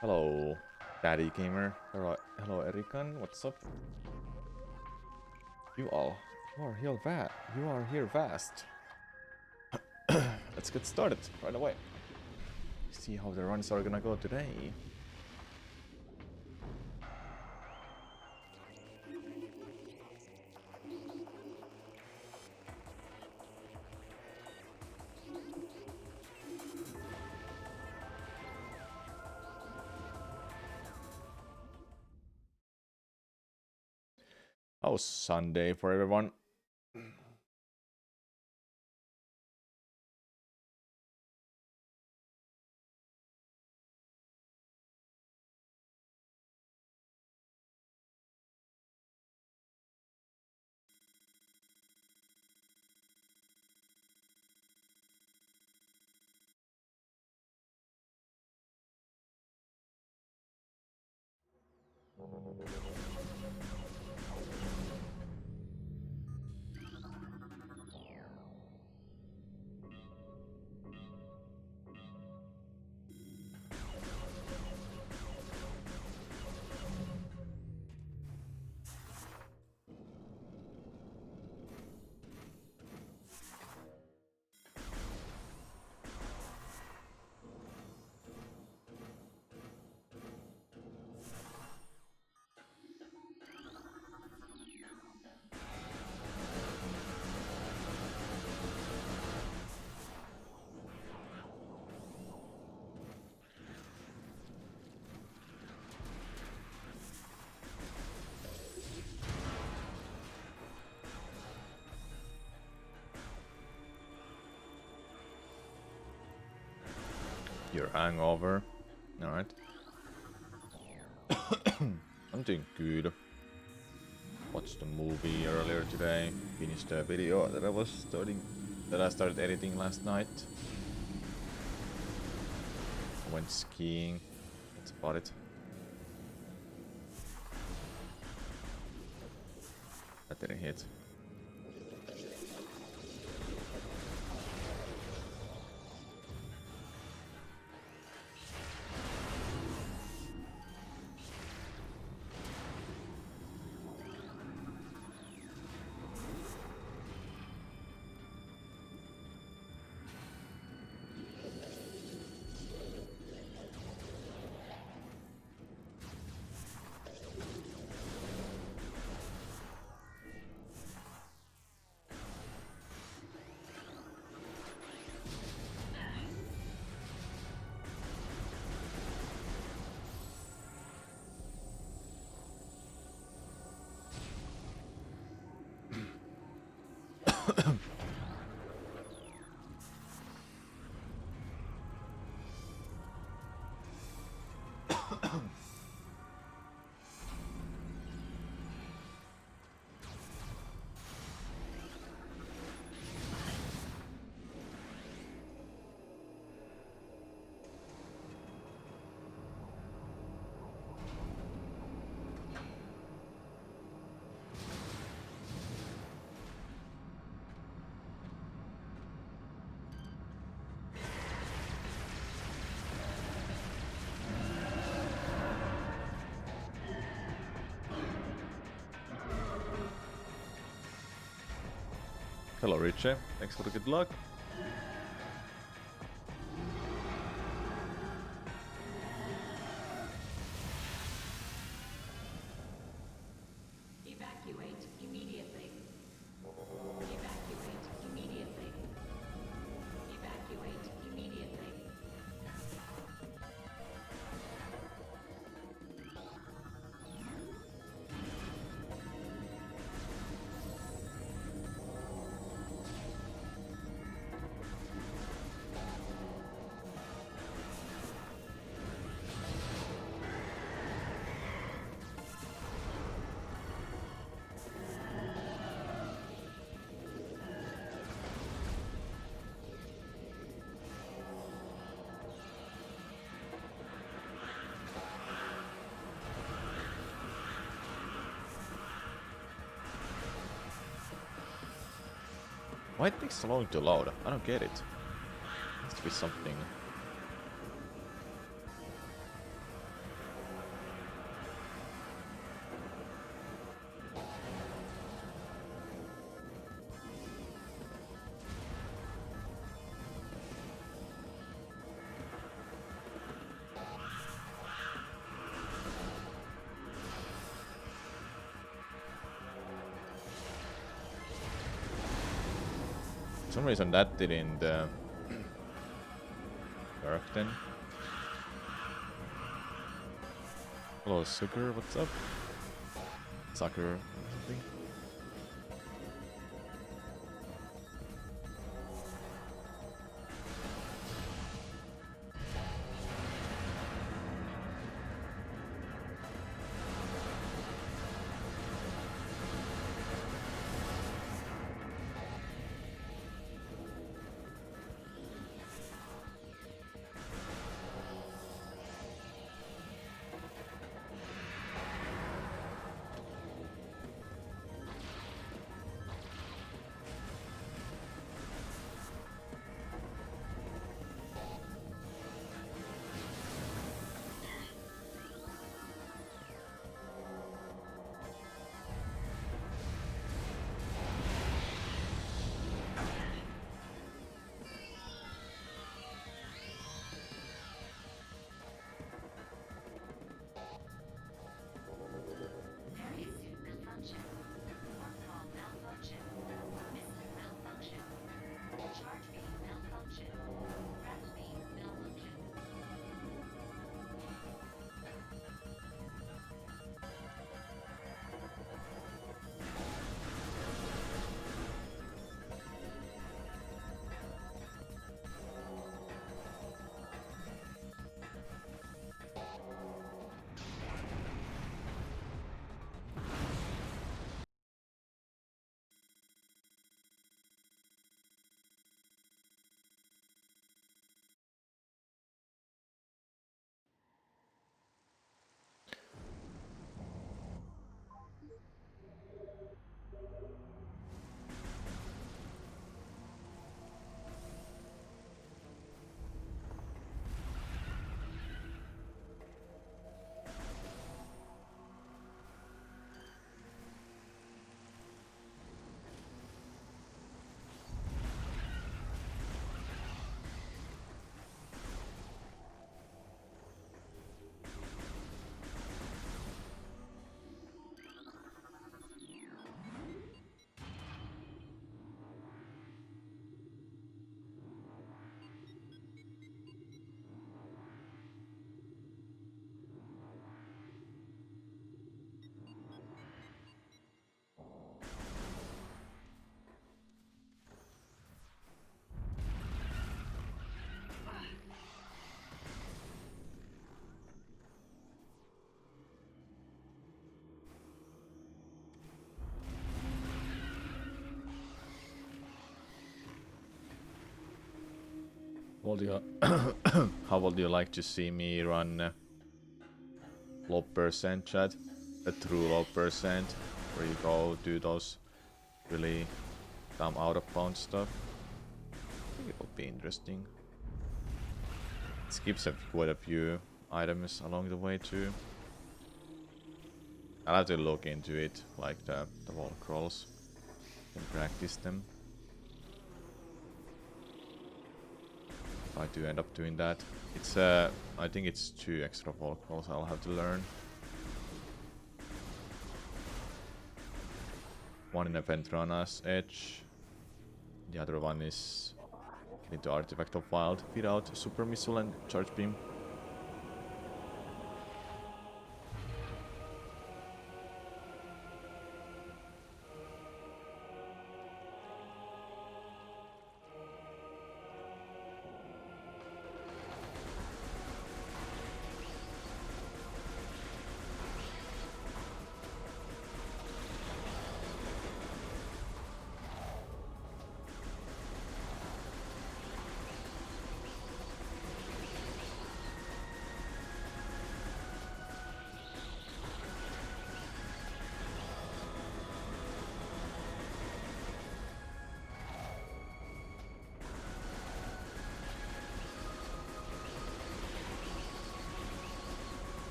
Hello, Daddy Gamer. Hello, Erikan. What's up? You are here fast. Let's get started right away. See how the runs are gonna go today. How was Sunday for everyone? You're hangover. Alright. I'm doing good. Watched the movie earlier today. Finished a video that I started editing last night. I went skiing. That's about it. That didn't hit. Hello, Richie. Thanks for the good luck. Evacuate immediately. Evacuate immediately. Evacuate immediately. Why it takes so long to load? I don't get it. Has to be something. some reason that didn't work then. Hello, Sucker, what's up? Sucker or something. Various suit malfunction. Protocol malfunction. Missile malfunction. Charge beam malfunction. Grapple beam malfunction. What do you how would you like to see me run low percent chat? A true low percent where you go do those really dumb out of bounds stuff. I think it would be interesting. It skips quite a few items along the way too. I'll have to look into it, like the wall crawls, and practice them. If I do end up doing that. It's I think it's 2 extra wall crawls I'll have to learn. One in Ventrana's Edge. The other one is into Artifact of Wild without Super Missile and Charge Beam.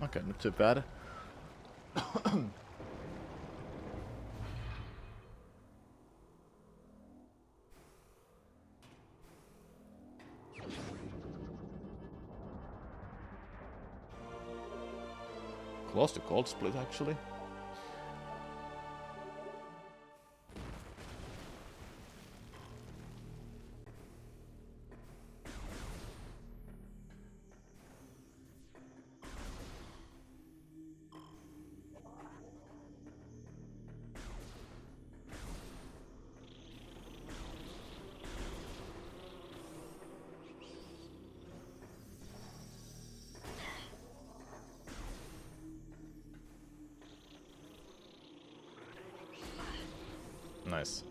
Okay, not too bad. Close to cold split actually. Nice.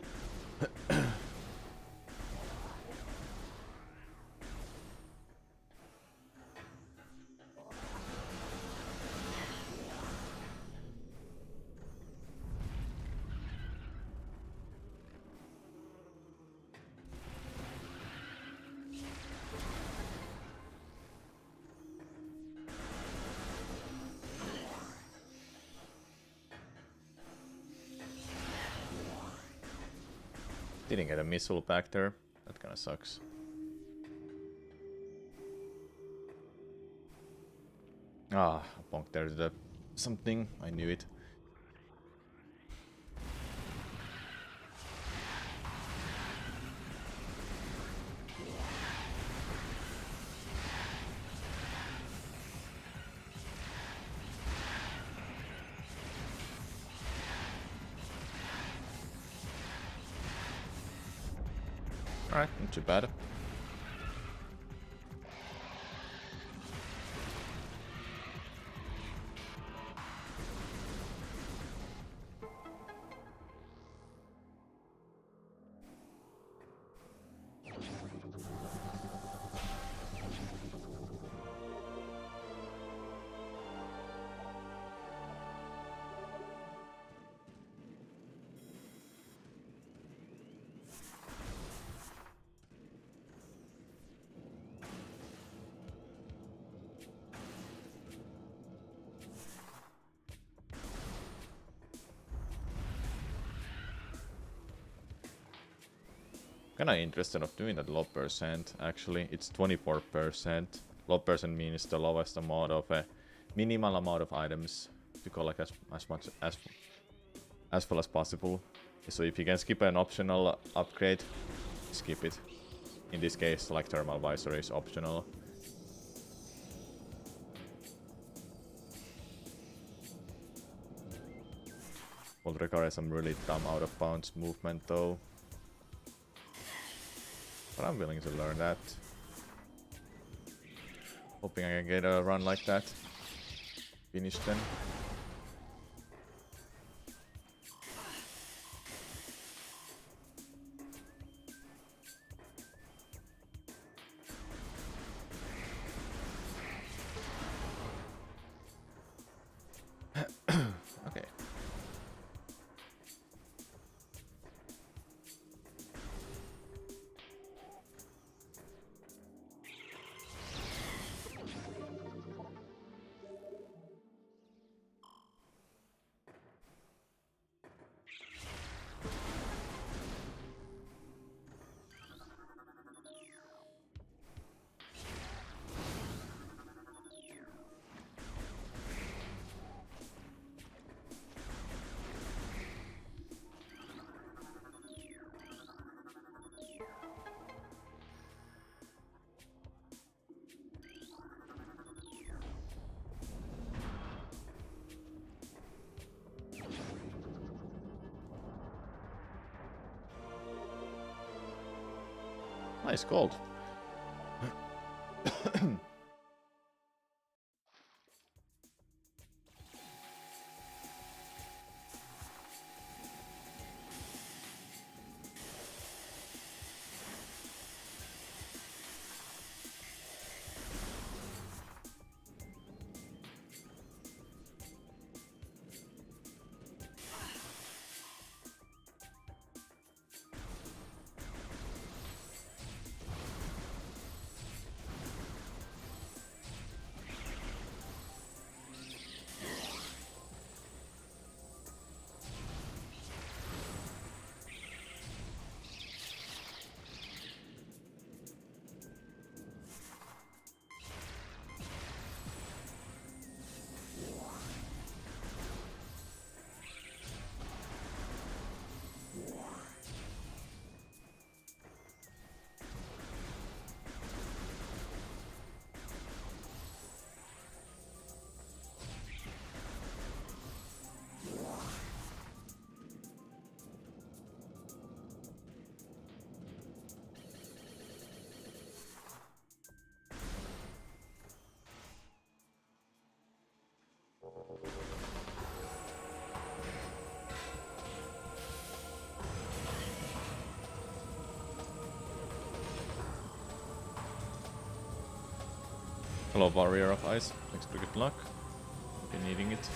Didn't get a missile back there. That kinda sucks. Ah, I bonked there to the something. I knew it. Alright, not too bad. Kinda interested of doing that low percent. Actually, it's 24%. Low percent means the lowest amount of minimal amount of items to collect as much as well as possible. So if you can skip an optional upgrade, skip it. In this case, like thermal visor is optional. Will require some really dumb out of bounds movement though. But I'm willing to learn that. Hoping I can get a run like that. Finish then. Okay. Nice gold. Hello, Warrior of Ice. Thanks for good luck. Been needing it.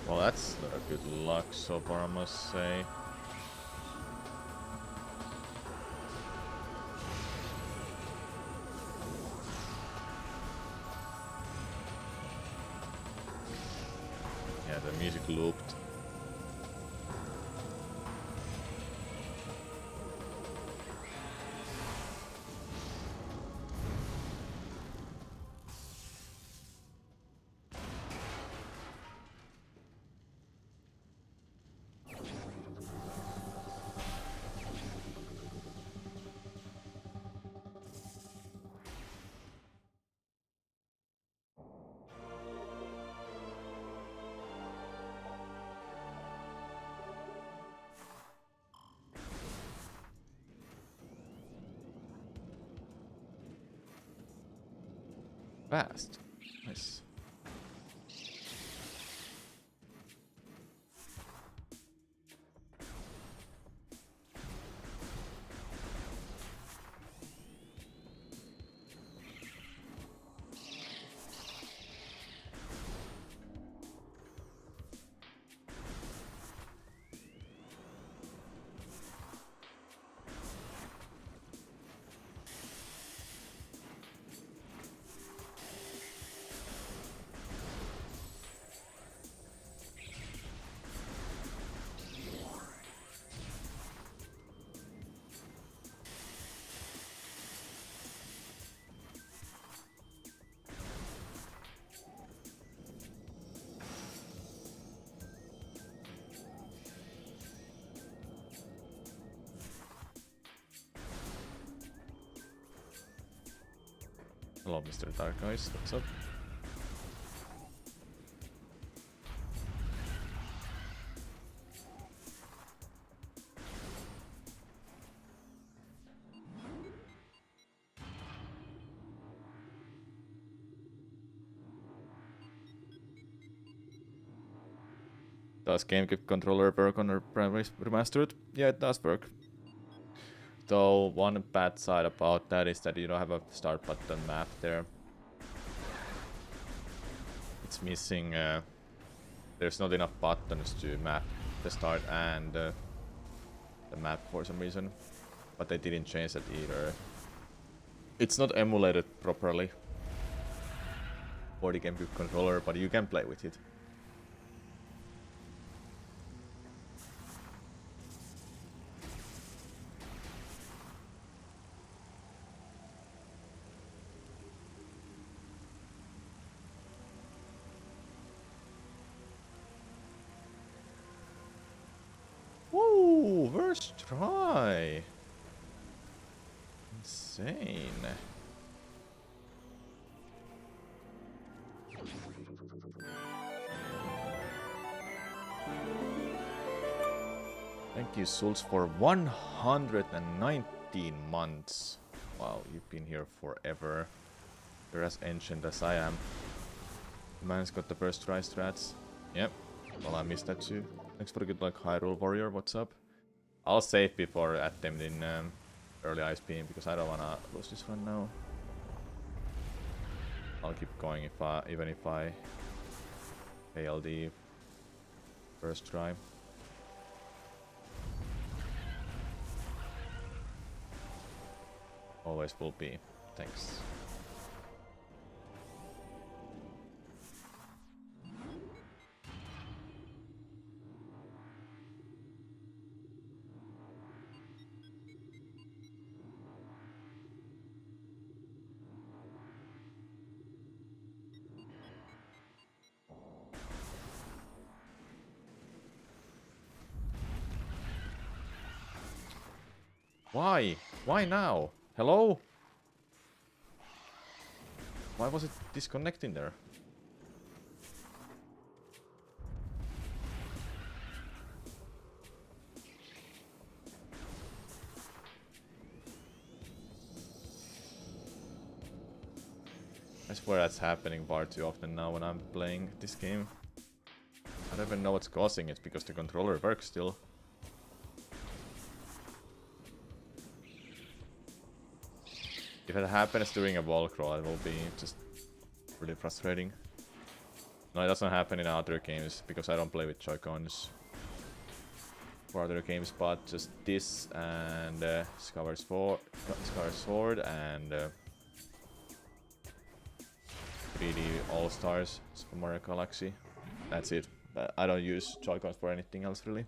Well, that's not a good luck so far, I must say. Yeah, the music looped. Fast. Nice. Hello, Mr. Dark Eyes. What's up? Does GameCube controller work on a remastered? Yeah, it does work. Though one bad side about that is that you don't have a start button map there. It's missing. There's not enough buttons to map the start and the map for some reason, but they didn't change that either. It's not emulated properly for the GameCube controller, but you can play with it. Woo! First try! Insane. Thank you, Souls, for 119 months. Wow, you've been here forever. You're as ancient as I am. The man's got the first try strats. Yep. Well, I missed that too. Thanks for the good luck, Hyrule Warrior. What's up? I'll save before attempting early Ice Beam because I don't wanna lose this one now. I'll keep going even if I fail the first try. Always will be. Thanks. Why? Why now? Hello? Why was it disconnecting there? I swear that's happening far too often now when I'm playing this game. I don't even know what's causing it because the controller works still. If it happens during a wall crawl, it will be just really frustrating. No, it doesn't happen in other games because I don't play with Joy-Cons for other games, but just this and Skyward Sword and 3D All-Stars Super Mario Galaxy. That's it. I don't use Joy-Cons for anything else really.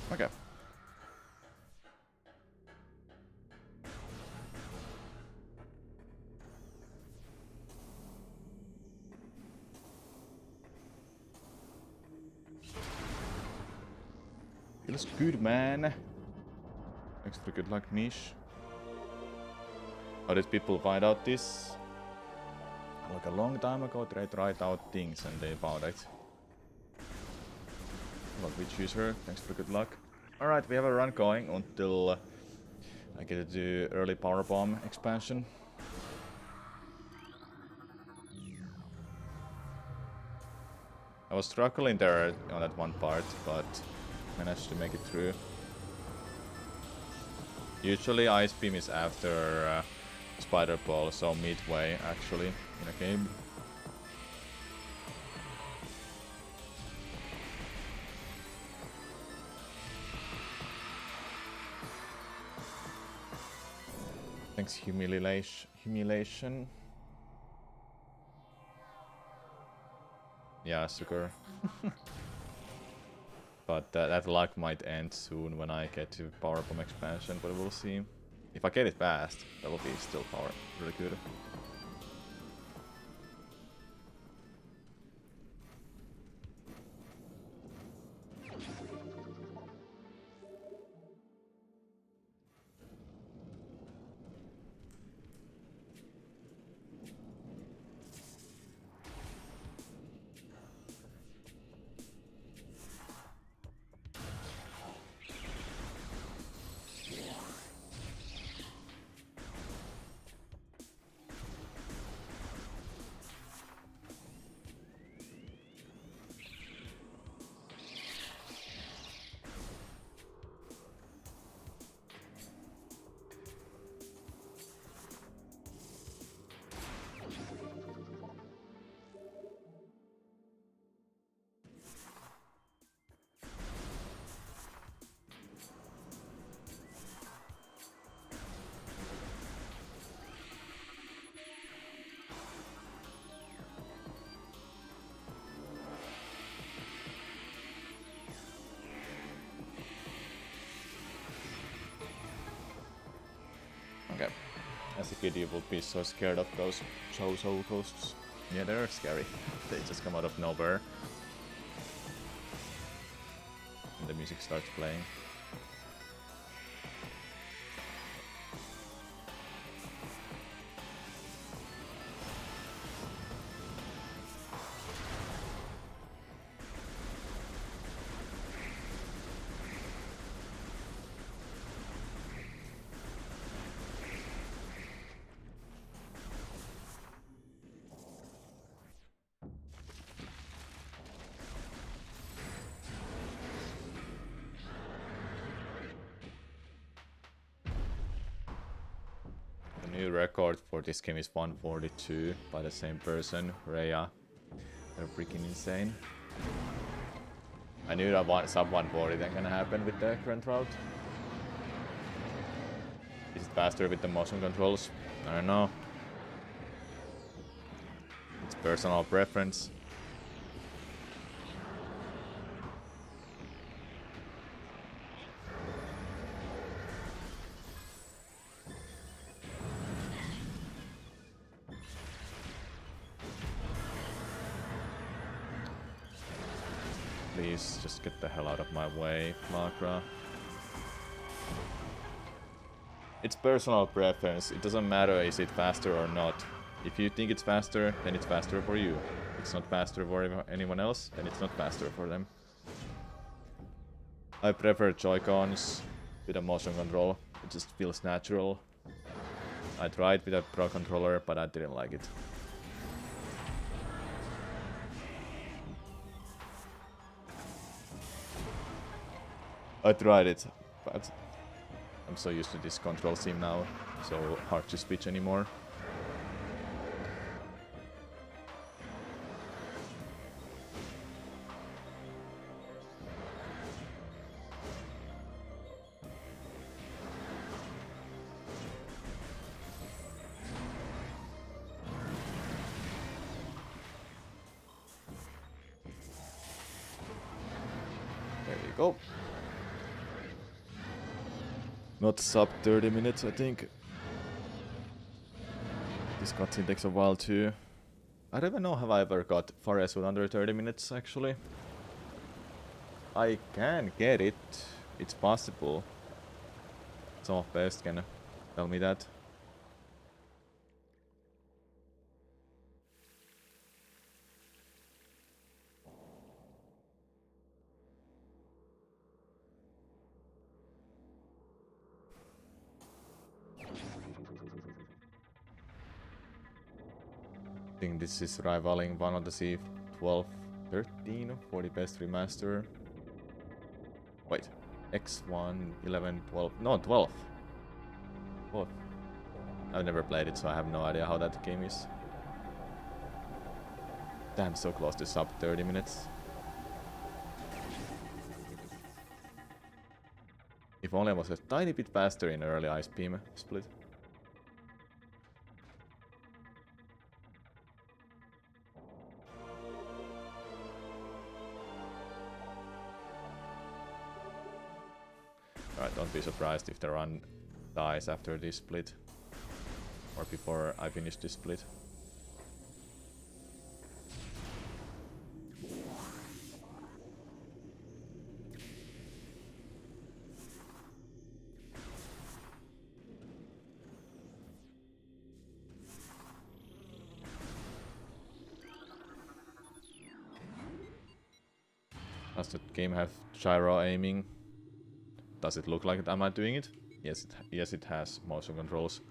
Okay. Feels good, man. Extra good luck niche. How did people find out this? Like a long time ago, they tried out things and they found it. Well, which user? Thanks for good luck. Alright, we have a run going until I get to do early power bomb expansion. I was struggling there on that one part, but managed to make it through. Usually Ice Beam is after Spider Ball, so midway actually in a game. Thanks, humiliation. Yeah, sugar. But that luck might end soon when I get to Power Bomb expansion, but we'll see. If I get it fast, that will be still really good. as a kid you would be so scared of those Chozo ghosts. Yeah, they're scary. They just come out of nowhere. And the music starts playing. The new record for this game is 142 by the same person, Rhea. They're freaking insane. I knew that sub 140 then gonna happen with the current route. Is it faster with the motion controls? I don't know. It's personal preference. Please, just get the hell out of my way, Flagra. It's personal preference. It doesn't matter is it faster or not. If you think it's faster, then it's faster for you. If it's not faster for anyone else, then it's not faster for them. I prefer Joy-Cons with a motion control. It just feels natural. I tried with a Pro controller, but I didn't like it. I tried it, but I'm so used to this control scheme now, so hard to switch anymore. There we go. Not sub 30 minutes, I think. This cutscene takes a while too. I don't even know have I ever got Forest with under 30 minutes actually. I can get it. It's possible. Some of best can tell me that. I think this is rivaling one of the C12, 13 for the best remaster. Wait, X1, 11, 12, no 12. 12. I've never played it, so I have no idea how that game is. Damn, so close to sub 30 minutes. If only I was a tiny bit faster in early Ice Beam split. Alright, don't be surprised if the run dies after this split. Or before I finish this split. Does the game have gyro aiming? Does it look like it? Am I doing it? Yes, it has motion controls.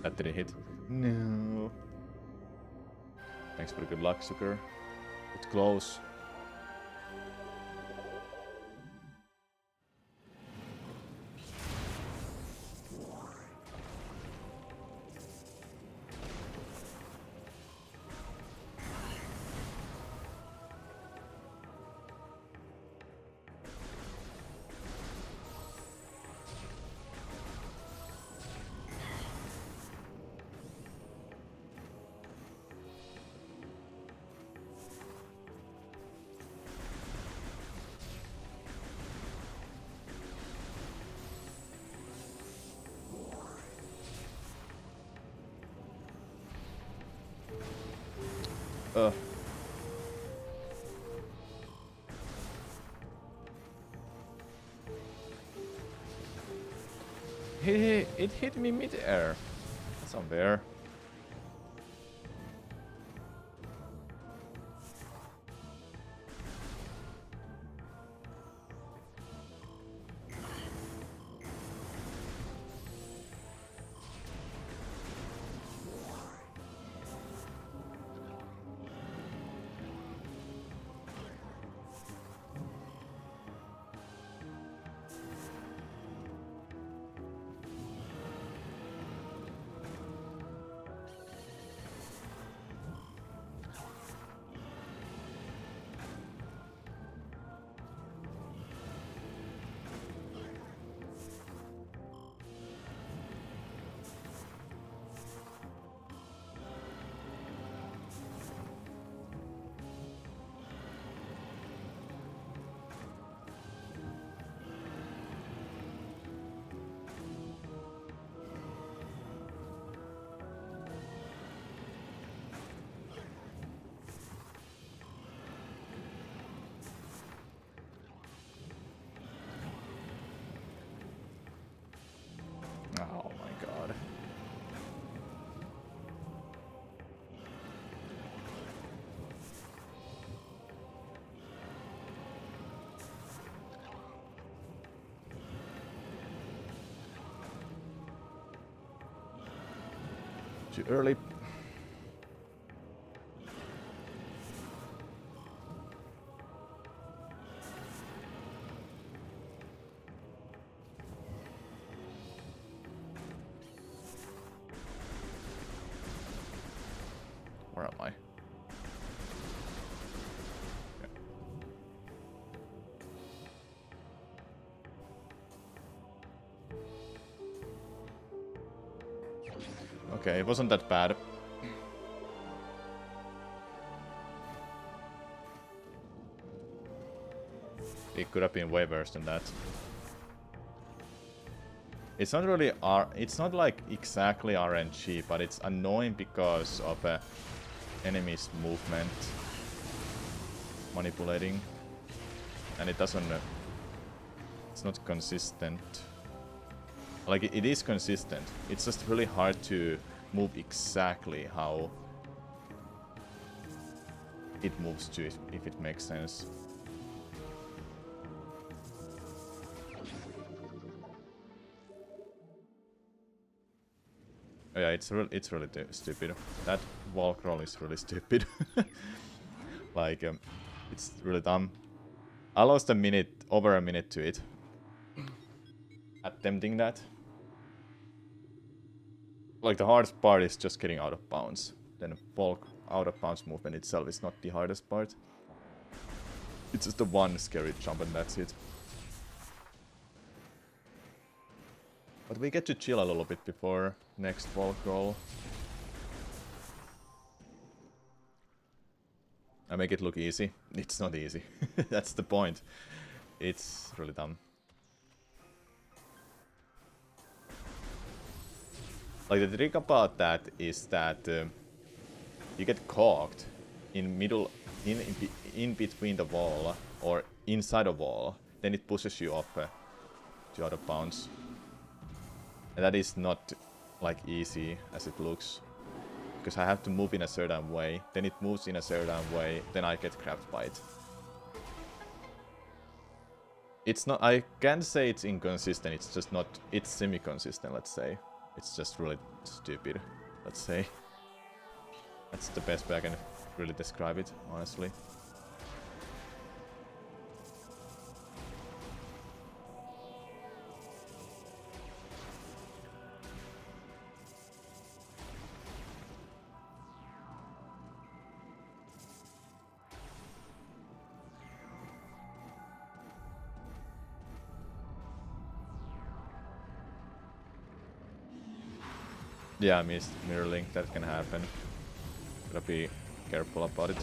That didn't hit. No. Thanks for the good luck, Sucker. It's close. It hit me mid-air. That's unfair. Oh my god. Too early. Where am I? Okay, it wasn't that bad. It could have been way worse than that. It's not really it's not like exactly RNG, but it's annoying because of enemy's movement manipulating, and it doesn't. It's not consistent. Like it is consistent. It's just really hard to move exactly how it moves to, if it makes sense. Oh, yeah, it's really stupid. That wall crawl is really stupid. Like it's really dumb. I lost over a minute to it. Attempting that. Like the hardest part is just getting out of bounds. Then bulk out of bounds movement itself is not the hardest part. It's just the one scary jump and that's it. But we get to chill a little bit before next wall crawl. I make it look easy. It's not easy. That's the point. It's really dumb. Like the trick about that is that you get caught in between the wall or inside a wall. Then it pushes you up to out of bounds. And that is not like easy as it looks. Because I have to move in a certain way, then it moves in a certain way, then I get grabbed by it. It's not, I can't say it's inconsistent, it's just not, it's semi-consistent, let's say. It's just really stupid. let's say. That's the best way I can really describe it, honestly. Yeah, I missed mirror link, that can happen. Gotta be careful about it.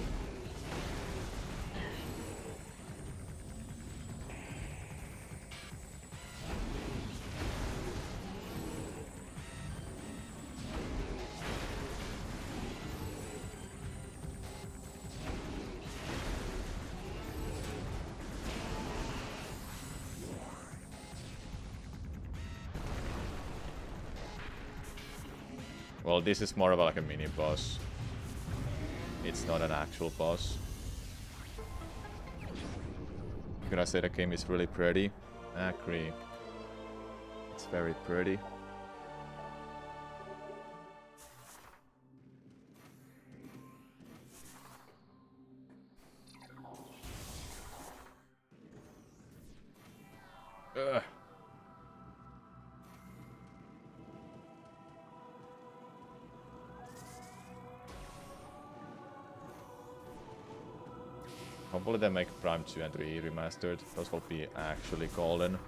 Well, this is more of like a mini boss. It's not an actual boss. Could I say the game is really pretty? I agree. It's very pretty. Ugh. Hopefully they make Prime 2 and 3 remastered. Those will be actually golden.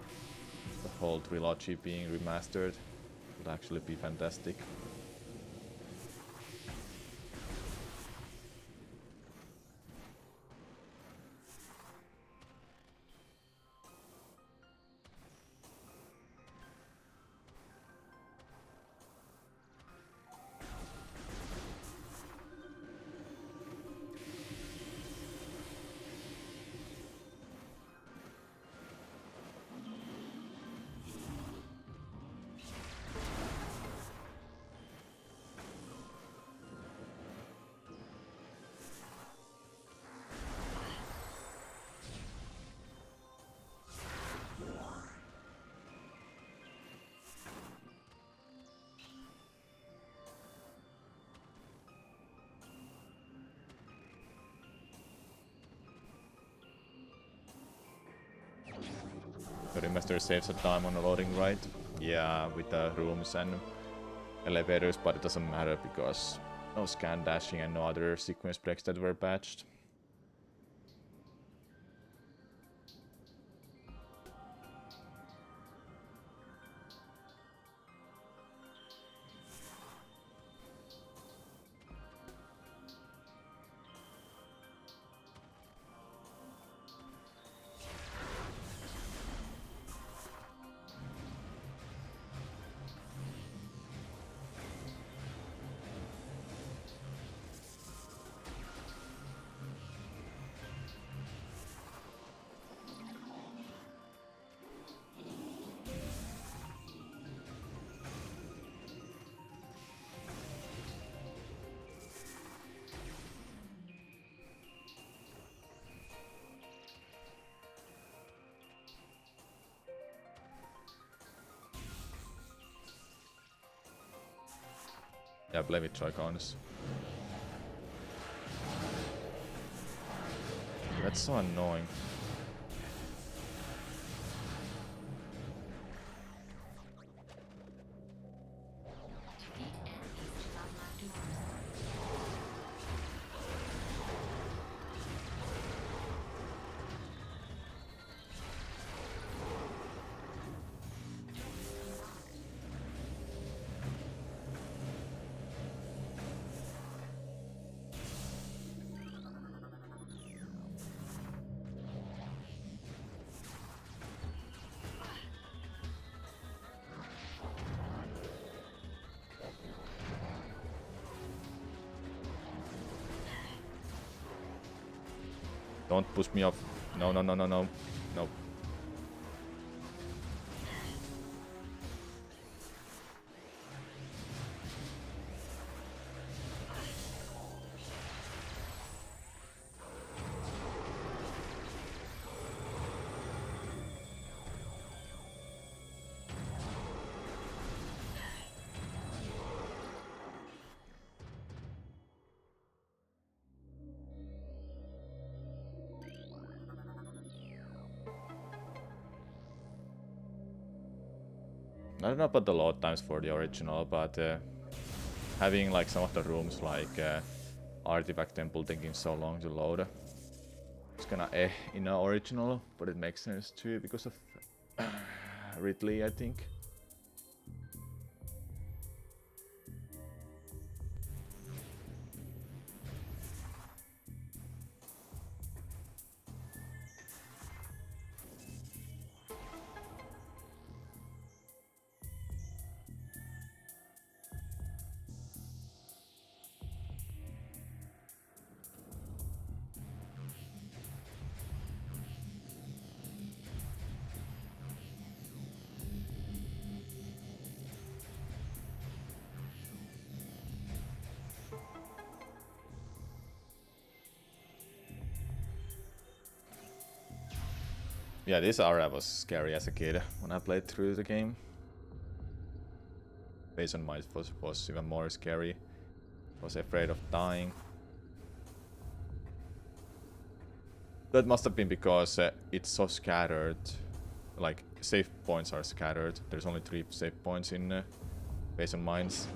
The whole trilogy being remastered would actually be fantastic. The remaster saves the time on the loading, right? Yeah, with the rooms and elevators, but it doesn't matter because no scan dashing and no other sequence breaks that were patched. Yeah, play with Joy-Cons. That's so annoying. Don't push me off. No, no, no, no, no. No. I don't know about the load times for the original, but having like some of the rooms like Artifact Temple taking so long to load, it's kinda in the original, but it makes sense too because of Ridley, I think. Yeah, this area was scary as a kid when I played through the game. Based on my was even more scary. I was afraid of dying. That must have been because it's so scattered. Like, save points are scattered. There's only 3 save points in Based on Mines.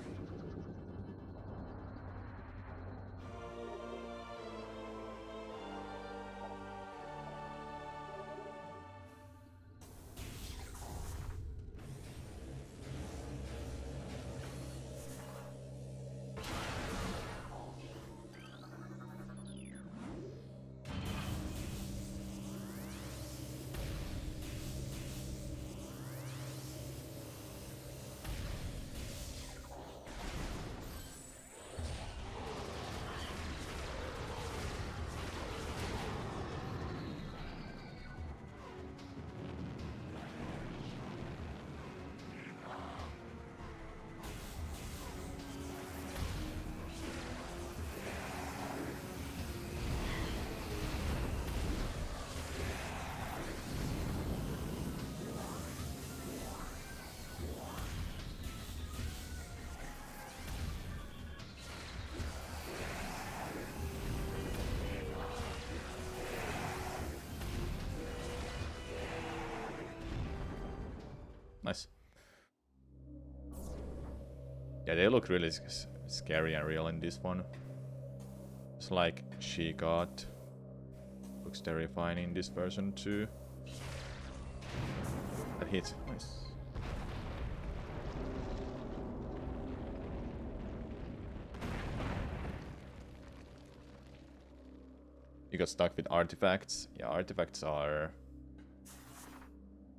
Nice. Yeah, they look really scary and real in this one. It's like She God looks terrifying in this version too. That hit. Nice. You got stuck with artifacts. Yeah, artifacts are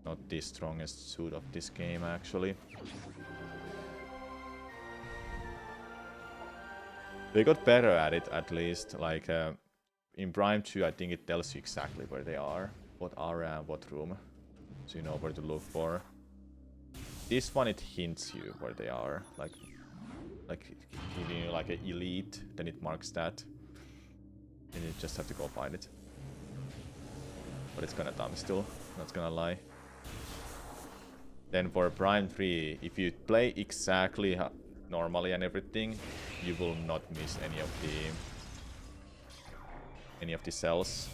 not the strongest suit of this game actually. They got better at it at least. Like in Prime 2 I think it tells you exactly where they are. What area and what room. So you know where to look for. This one it hints you where they are. Like giving you like an elite, then it marks that. And you just have to go find it. But it's kinda dumb still, not gonna lie. Then for Prime 3, if you play exactly normally and everything, you will not miss any of the cells.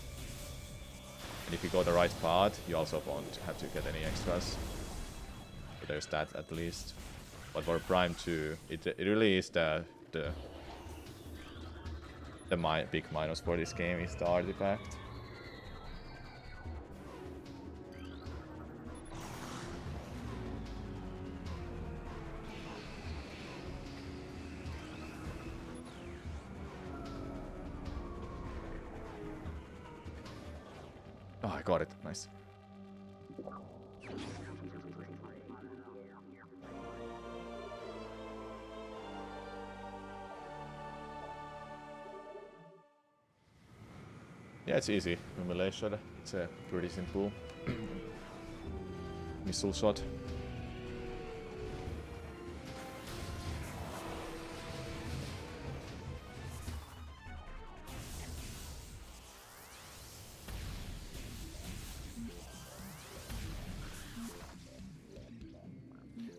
And if you go the right path, you also won't have to get any extras. So there's that at least. But for Prime 2, it really is the big minus for this game is the artifact. Oh, I got it. Nice. Yeah, it's easy. Humiliation. It's a pretty simple missile shot.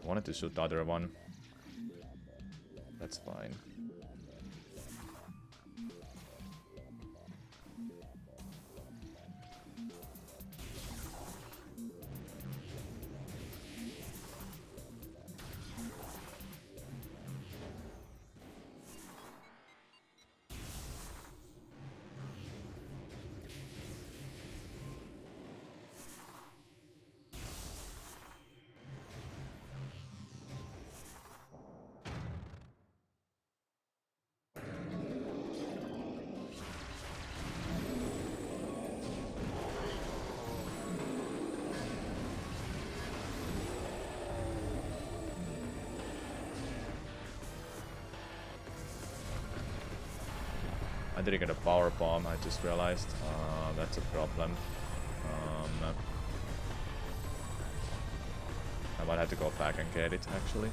I wanted to shoot the other one. That's fine. I didn't get a power bomb, I just realized. That's a problem. I might have to go back and get it, actually.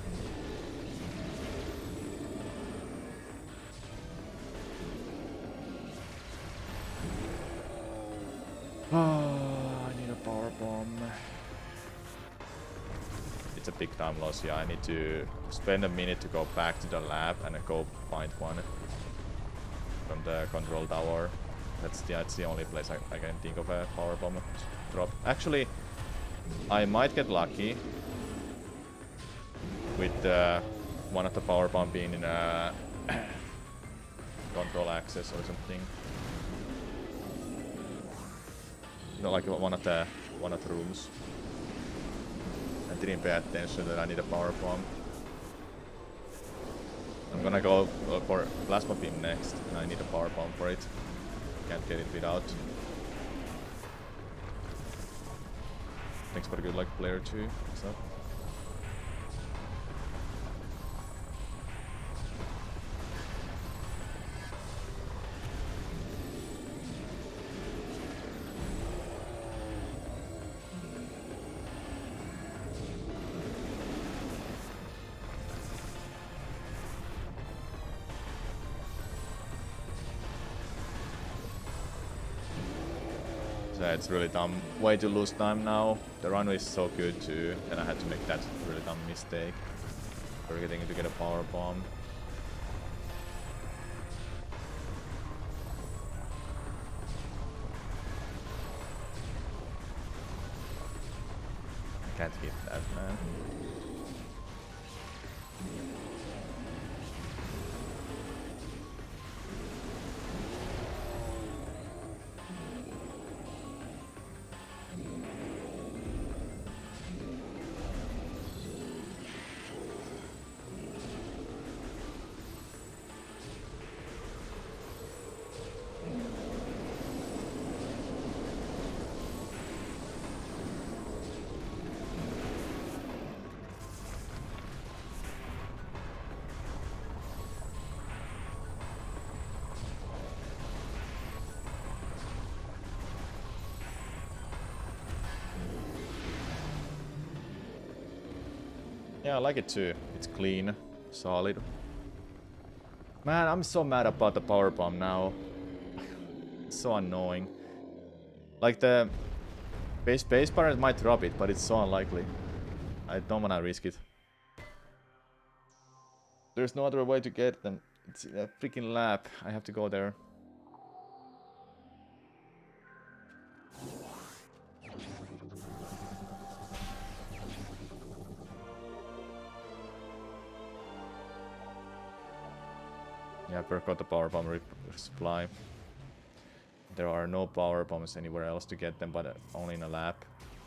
I need a power bomb. It's a big time loss, yeah. I need to spend a minute to go back to the lab and go find one from the control tower. That's the only place I can think of a power bomb drop. Actually, I might get lucky with one of the power bomb being in a control access or something. You know, like one of the rooms. I didn't pay attention that I need a power bomb. I'm gonna go for plasma beam next, and I need a power bomb for it. Can't get it without. Thanks for the good luck, player 2. What's up? It's really dumb way to lose time now. The runway is so good too, and I had to make that really dumb mistake. Forgetting to get a power bomb. I can't hit that, man. Yeah, I like it too. It's clean, solid. Man, I'm so mad about the power bomb now. It's so annoying. Like the base pirate might drop it, but it's so unlikely. I don't wanna risk it. There's no other way to get them. It's in a freaking lab. I have to go there. Yeah, I got the power bomb supply. There are no power bombs anywhere else to get them, but only in a lab.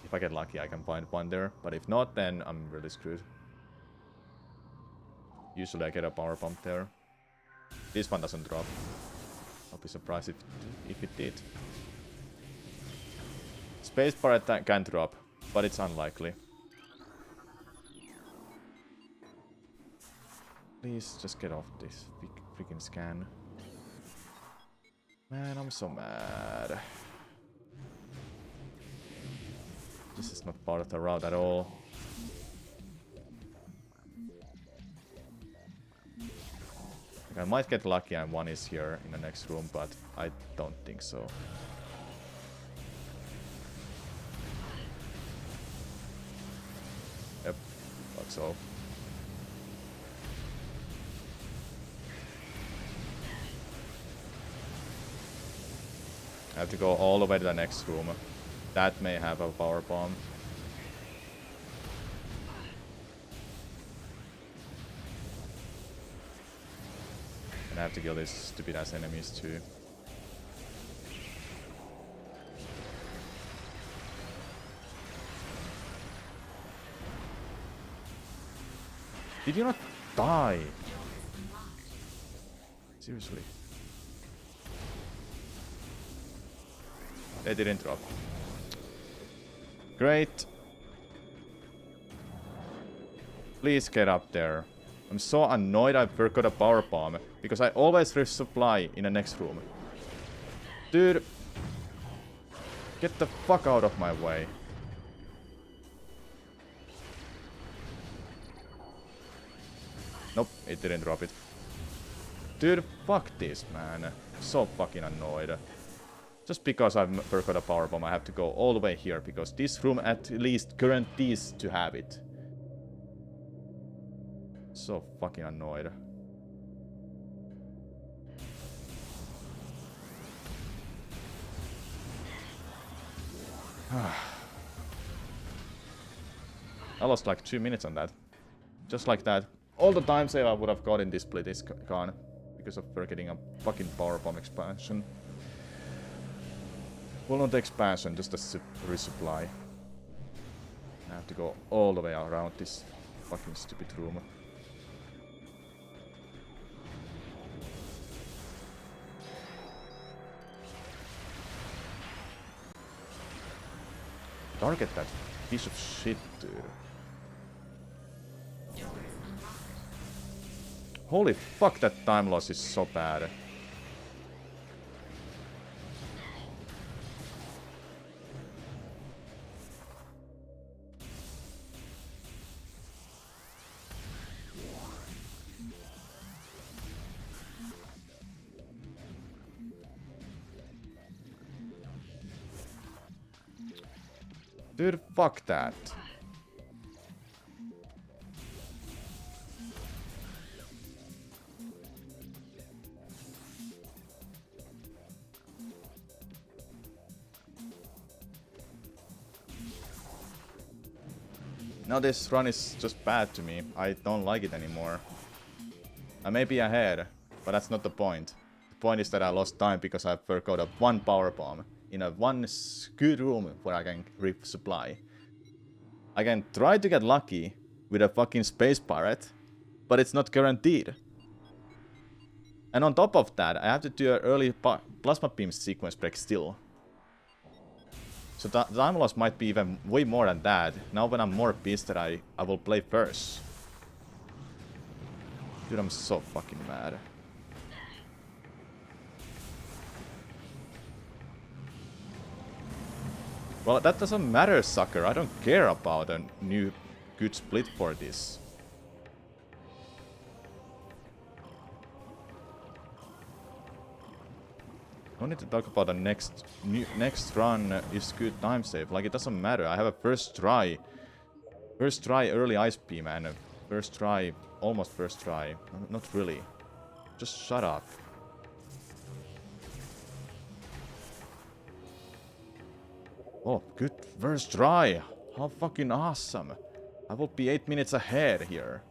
If I get lucky, I can find one there. But if not, then I'm really screwed. Usually I get a power bomb there. This one doesn't drop. I'll be surprised if it did. Space pirate can drop, but it's unlikely. Please just get off this freaking scan. Man, I'm so mad. This is not part of the route at all. Like, I might get lucky and one is here in the next room, but I don't think so. Yep, thought so. I have to go all the way to the next room. That may have a power bomb. And I have to kill these stupid ass enemies too. Did you not die? Seriously. They didn't drop. Great. Please get up there. I'm so annoyed I forgot a power bomb. Because I always resupply in the next room. Dude. Get the fuck out of my way. Nope, it didn't drop it. Dude, fuck this, man. So fucking annoyed. Just because I forgot a power bomb, I have to go all the way here, because this room at least guarantees to have it. So fucking annoyed. I lost like 2 minutes on that. Just like that. All the time save I would have got in this split is gone. Because of forgetting a fucking power bomb expansion. Well, not the expansion, just a resupply. I have to go all the way around this fucking stupid room. Target that piece of shit, dude. Holy fuck, that time loss is so bad. Dude, fuck that. Now this run is just bad to me. I don't like it anymore. I may be ahead, but that's not the point. The point is that I lost time because I forgot a one power bomb in a one good room where I can resupply. I can try to get lucky with a fucking space pirate, but it's not guaranteed. And on top of that, I have to do an early plasma beam sequence break still. So time loss might be even way more than that. Now when I'm more pissed that I will play first. Dude, I'm so fucking mad. Well, that doesn't matter, sucker. I don't care about a new good split for this. Don't need to talk about the next run is good time save. Like, it doesn't matter. I have a first try early ice beam and a first try, almost first try. Not really. Just shut up. Oh, good first try. How fucking awesome. I will be 8 minutes ahead here.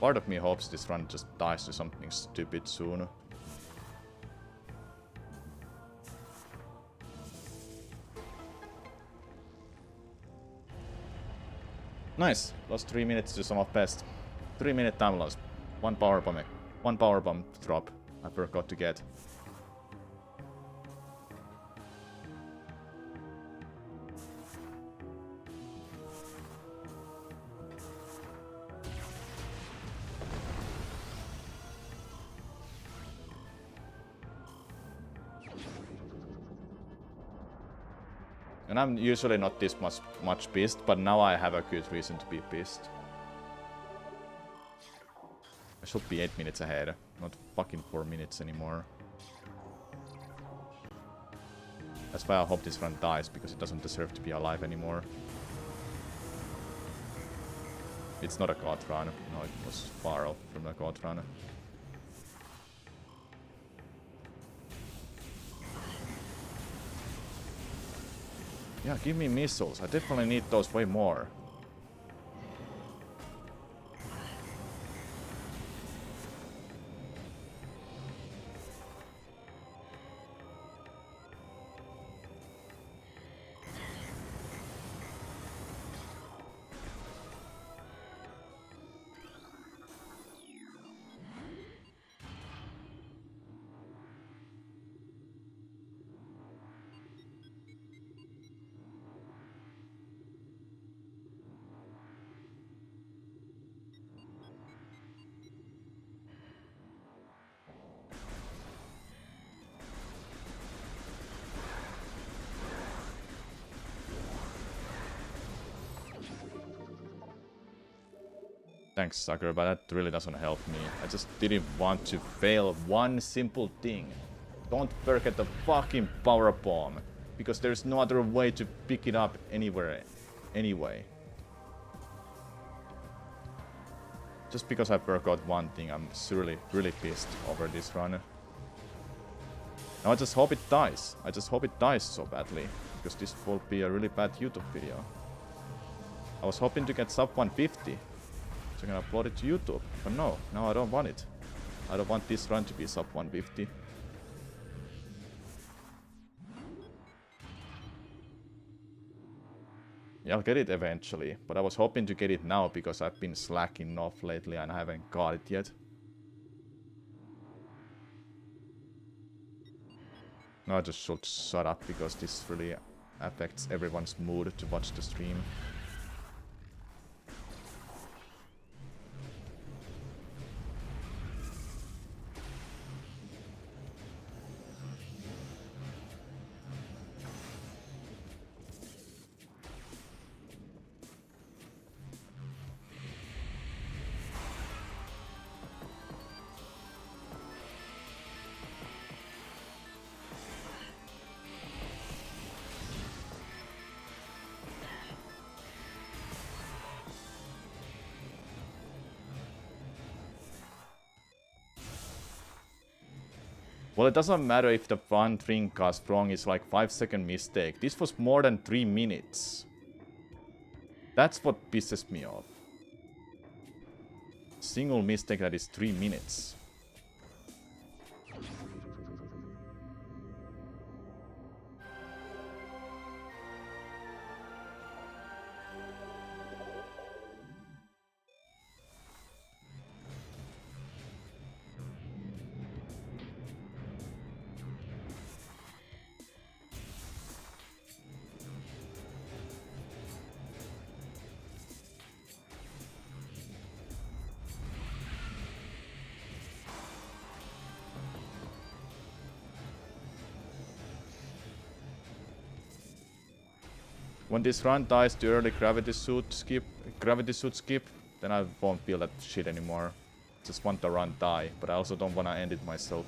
Part of me hopes this run just dies to something stupid soon. Nice! Lost 3 minutes to some of best. 3 minute time loss. One power bomb drop I forgot to get. And I'm usually not this much pissed, but now I have a good reason to be pissed. I should be 8 minutes ahead, not fucking 4 minutes anymore. That's why I hope this run dies, because it doesn't deserve to be alive anymore. It's not a god run. No, it was far off from a god run. Yeah, give me missiles. I definitely need those way more. Thanks, sucker, but that really doesn't help me. I just didn't want to fail one simple thing. Don't forget the fucking power bomb. Because there's no other way to pick it up anywhere anyway. Just because I forgot one thing, I'm really pissed over this run. Now I just hope it dies. I just hope it dies so badly. Because this will be a really bad YouTube video. I was hoping to get sub 150. So I can upload it to YouTube. But no, now I don't want it. I don't want this run to be sub 150. Yeah, I'll get it eventually. But I was hoping to get it now because I've been slacking off lately and I haven't got it yet. No, I just should shut up because this really affects everyone's mood to watch the stream. Well, it doesn't matter if the one thing cast wrong is like 5-second mistake. This was more than 3 minutes. That's what pisses me off. Single mistake that is 3 minutes. When this run dies to early gravity suit skip, then I won't feel that shit anymore. Just want the run die, but I also don't want to end it myself.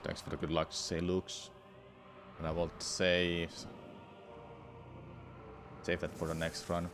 Thanks for the good luck, say Lux. And I will save that for the next run.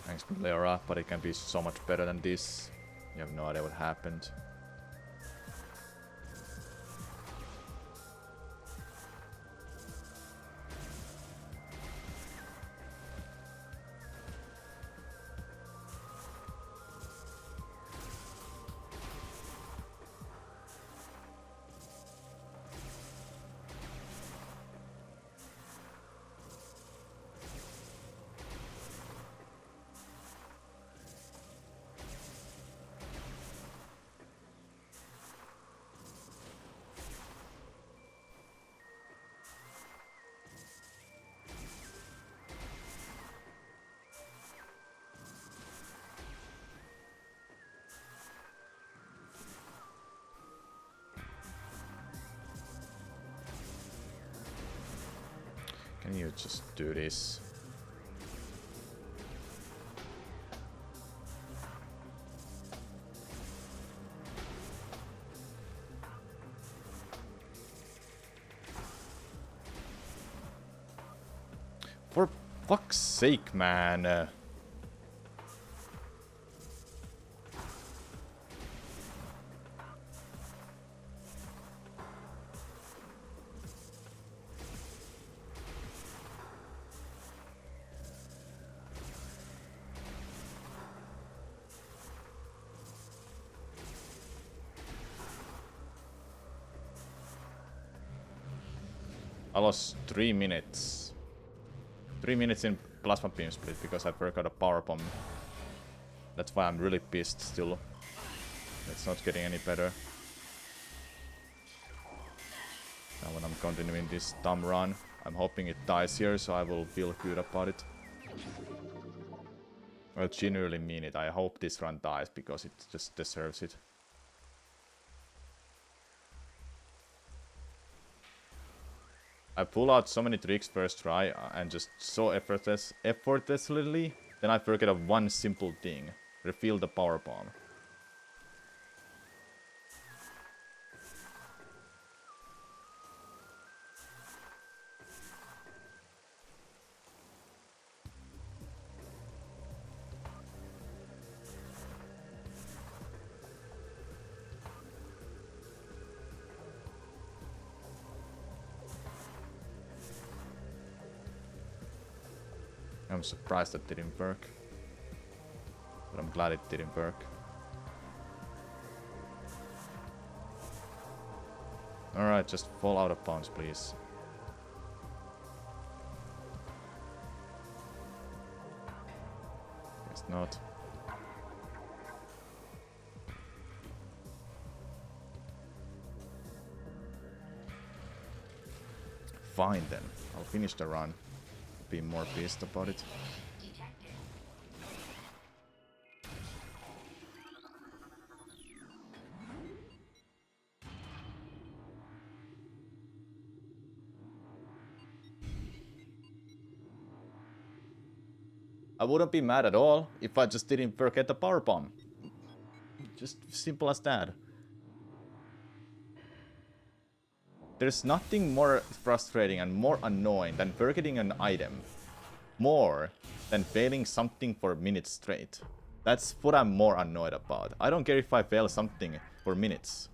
Thanks for Leora, but it can be so much better than this. You have no idea what happened. Can you just do this? For fuck's sake, man. I lost 3 minutes. 3 minutes in plasma beam split because I forgot a power bomb That's why I'm really pissed still. It's not getting any better. Now when I'm continuing this dumb run, I'm hoping it dies here, so I will feel good about it. I genuinely mean it. I hope this run dies, because it just deserves it. I pull out so many tricks first try, and just so effortlessly, then I forget of one simple thing. Refill the power bomb. I'm surprised that didn't work. But I'm glad it didn't work. Alright, just fall out of bounds, please. Guess not. Fine then. I'll finish the run. Be more pissed about it. I wouldn't be mad at all if I just didn't forget the power bomb. Just simple as that. There's nothing more frustrating and more annoying than forgetting an item. More than failing something for minutes straight. That's what I'm more annoyed about. I don't care if I fail something for minutes.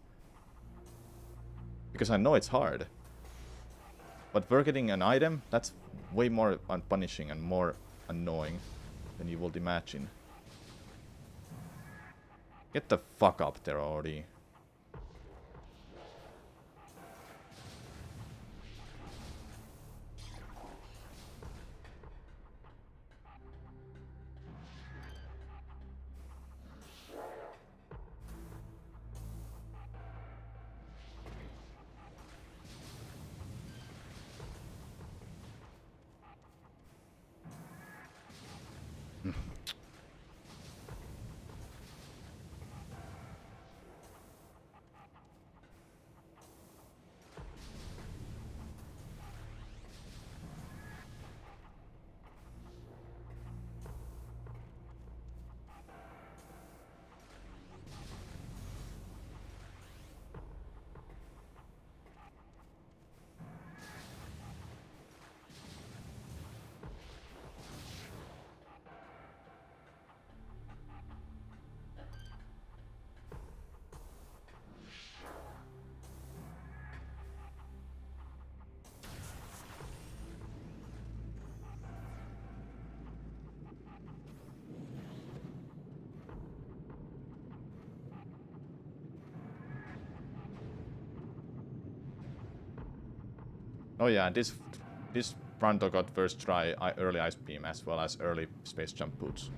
Because I know it's hard. But forgetting an item, that's way more punishing and more annoying than you would imagine. Get the fuck up there already. Oh yeah, this Brando got first try early ice beam as well as early space jump boots.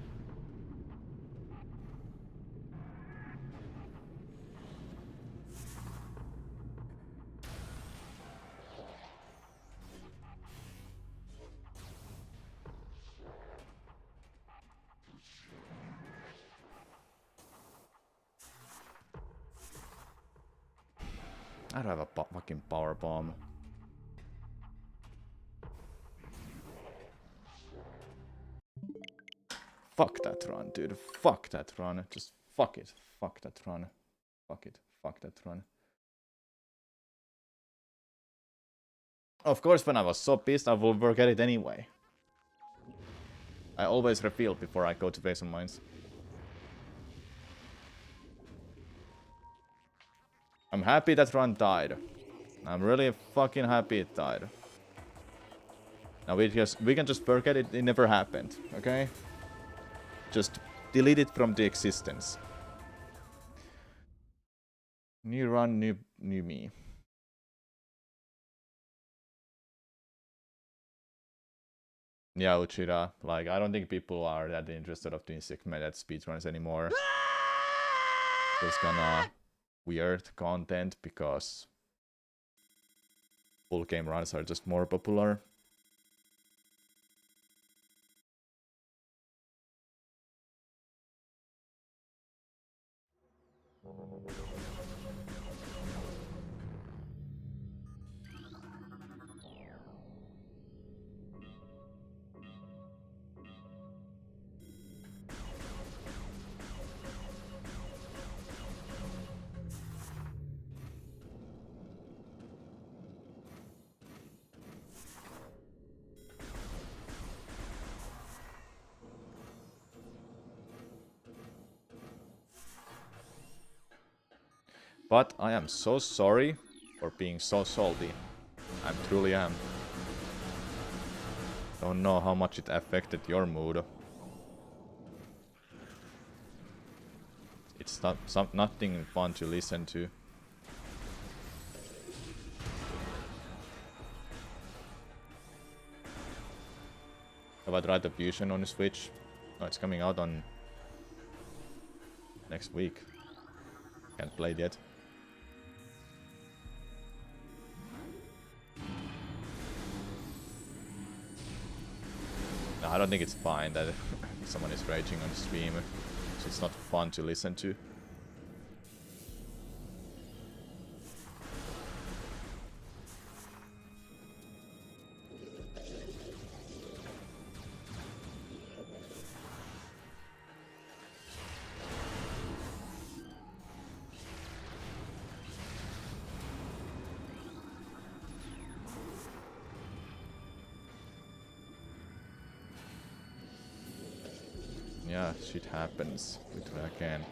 I don't have a fucking power bomb. Fuck that run, dude. Fuck that run. Just fuck it. Fuck that run. Fuck it. Fuck that run. Of course, when I was so pissed, I will forget it anyway. I always refill before I go to face on mines. I'm happy that run died. I'm really fucking happy it died. Now we can just forget it. It never happened. Okay? Just delete it from the existence. New run, new me. Yeah, Uchida. Like, I don't think people are that interested of doing 6-minute speedruns anymore. It's kinda weird content because full game runs are just more popular. But I am so sorry for being so salty. I truly am. Don't know how much it affected your mood. It's nothing fun to listen to. Have I tried the Fusion on the Switch? Oh, it's coming out on next week. Can't play it yet. No, I don't think it's fine that someone is raging on stream. It's not fun to listen to. Yeah, shit happens. Literally again.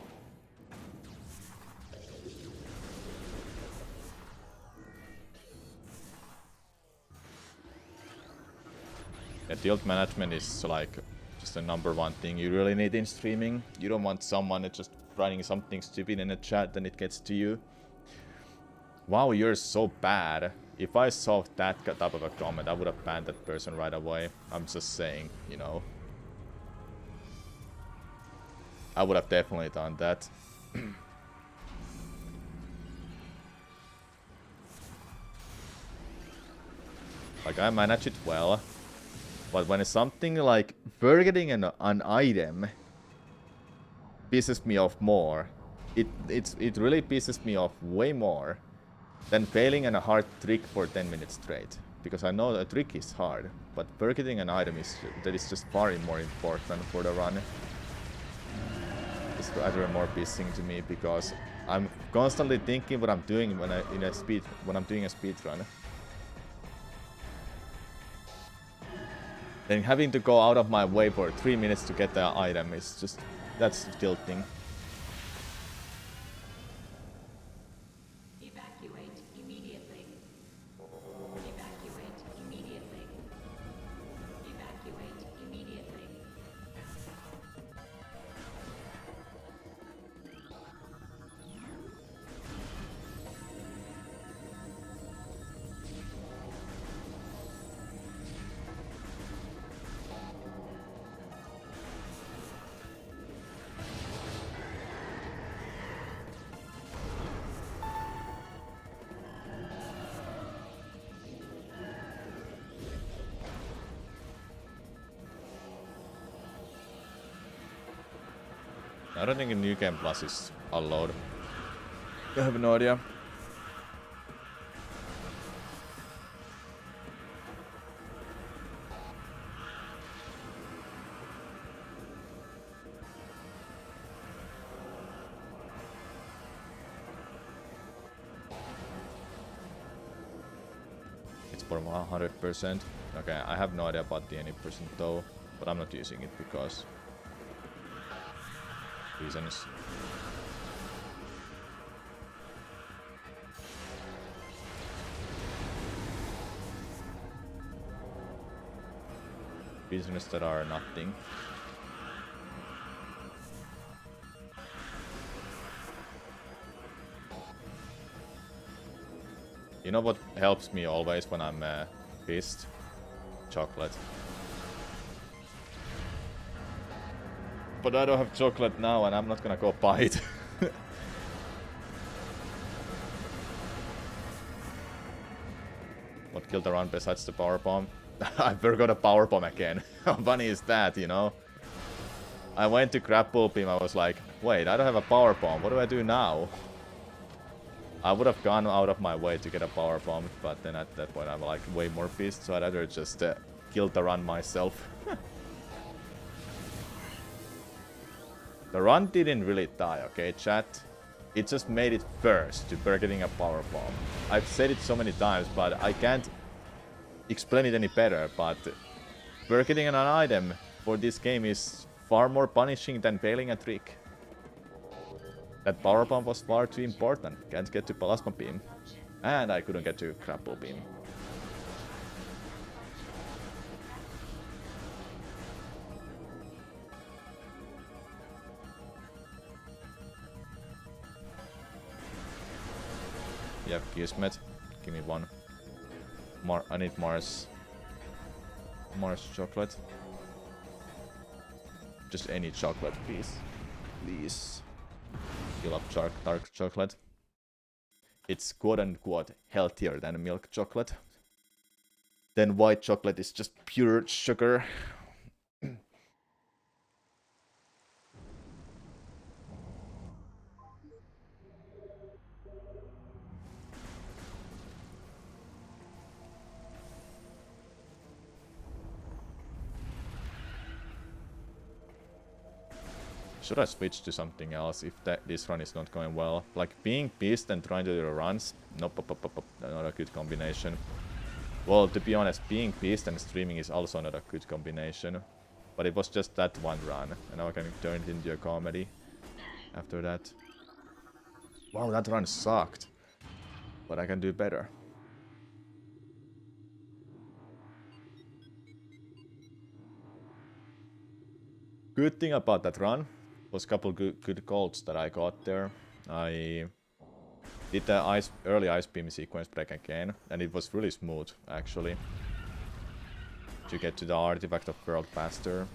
Yeah, tilt management is like just the #1 thing you really need in streaming. You don't want someone just writing something stupid in a chat and it gets to you. Wow, you're so bad. If I saw that type of a comment, I would have banned that person right away. I'm just saying, you know. I would have definitely done that. Like, I manage it well. But when it's something like forgetting an item pisses me off more. It really pisses me off way more than failing on a hard trick for 10 minutes straight. Because I know a trick is hard, but forgetting an item is just far more important for the run. It's rather more pissing to me because I'm constantly thinking what I'm doing when I'm doing a speed run. Then having to go out of my way for 3 minutes to get the item is just, that's tilting. Evacuate immediately. Evacuate immediately. Evacuate immediately. I don't think a New Game Plus is allowed. I have no idea. It's for 100%. Okay, I have no idea about the any percent though, but I'm not using it because reasons. Reasons that are nothing. You know what helps me always when I'm pissed? Chocolate. But I don't have chocolate now and I'm not gonna go buy it. What killed the run besides the power bomb? I forgot a power bomb again. How funny is that, you know? I went to grapple beam, I was like, wait, I don't have a power bomb, what do I do now? I would have gone out of my way to get a power bomb, but then at that point I'm like way more pissed, so I'd rather just kill the run myself. The run didn't really die, okay, chat? It just made it first to getting a power bomb. I've said it so many times, but I can't explain it any better, but getting an item for this game is far more punishing than failing a trick. That power bomb was far too important. Can't get to plasma beam. And I couldn't get to grapple beam. You have Kismet. Give me one. I need Mars. Mars chocolate. Just any chocolate, please. Please. Fill up dark chocolate. It's quote-unquote healthier than milk chocolate. Then white chocolate is just pure sugar. Should I switch to something else if this run is not going well? Like being pissed and trying to do runs? Nope, not a good combination. Well, to be honest, being pissed and streaming is also not a good combination. But it was just that one run, and now I can turn it into a comedy after that. Wow, that run sucked. But I can do better. Good thing about that run was a couple good golds that I got there. I did the early ice beam sequence break again, and it was really smooth actually. To get to the artifact of world faster.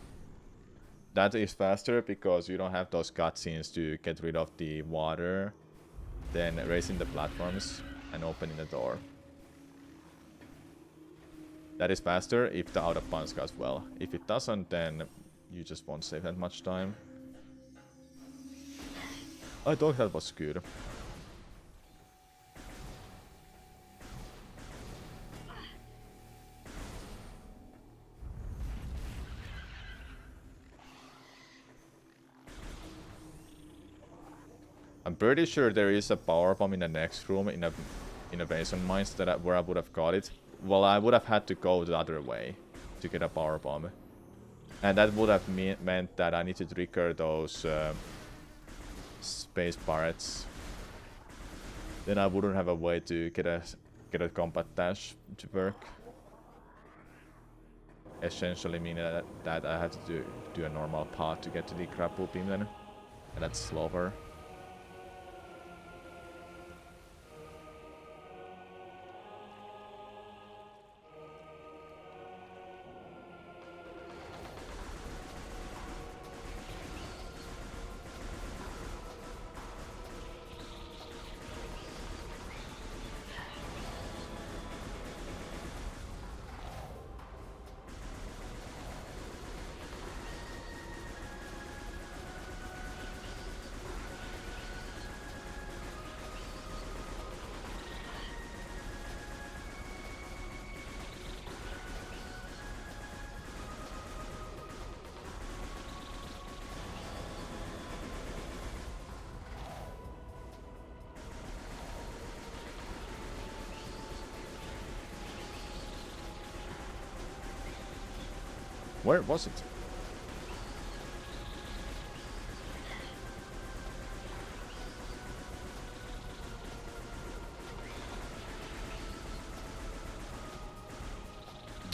That is faster because you don't have those cutscenes to get rid of the water, then raising the platforms and opening the door. That is faster if the out of bounds goes well. If it doesn't, then you just won't save that much time. I thought that was good. I'm pretty sure there is a power bomb in the next room in a Basin Mines that where I would have got it. Well, I would have had to go the other way to get a power bomb. And that would have meant that I need to trigger those space pirates. Then I wouldn't have a way to get a combat dash to work. Essentially meaning that I have to do a normal path to get to the grapple beam then. And that's slower. Where was it?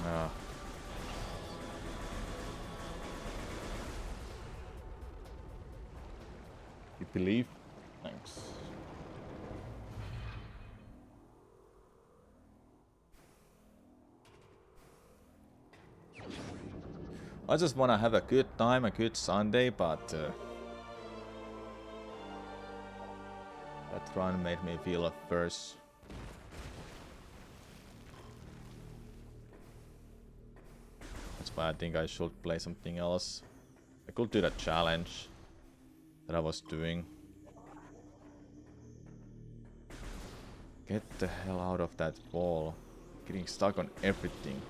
Ah. You believe? Thanks. I just wanna have a good time, a good Sunday, but that run made me feel worse. That's why I think I should play something else. I could do that challenge that I was doing. Get the hell out of that wall. Getting stuck on everything.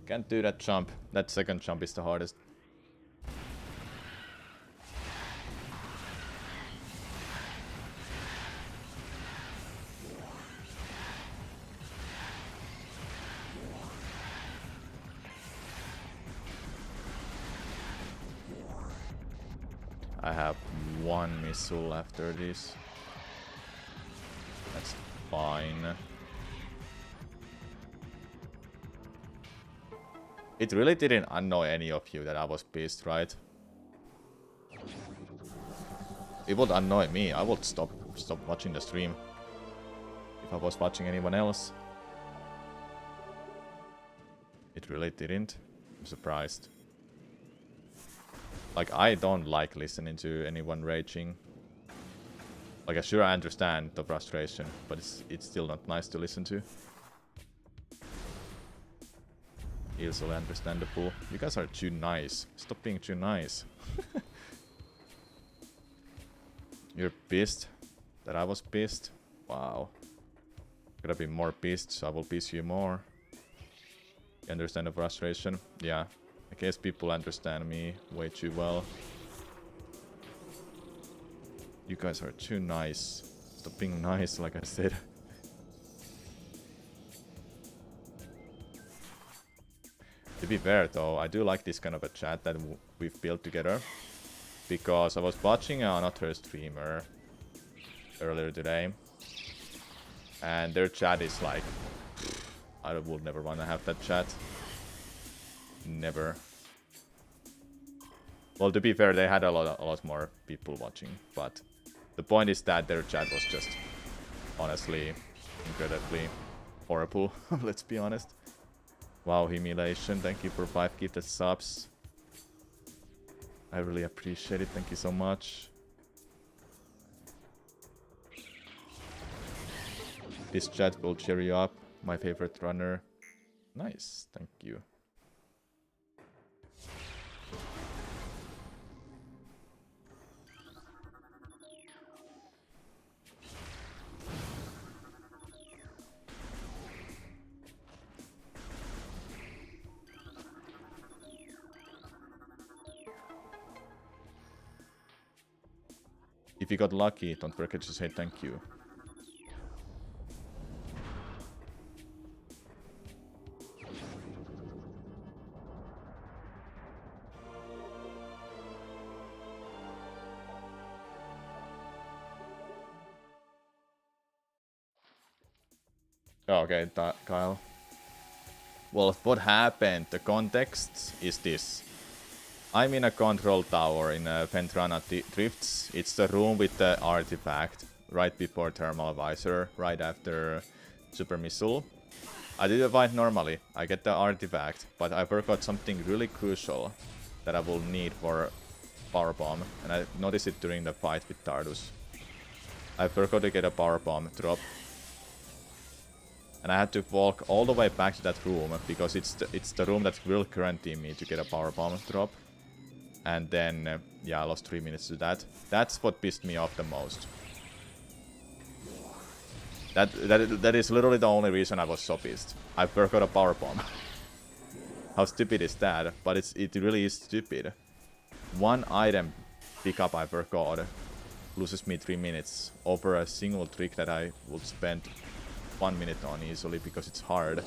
Can't do that jump. That second jump is the hardest. I have one missile after this. That's fine. It really didn't annoy any of you that I was pissed, right? It would annoy me. I would stop watching the stream if I was watching anyone else. It really didn't. I'm surprised. Like, I don't like listening to anyone raging. Like, sure, I understand the frustration, but it's still not nice to listen to. Easily understandable. You guys are too nice. Stop being too nice. You're pissed that I was pissed? Wow. Gotta be more pissed, so I will piss you more. You understand the frustration? Yeah. I guess people understand me way too well. You guys are too nice. Stop being nice, like I said. To be fair though, I do like this kind of a chat that we've built together. Because I was watching another streamer earlier today. And their chat is like... I would never want to have that chat. Never. Well, to be fair, they had a lot more people watching. But the point is that their chat was just... honestly, incredibly horrible. Let's be honest. Wow, humiliation. Thank you for 5 gifted subs. I really appreciate it. Thank you so much. This chat will cheer you up. My favorite runner. Nice. Thank you. If you got lucky, don't forget to say thank you. Okay, Kyle. Well, what happened? The context is this. I'm in a control tower in Ventrana Drifts. It's the room with the artifact right before Thermal Visor, right after Super Missile. I did the fight normally. I get the artifact, but I forgot something really crucial that I will need for Power Bomb, and I noticed it during the fight with Tardus. I forgot to get a Power Bomb drop. And I had to walk all the way back to that room, because it's the room that will guarantee me to get a Power Bomb drop. And then, yeah, I lost 3 minutes to that. That's what pissed me off the most. That is literally the only reason I was so pissed. I forgot a power bomb. How stupid is that? But it really is stupid. One item pickup I forgot loses me 3 minutes over a single trick that I would spend 1 minute on easily because it's hard.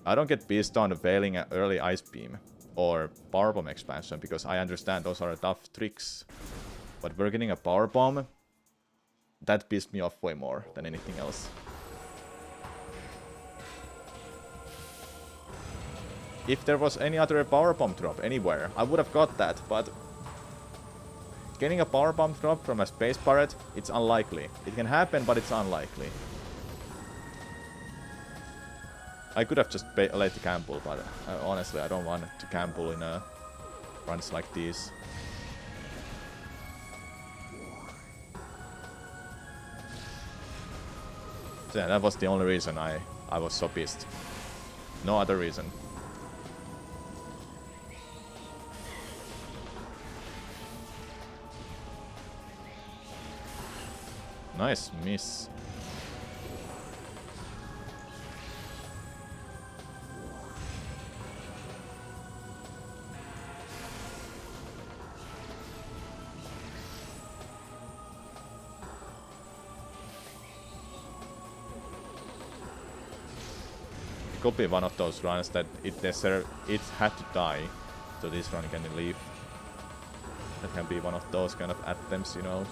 I don't get pissed on failing an early Ice Beam or Power Bomb expansion because I understand those are tough tricks. But we're getting a Power Bomb, that pissed me off way more than anything else. If there was any other Power Bomb drop anywhere, I would have got that, but getting a Power Bomb drop from a Space Pirate, it's unlikely. It can happen, but it's unlikely. I could have just let the gamble, but honestly, I don't want to gamble in runs like these. So yeah, that was the only reason I was so pissed. No other reason. Nice miss. It could be one of those runs that it had to die, so this run can leave. That can be one of those kind of attempts, you know.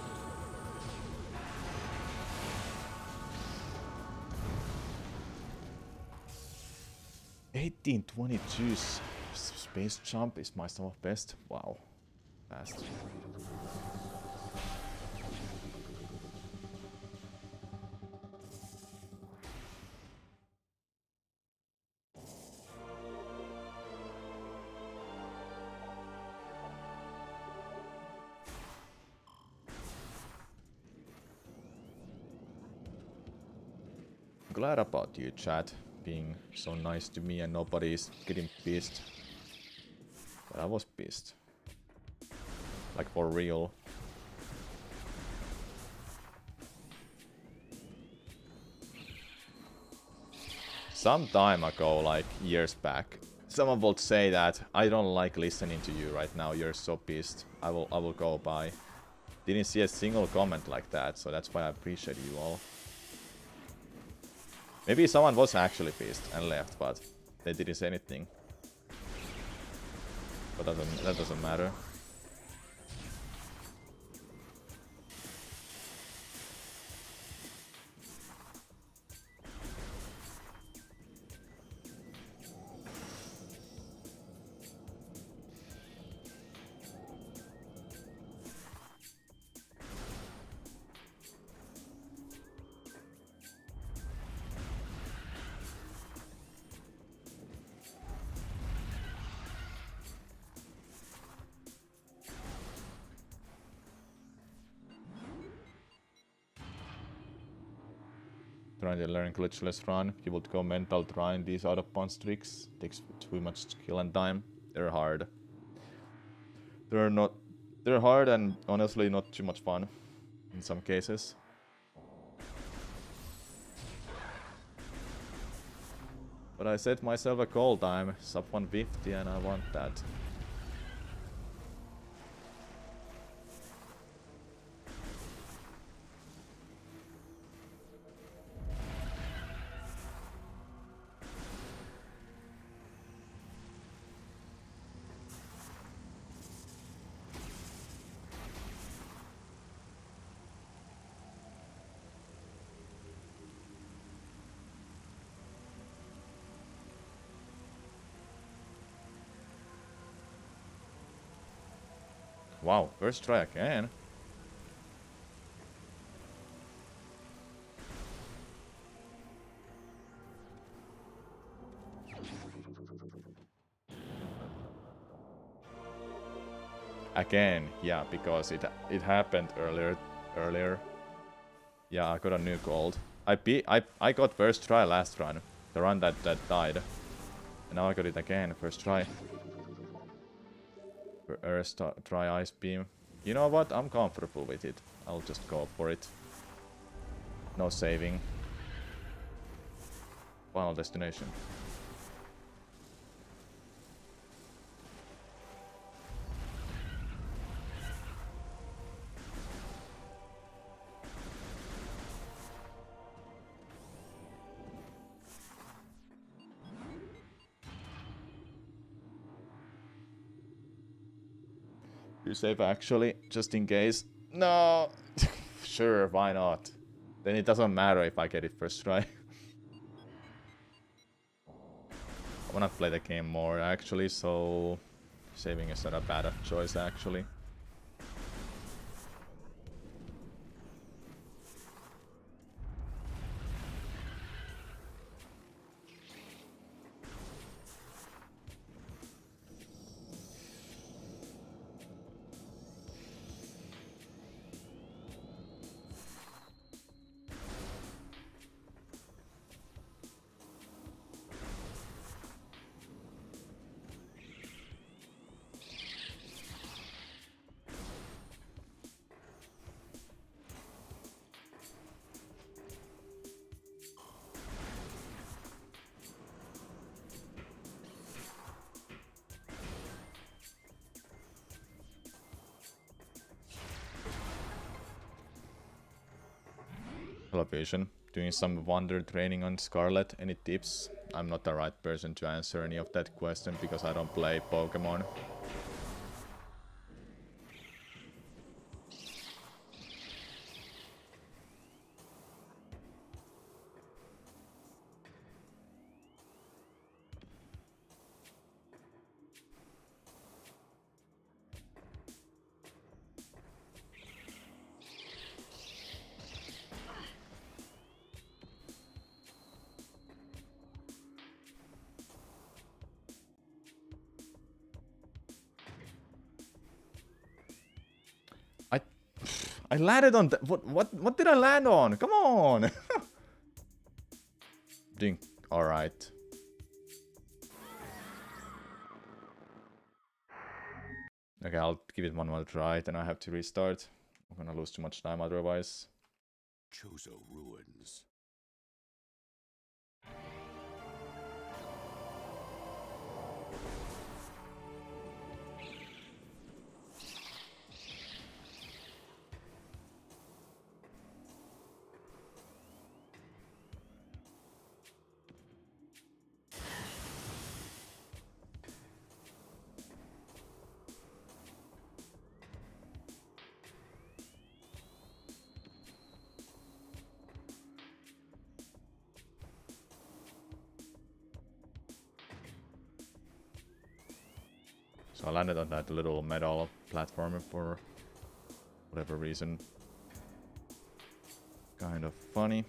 (1822) space jump is my sum of best. Wow, fast. Glad about you, chat, being so nice to me and nobody's getting pissed. But I was pissed. Like for real. Some time ago, like years back, someone would say that I don't like listening to you right now, you're so pissed. I will go by. Didn't see a single comment like that, so that's why I appreciate you all. Maybe someone was actually pissed and left, but they didn't say anything. But that doesn't matter. Trying to learn glitchless run, you would go mental trying these out of bounds tricks. Takes too much skill and time. They're hard. They're hard and honestly not too much fun in some cases. But I set myself a goal time, sub 150, and I want that. Wow, first try again. Again, yeah, because it happened earlier. Yeah, I got a new gold. I got first try last run, the run that died, and now I got it again, first try. First try Ice Beam. You know what? I'm comfortable with it. I'll just go for it. No saving. Final destination. You save actually, just in case. No! Sure, why not? Then it doesn't matter if I get it first try. I wanna play the game more actually, so saving is not a bad choice actually. Television. Doing some wonder training on Scarlet. Any tips? I'm not the right person to answer any of that question because I don't play Pokemon. I landed on that. What did I land on? Come on. Doing all right. Okay, I'll give it one more try, then I have to restart. I'm gonna lose too much time otherwise. Chozo ruins. So I landed on that little metal platform for whatever reason. Kind of funny.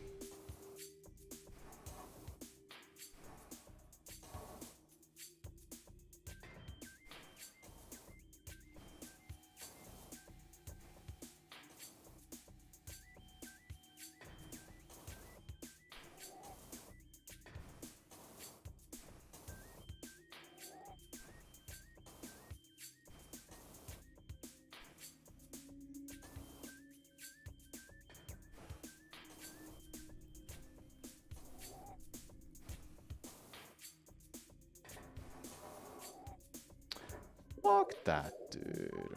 Fuck that, dude.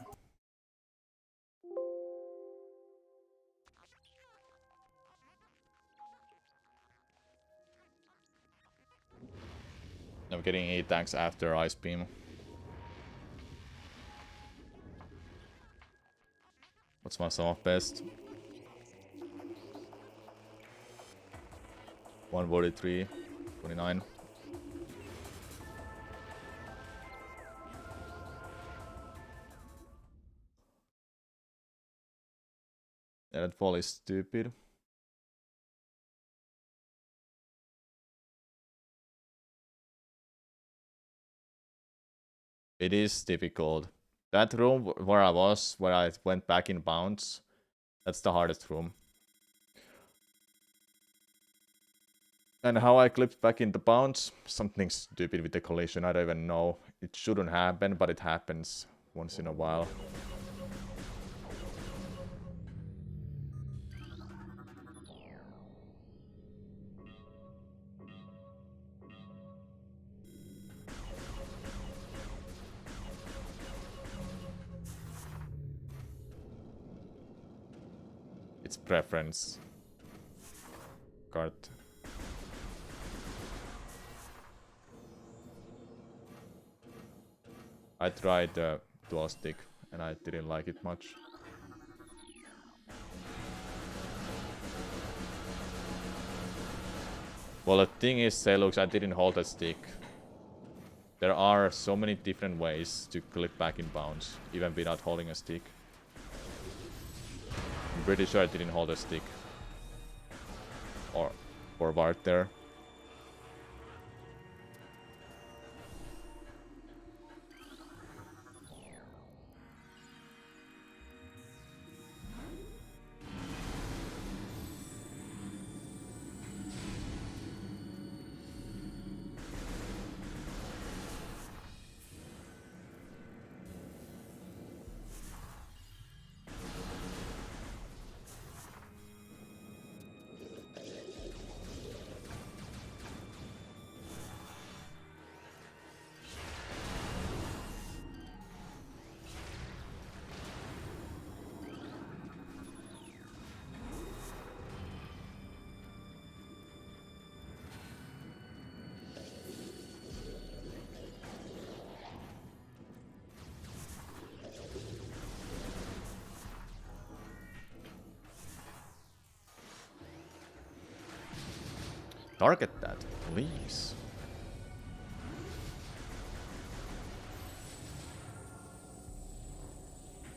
I'm getting 8 tanks after Ice Beam. What's my sum of best? 143, 29. Yeah, that fall is stupid. It is difficult. That room where I was, where I went back in bounds, that's the hardest room. And how I clipped back into bounds, something stupid with the collision, I don't even know. It shouldn't happen, but it happens once in a while. It's preference. Card. I tried the dual stick and I didn't like it much. Well, the thing is, say, looks, I didn't hold a stick. There are so many different ways to clip back in bounds, even without holding a stick. I'm pretty sure I didn't hold a stick. Or forward there. Target that, please.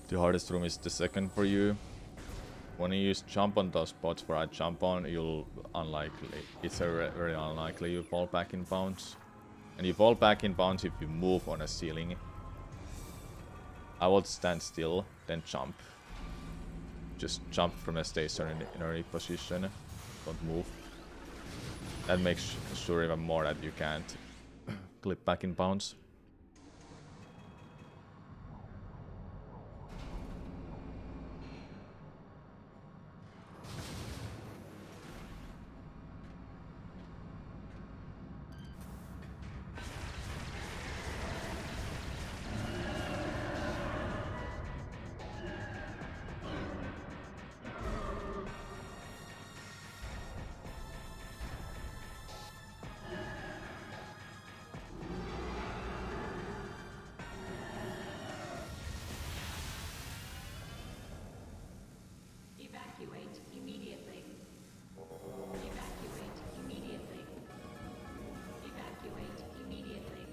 The hardest room is the second for you. When you use jump on those spots where I jump on, you'll unlikely. It's very unlikely you fall back in bounds. And you fall back in bounds if you move on a ceiling. I would stand still, then jump. Just jump from a stationary position. Don't move. That makes sure even more that you can't clip back in bounds. Evacuate immediately. Evacuate immediately. Evacuate immediately.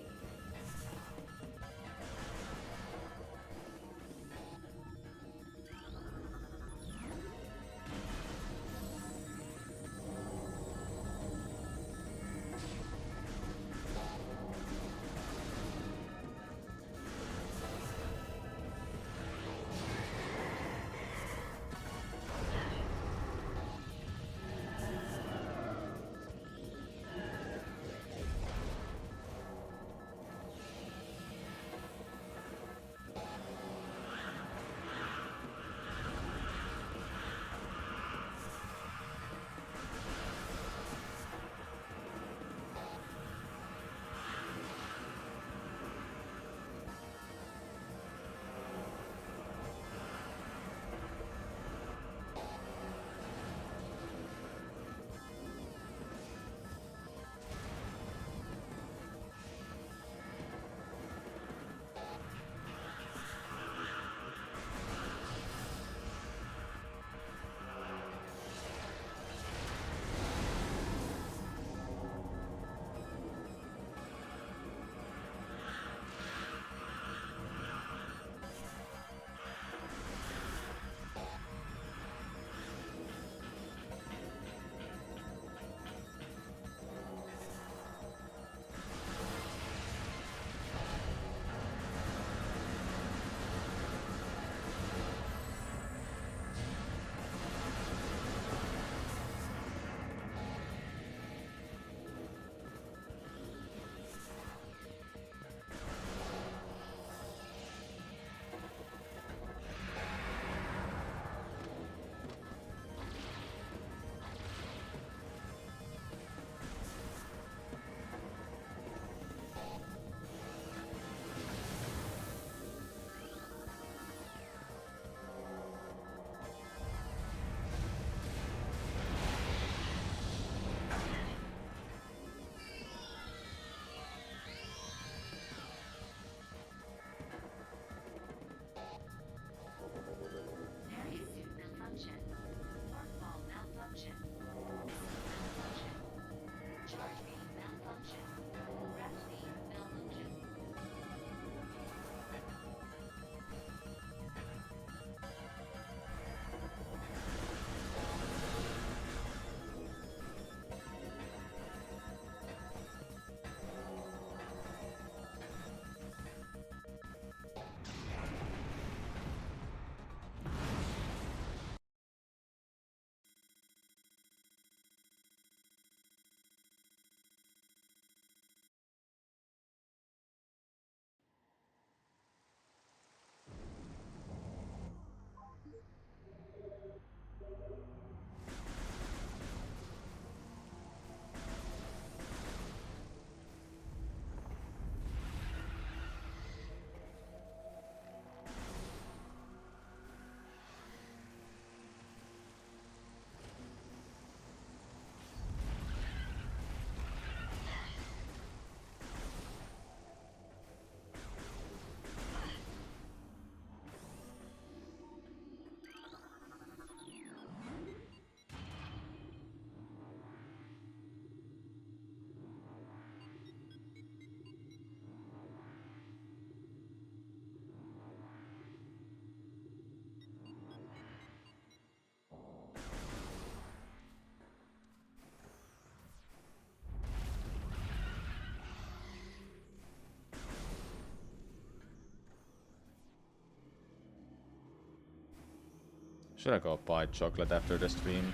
Should I go buy chocolate after the stream?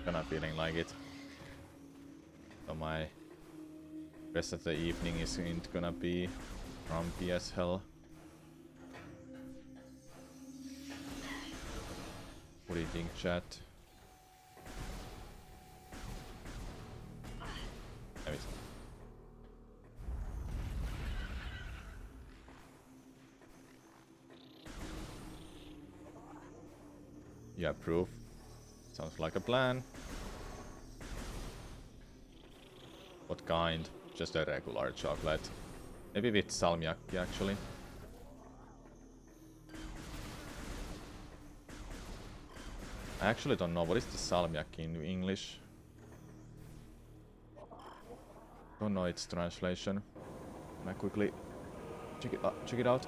Kinda feeling like it. So my rest of the evening isn't gonna be grumpy as hell. What do you think, chat? Maybe. You approve? Sounds like a plan. What kind? Just a regular chocolate. Maybe with salmiakki actually. I actually don't know what is the salmiakki in English. Don't know its translation. Can I quickly check it out?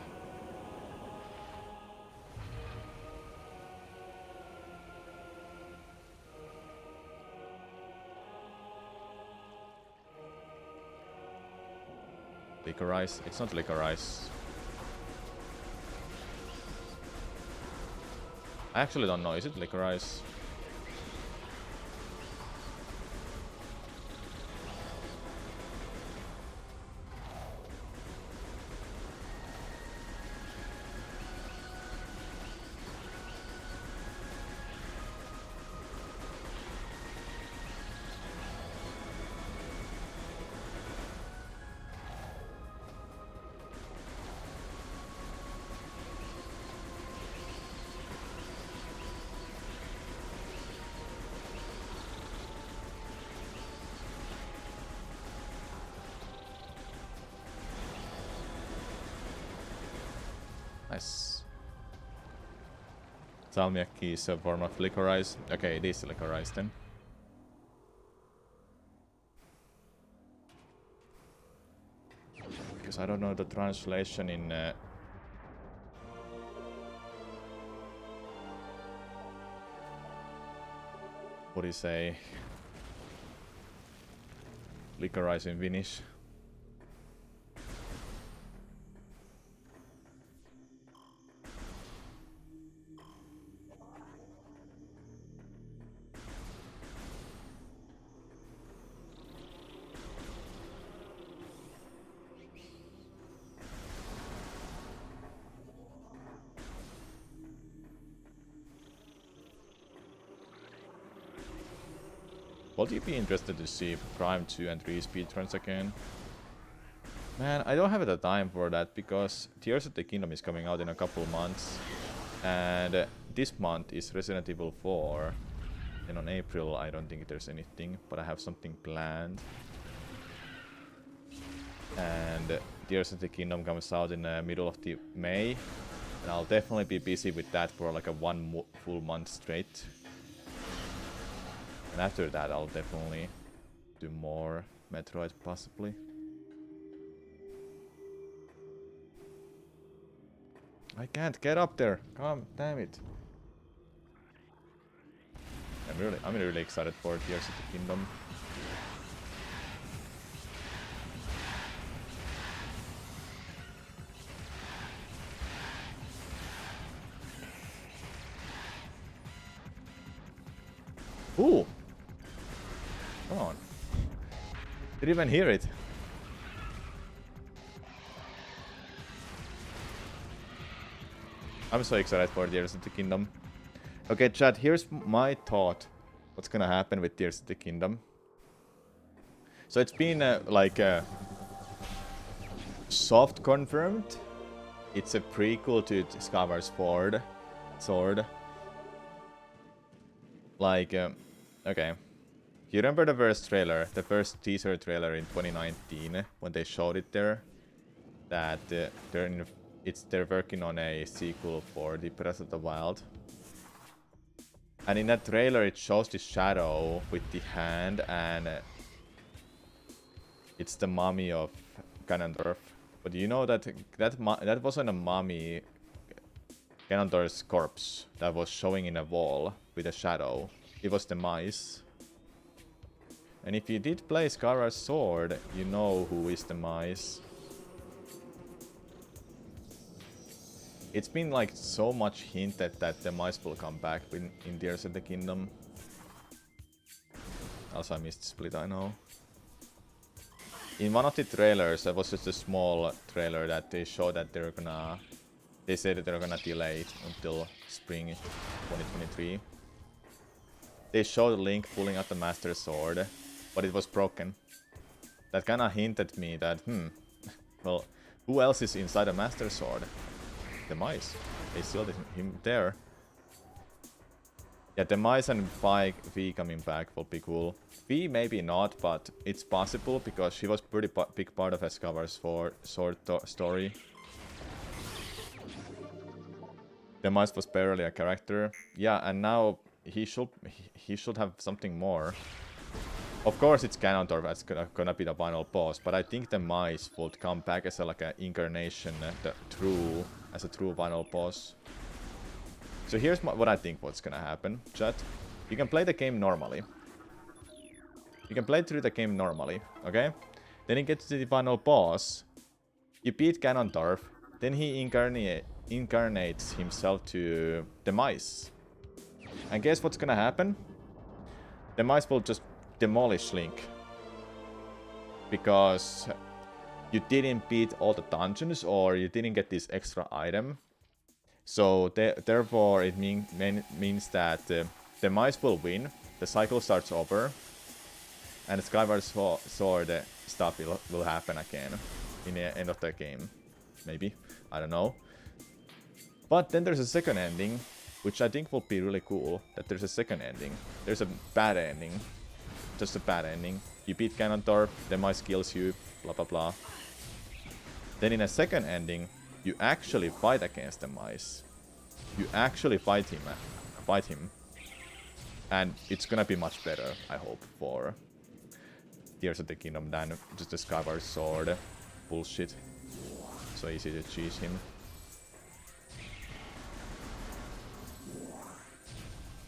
Licorice? It's not licorice. I actually don't know. Is it licorice? Nice. Salmiakki is a form of licorice. Okay, it is licorice then. Because I don't know the translation in... what do you say? Licorice in Finnish. Would you be interested to see Prime 2 and 3 speedruns again? Man, I don't have the time for that because Tears of the Kingdom is coming out in a couple months. And this month is Resident Evil 4. And on April I don't think there's anything, but I have something planned. And Tears of the Kingdom comes out in the middle of the May. And I'll definitely be busy with that for like a full month straight. And after that, I'll definitely do more Metroid, possibly. I can't get up there. Come, damn it. I'm really excited for Tears of the Kingdom. Ooh! Come on. Didn't even hear it. I'm so excited for Tears of the Kingdom. Okay, chat, here's my thought. What's gonna happen with Tears of the Kingdom. So it's been soft confirmed. It's a prequel to Skyward Sword. Okay. You remember the first trailer, the first teaser trailer in 2019 when they showed it there? That they're working on a sequel for the Breath of the Wild. And in that trailer it shows the shadow with the hand and it's the mummy of Ganondorf. But you know that wasn't a mummy, Ganondorf's corpse that was showing in a wall with a shadow. It was the mice. And if you did play Skyward Sword, you know who is the mice. It's been like so much hinted that the mice will come back in Tears of the Kingdom. Also, I missed Split, I know. In one of the trailers, there was just a small trailer that they showed that they're gonna... They said that they're gonna delay it until spring 2023. They showed Link pulling out the Master Sword, but it was broken. That kinda hinted me that, well, who else is inside a Master Sword? The mice. They still did him there. Yeah, the mice and V coming back will be cool. V maybe not, but it's possible because she was pretty big part of Escobar's sword story. The mice was barely a character. Yeah, and now he should have something more. Of course, it's Ganondorf that's gonna be the final boss, but I think the mice would come back as like an incarnation, as a true final boss. So here's what I think what's gonna happen, chat. You can play the game normally. You can play through the game normally, okay? Then you get to the final boss. You beat Ganondorf, then he incarnates himself to the mice. And guess what's gonna happen? The mice will just demolish Link. Because you didn't beat all the dungeons or you didn't get this extra item. So therefore it means that the mice will win, the cycle starts over, and the Skyward Sword stuff will happen again in the end of the game. Maybe, I don't know. But then there's a second ending, which I think will be really cool, that there's a second ending. There's a bad ending, just a bad ending. You beat Ganondorf, the mice kills you, blah blah blah. Then in a second ending, you actually fight against the mice. You actually fight him. And it's gonna be much better, I hope, for Tears of the Kingdom than just the Skyward Sword bullshit. So easy to cheese him.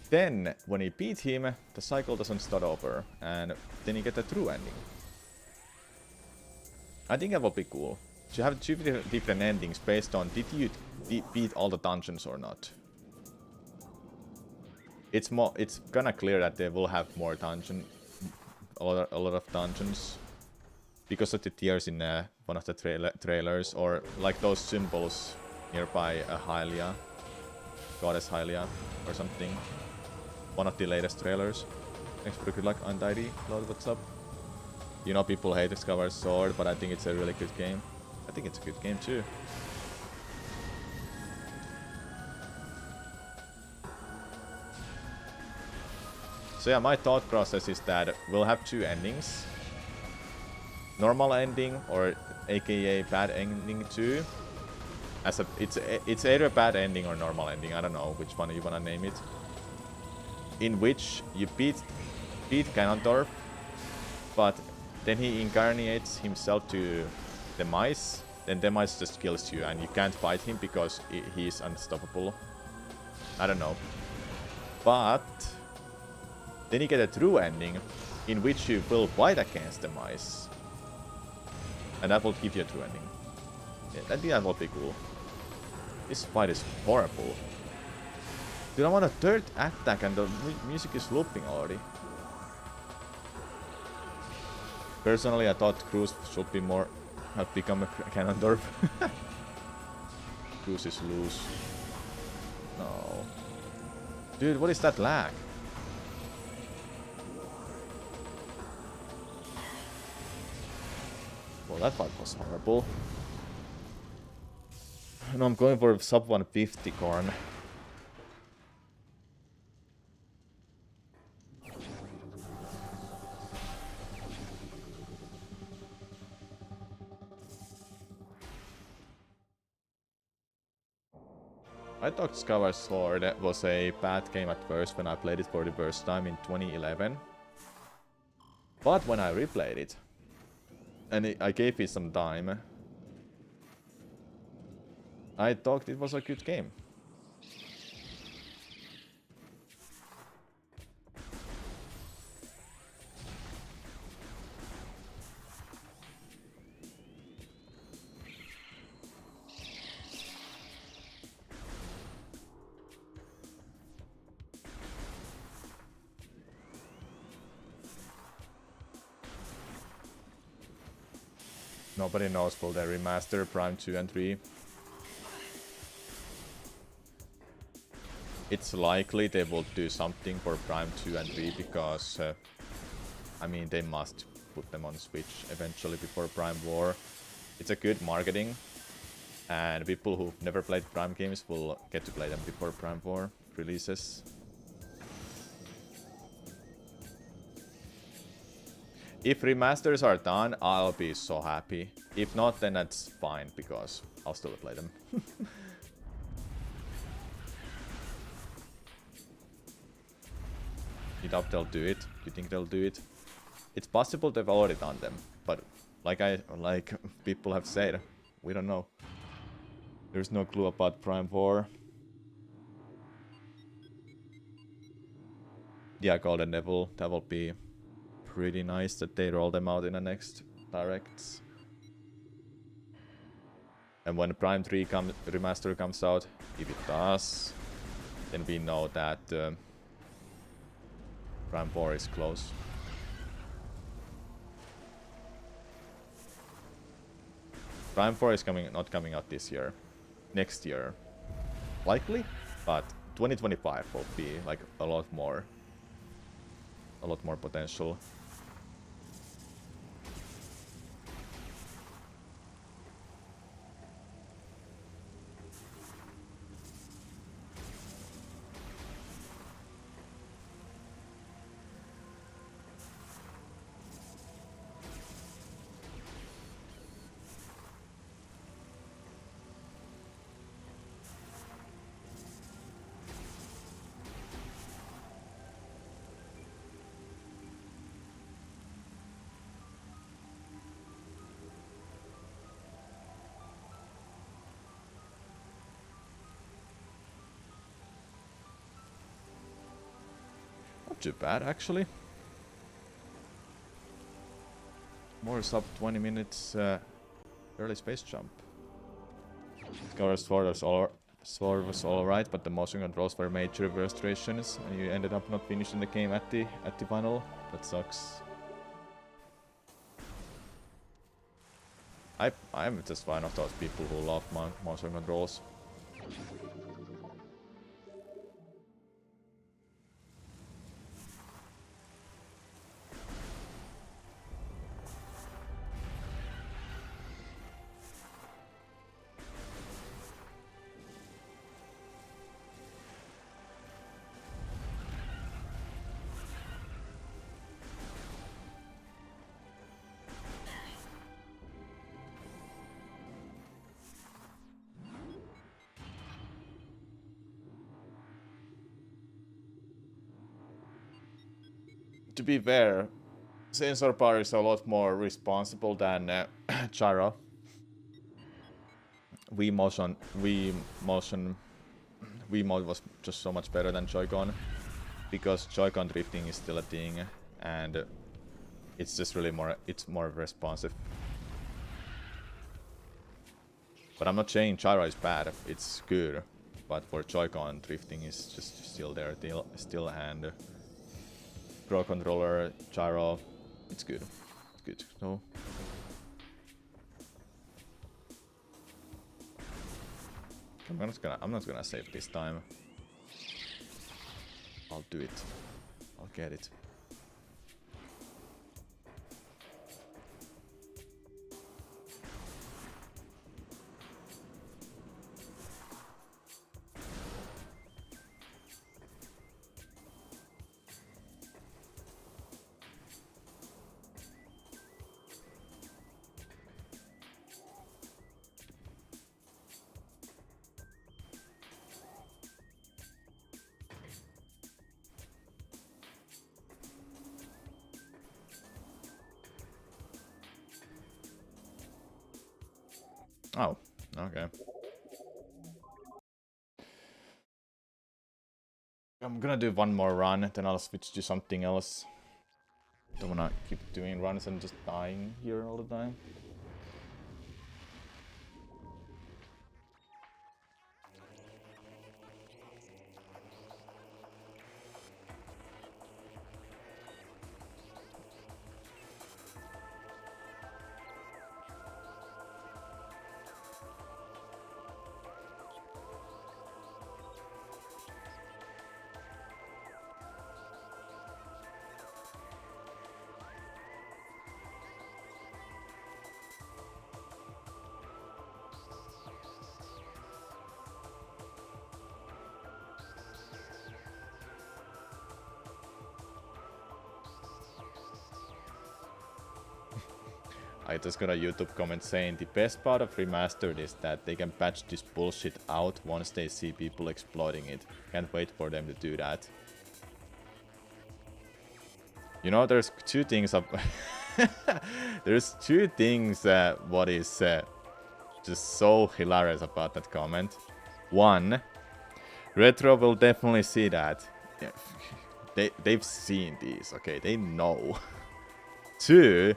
Then, when you beat him, the cycle doesn't start over, and then you get a true ending. I think that will be cool. You have two different endings based on did you beat all the dungeons or not. It's kinda clear that they will have more dungeon, a lot of dungeons, because of the tears in one of the trailers, or like those symbols nearby Hylia, Goddess Hylia, or something. One of the latest trailers. Thanks for the good luck, Untidy. Lord, what's up? You know people hate Skyward Sword, but I think it's a really good game. I think it's a good game too. So yeah, my thought process is that we'll have two endings. Normal ending, or aka bad ending too. It's either a bad ending or normal ending. I don't know which one you wanna name it. In which you beat Ganondorf, but then he incarnates himself to the mice, then the mice just kills you and you can't fight him because he's unstoppable. I don't know. But then you get a true ending in which you will fight against the mice. And that will give you a true ending. Yeah, I think that will be cool. This fight is horrible. Dude, I want a third attack and the music is looping already. Personally, I thought Cruz should be more... have become a Ganondorf. Cruz is loose. No. Dude, what is that lag? Well, that fight was horrible. No, I'm going for sub 150 Corn. I thought Skyward Sword was a bad game at first when I played it for the first time in 2011. But when I replayed it, and I gave it some time, I thought it was a good game. nobody knows will they remaster Prime 2 and 3. It's likely they will do something for Prime 2 and 3 because, I mean, they must put them on Switch eventually before Prime War. It's a good marketing, and people who've never played Prime games will get to play them before Prime War releases. If remasters are done, I'll be so happy. If not, then that's fine, because I'll still play them. You doubt they'll do it? You think they'll do it? It's possible they've already done them, but like people have said, we don't know. There's no clue about Prime 4. Yeah, Golden Devil, that will be pretty nice that they roll them out in the next directs. And when Prime 3 remaster comes out, if it does, then we know that Prime 4 is close. Prime 4 is not coming out this year. Next year. Likely, but 2025 will be like a lot more potential. Not too bad, actually. More sub 20 minutes early space jump. Sword was alright, but the motion controls were major frustrations, and you ended up not finishing the game at the final. That sucks. I'm just one of those people who love motion controls. To be fair, Sensor Bar is a lot more responsible than Gyro. Wiimote was just so much better than Joy-Con, because Joy-Con drifting is still a thing, and it's just really more responsive. But I'm not saying Gyro is bad, it's good, but for Joy-Con drifting is just still there still, and Pro Controller, Gyro, it's good. It's good. So I'm not gonna save this time. I'll do it. I'll get it. Oh, okay. I'm gonna do one more run, then I'll switch to something else. Don't wanna keep doing runs and just dying here all the time. I just got a YouTube comment saying the best part of Remastered is that they can patch this bullshit out once they see people exploiting it. Can't wait for them to do that. You know, there's two things up. There's two things what is just so hilarious about that comment. One, Retro will definitely see that. Yeah, they've seen these, okay? They know. Two,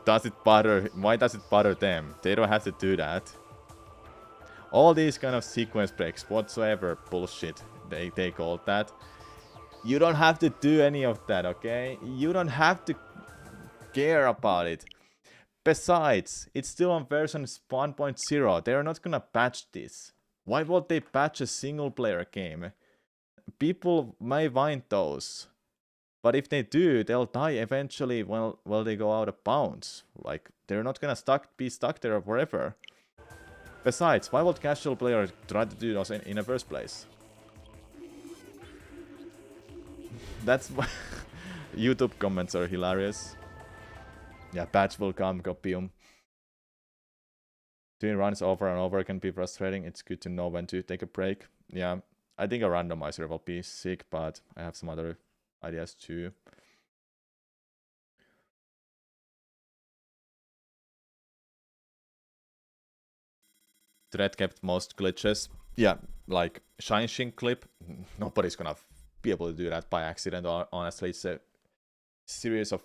does it bother? Why does it bother them? They don't have to do that. All these kind of sequence breaks, whatsoever bullshit they call that. You don't have to do any of that, okay? You don't have to care about it. Besides, it's still on version 1.0. They're not gonna patch this. Why would they patch a single player game? People may find those. But if they do, they'll die eventually while they go out of bounds. Like, they're not gonna be stuck there forever. Besides, why would casual players try to do those in the first place? That's why YouTube comments are hilarious. Yeah, patch will come, copium. Doing runs over and over can be frustrating. It's good to know when to take a break. Yeah, I think a randomizer will be sick, but I have some other ideas too. Thread kept most glitches. Yeah, like Shine Shink clip. Nobody's gonna be able to do that by accident. Honestly, it's a series of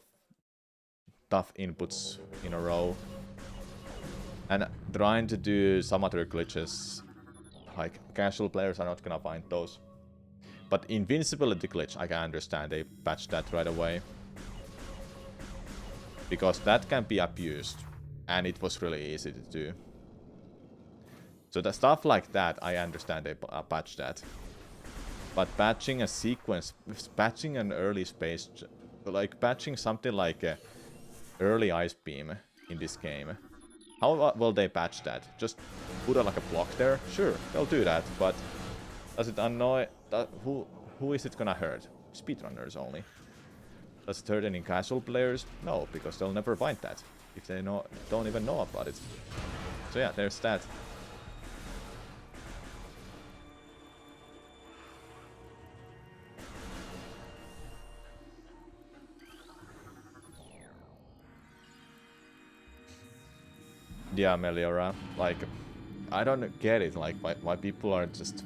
tough inputs in a row. And trying to do some other glitches, like casual players are not gonna find those. But invincibility glitch, I can understand. They patched that right away. Because that can be abused. And it was really easy to do. So the stuff like that, I understand they patched that. But patching a sequence, patching an early space, like patching something like a early ice beam in this game. How will they patch that? Just put like a block there? Sure, they'll do that, but does it annoy... Who is it gonna hurt? Speedrunners only. Does it hurt any casual players? No, because they'll never find that. If they don't even know about it. So yeah, there's that. Yeah, Meliora. Like, I don't get it. Like, why people are just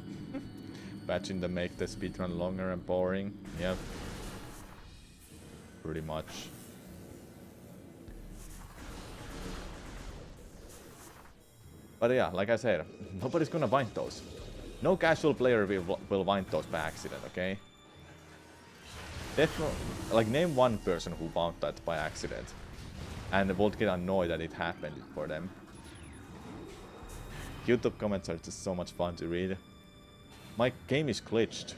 patching to make the speedrun longer and boring. Yeah. Pretty much. But yeah, like I said, nobody's gonna find those. No casual player will find those by accident, okay? Definitely, like, name one person who found that by accident. And won't get annoyed that it happened for them. YouTube comments are just so much fun to read. My game is glitched.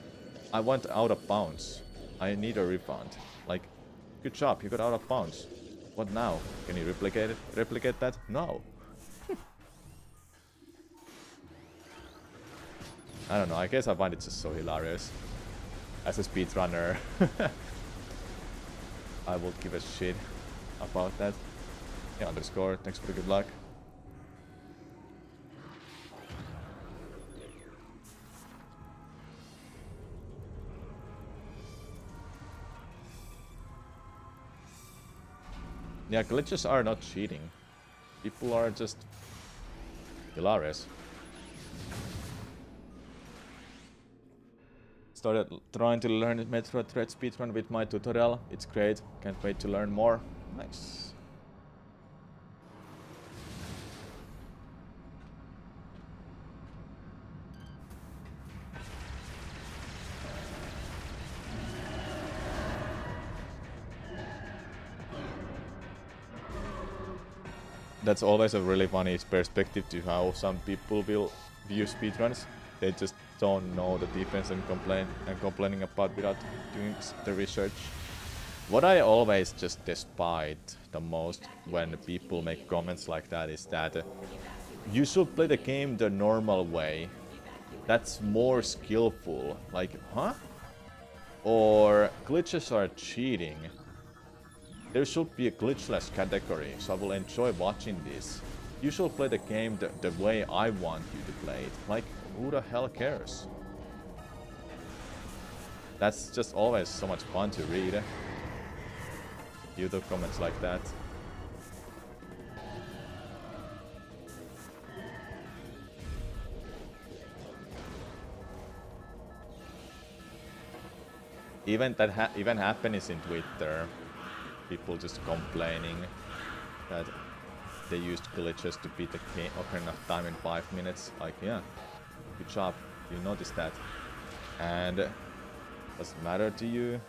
I went out of bounds. I need a refund. Like, good job, you got out of bounds. What now? Can you replicate it? Replicate that? No. I don't know, I guess I find it just so hilarious. As a speedrunner, I would give a shit about that. Yeah, underscore, thanks for the good luck. Yeah, glitches are not cheating. People are just hilarious. Started trying to learn Metro Thread speedrun with my tutorial. It's great. Can't wait to learn more. Nice. That's always a really funny perspective to how some people will view speedruns. They just don't know the defense and complaining about without doing the research. What I always just despise the most when people make comments like that is that you should play the game the normal way. That's more skillful. Like, huh? Or glitches are cheating. There should be a glitchless category, so I will enjoy watching this. You should play the game the way I want you to play it. Like, who the hell cares? That's just always so much fun to read. YouTube comments like that. Even that even happens in Twitter. People just complaining that they used glitches to beat the game Ocarina of Time in 5 minutes. Like, yeah, good job. You noticed that. And does it matter to you?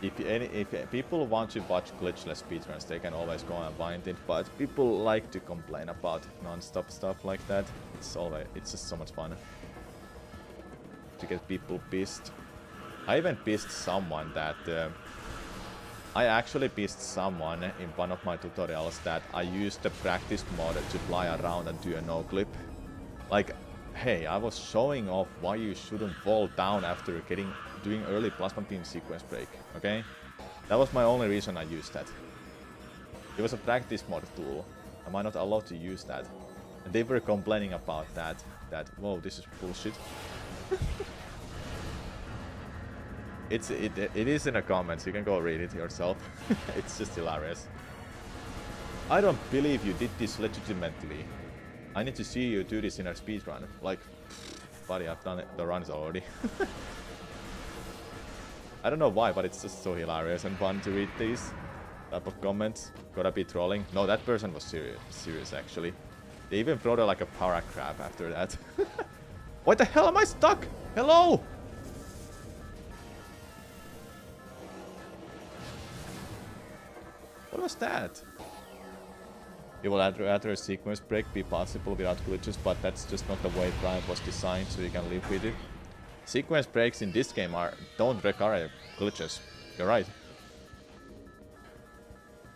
If people want to watch glitchless speedruns, they can always go and find it. But people like to complain about non-stop stuff like that. It's just so much fun to get people pissed. I even pissed someone that I actually pissed someone in one of my tutorials that I used the practice mode to fly around and do a no clip. Like, hey, I was showing off why you shouldn't fall down after doing early plasma beam sequence break, okay? That was my only reason I used that. It was a practice mode tool. Am I not allowed to use that? And they were complaining about that whoa, this is bullshit. It is in the comments, you can go read it yourself. It's just hilarious. I don't believe you did this legitimately. I need to see you do this in a speedrun. Like, buddy, I've done the runs already. I don't know why, but it's just so hilarious and fun to read these type of comments. Gotta be trolling. No, that person was serious actually. They even wrote like a paragraph after that. What the hell am I stuck? Hello? What was that? It will after a sequence break be possible without glitches, but that's just not the way Prime was designed, so you can live with it. Sequence breaks in this game don't require glitches. You're right.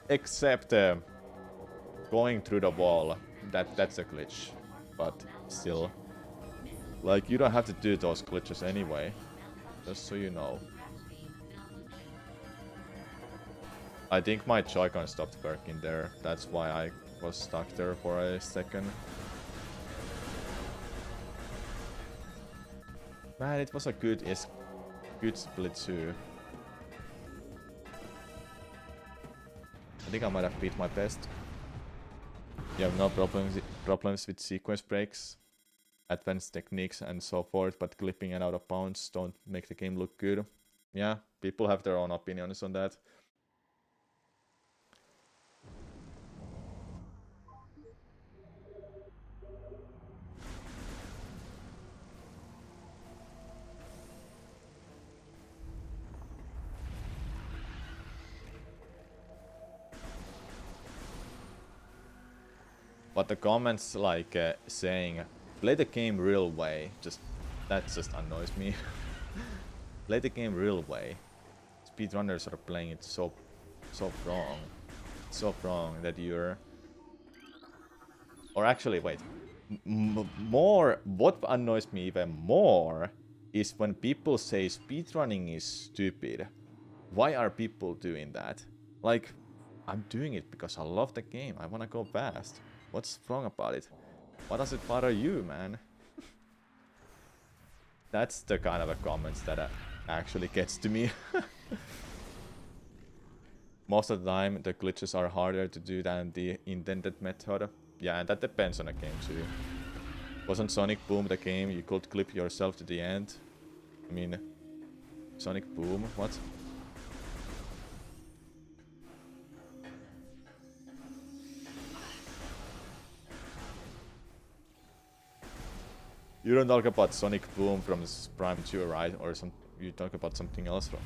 Except going through the wall. That's a glitch. But still. Like, you don't have to do those glitches anyway. Just so you know. I think my Joy-Con stopped working there. That's why I was stuck there for a second. Man, it was a good split too. I think I might have beat my best. You have no problems with sequence breaks, advanced techniques and so forth, but clipping and out of bounds don't make the game look good. Yeah, people have their own opinions on that. But the comments like saying, play the game real way, that just annoys me. Play the game real way. Speedrunners are playing it so wrong. So wrong that you're... Or actually, wait. What annoys me even more is when people say speedrunning is stupid. Why are people doing that? Like, I'm doing it because I love the game. I wanna go fast. What's wrong about it? Why does it bother you, man? That's the kind of a comments that actually gets to me. Most of the time, the glitches are harder to do than the intended method. Yeah, and that depends on the game too. Wasn't Sonic Boom the game you could clip yourself to the end? I mean, Sonic Boom? What? You don't talk about Sonic Boom from Prime 2, right? Or you talk about something else from...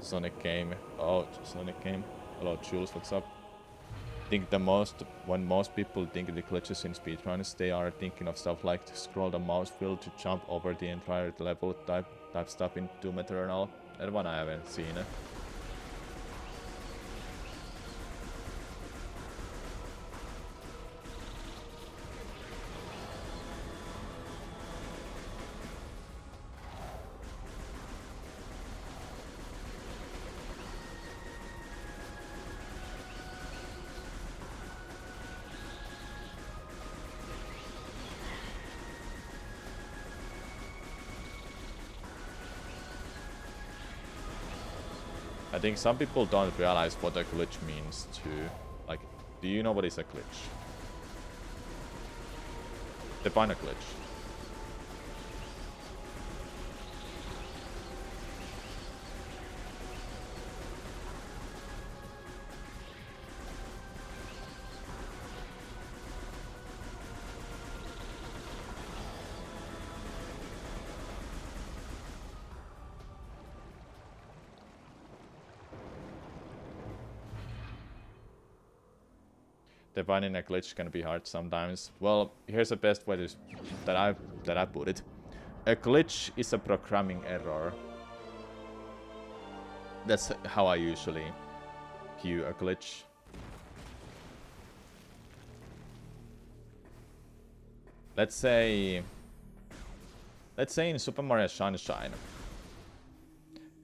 Sonic game. Oh, Sonic game. Hello, Jules, what's up? I think when most people think of the glitches in speedruns, they are thinking of stuff like to scroll the mouse wheel to jump over the entire level type stuff in Doom Eternal. That one I haven't seen. I think some people don't realize what a glitch means too. Like, do you know what is a glitch? Define a glitch. Defining a glitch can be hard sometimes. Well, here's the best way to that I put it. A glitch is a programming error. That's how I usually view a glitch. Let's say in Super Mario Sunshine,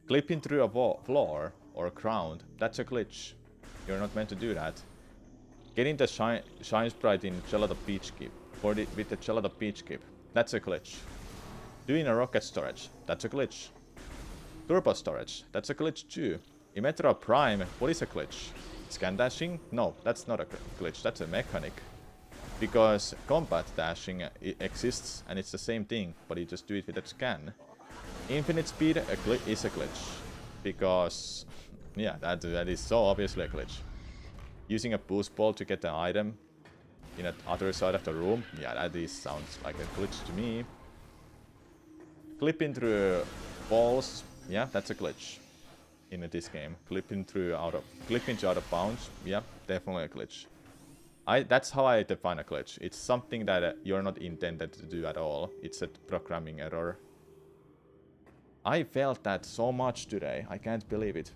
clipping through a floor or ground, that's a glitch. You're not meant to do that. Getting the shine sprite in Gelato Peach Kip with the Gelato Peach Kip, that's a glitch. Doing a rocket storage, that's a glitch. Turbo storage, that's a glitch too. In Metro Prime, what is a glitch? Scan dashing? No, that's not a glitch, that's a mechanic. Because combat dashing exists and it's the same thing, but you just do it with a scan. Infinite speed is a glitch. Because, yeah, that is so obviously a glitch. Using a boost ball to get an item in the other side of the room, yeah, that sounds like a glitch to me. Clipping through balls, yeah, that's a glitch in this game. Clipping out of bounds, yeah, definitely a glitch. That's how I define a glitch. It's something that you're not intended to do at all. It's a programming error. I felt that so much today. I can't believe it.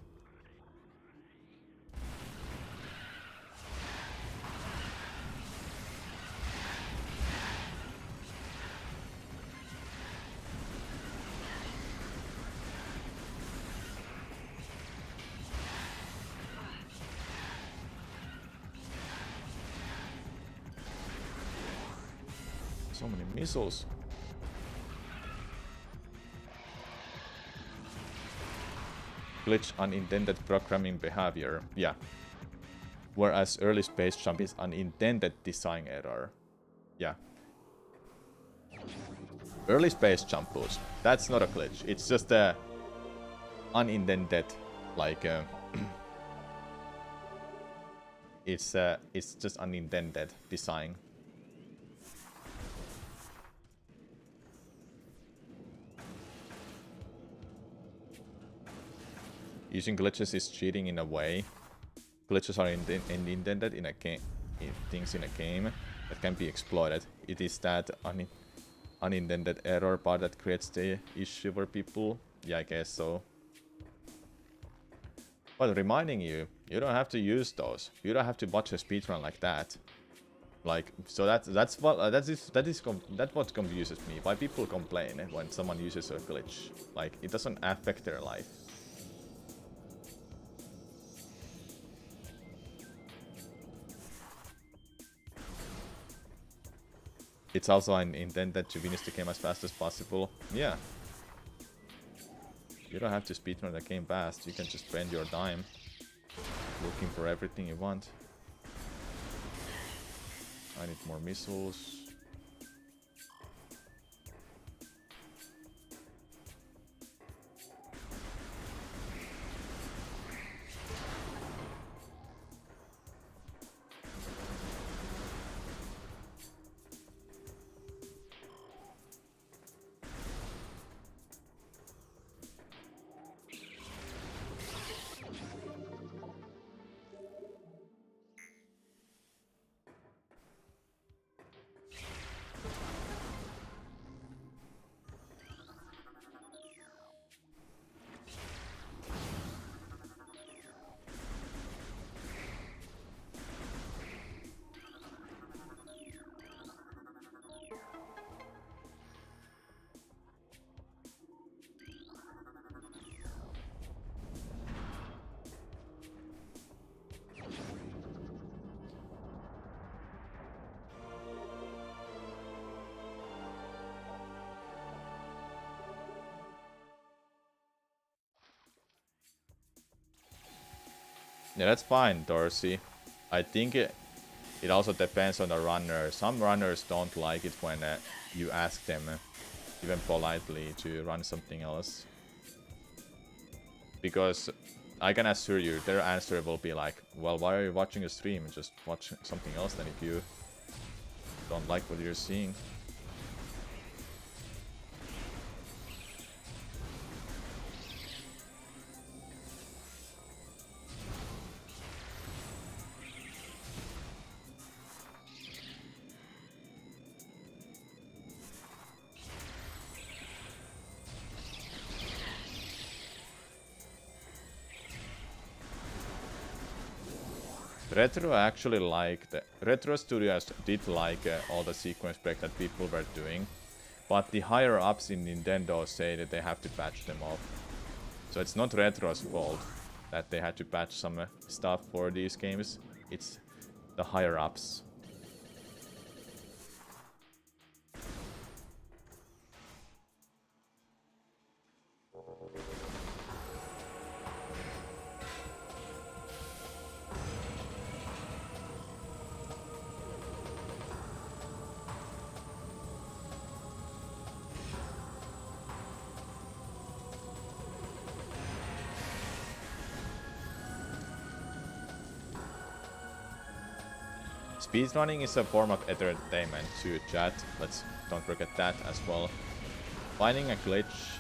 So many missiles. Glitch unintended programming behavior. Yeah. Whereas early space jump is unintended design error. Yeah. Early space jump boost. That's not a glitch. It's just a unintended, like it's just unintended design. Using glitches is cheating in a way. Glitches are intended in a game, things in a game that can be exploited. It is that unintended error part that creates the issue for people. Yeah, I guess so. But reminding you, you don't have to use those. You don't have to watch a speedrun like that. Like, so that's what confuses me. Why people complain when someone uses a glitch? Like, it doesn't affect their life. It's also intended to finish the game as fast as possible. Yeah. You don't have to speedrun the game fast. You can just spend your time looking for everything you want. I need more missiles. Yeah, that's fine, Dorsey. I think it also depends on the runner. Some runners don't like it when you ask them, even politely, to run something else. Because I can assure you, their answer will be like, well, why are you watching a stream? Just watch something else then if you don't like what you're seeing. Retro actually liked... Retro Studios did like all the sequence break that people were doing. But the higher ups in Nintendo say that they have to patch them off. So it's not Retro's fault that they had to patch some stuff for these games. It's the higher ups. Speedrunning is a form of entertainment too, chat. Don't forget that as well. Finding a glitch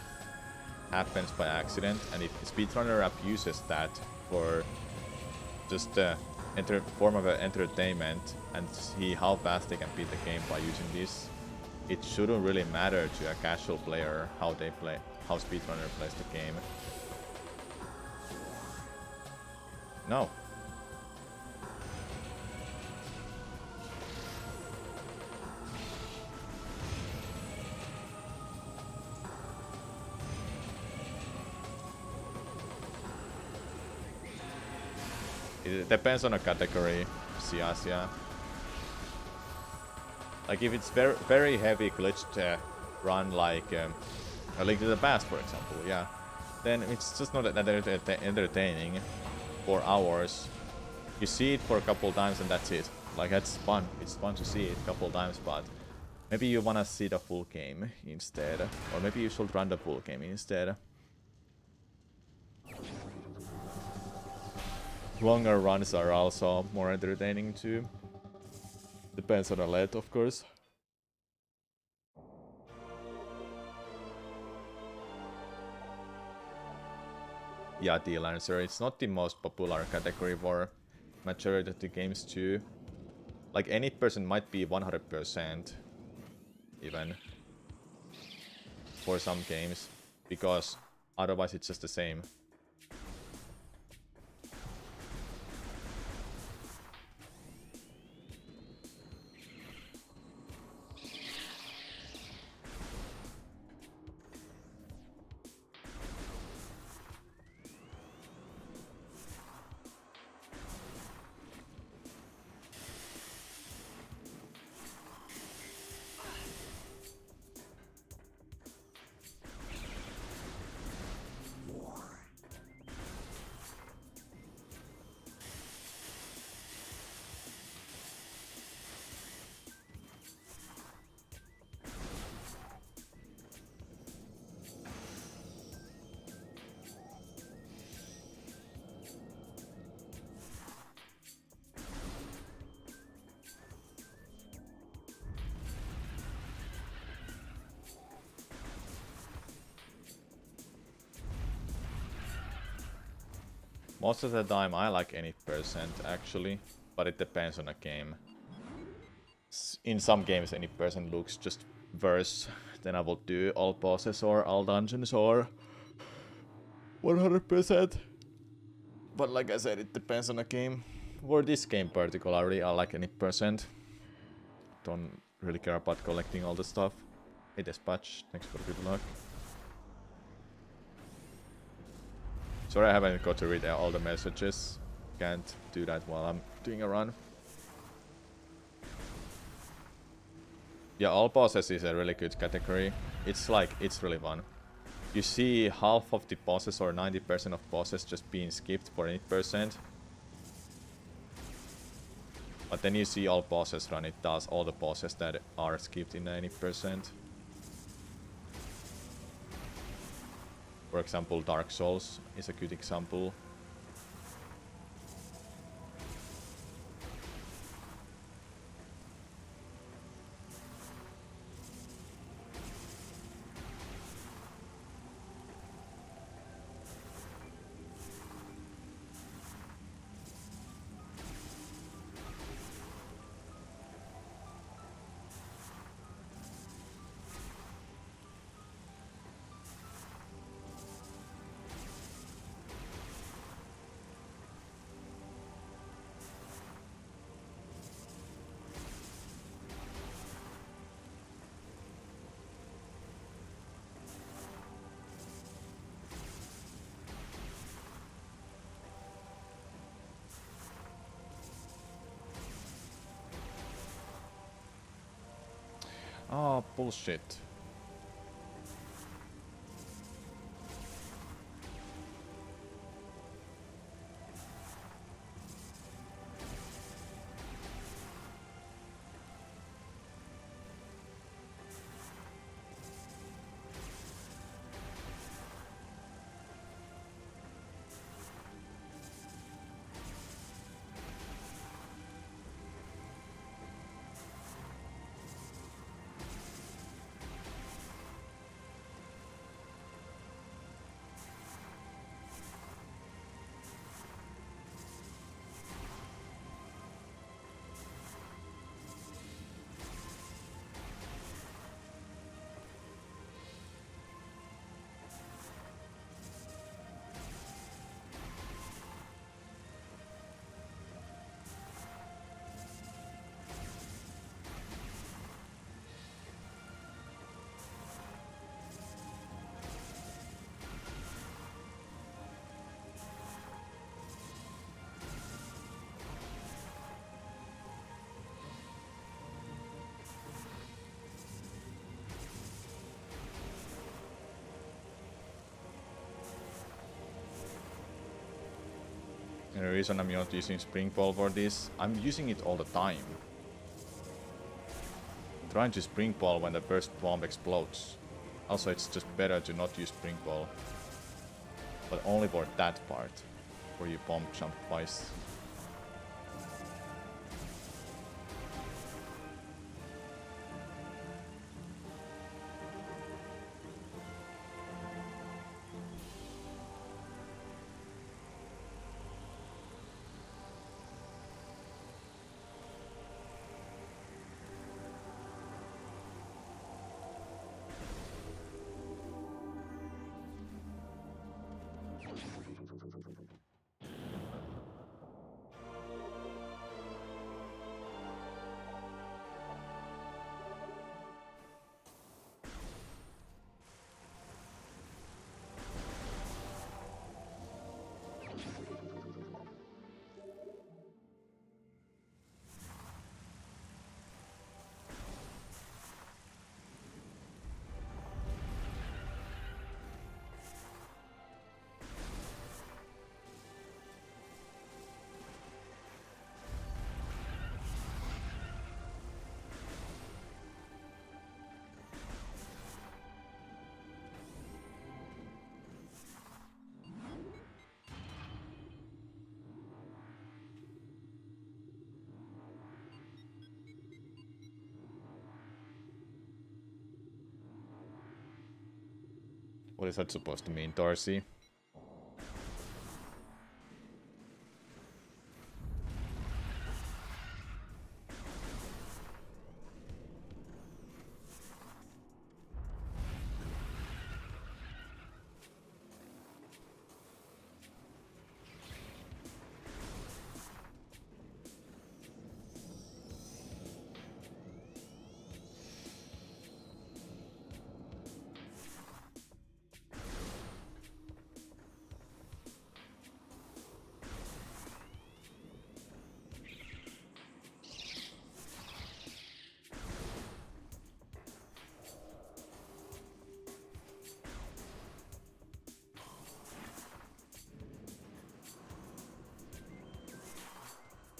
happens by accident, and if the speedrunner abuses that for just a form of entertainment and see how fast they can beat the game by using this, it shouldn't really matter to a casual player how speedrunner plays the game. No. It depends on a category, Siasia. Like if it's very heavy glitched run, like A Link to the Past, for example, yeah, then it's just not that entertaining for hours. You see it for a couple times and that's it. Like that's fun. It's fun to see it a couple times, but maybe you wanna see the full game instead, or maybe you should run the full game instead. Longer runs are also more entertaining too. Depends on the length, of course. Yeah, D-Lancer, it's not the most popular category for majority of the games too. Like any person might be 100% even for some games, because otherwise it's just the same. Most of the time I like any percent actually, but it depends on the game. In some games any percent looks just worse, then I will do all bosses or all dungeons or 100%. But like I said, it depends on the game. For this game particularly, I like any percent. Don't really care about collecting all the stuff. Hey Dispatch, thanks for the good luck. Sorry I haven't got to read all the messages. Can't do that while I'm doing a run. Yeah, all bosses is a really good category. It's really fun. You see half of the bosses or 90% of bosses just being skipped for 8%. But then you see all bosses run, it does all the bosses that are skipped in 90%. For example, Dark Souls is a good example. Ah, bullshit. And the reason I'm not using Spring Ball for this, I'm using it all the time. I'm trying to Spring Ball when the first bomb explodes. Also, it's just better to not use Spring Ball. But only for that part, where you bomb jump twice. What is that supposed to mean, Darcy?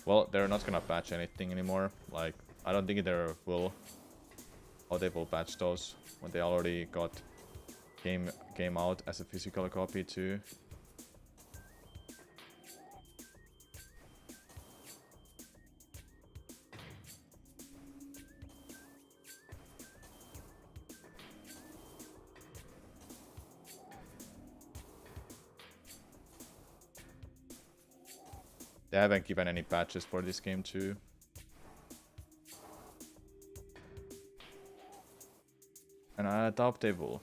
Well, they're not gonna patch anything anymore. Like, I don't think they will. Or they will patch those when they already got game out as a physical copy too. They haven't given any patches for this game too. And I doubt they will.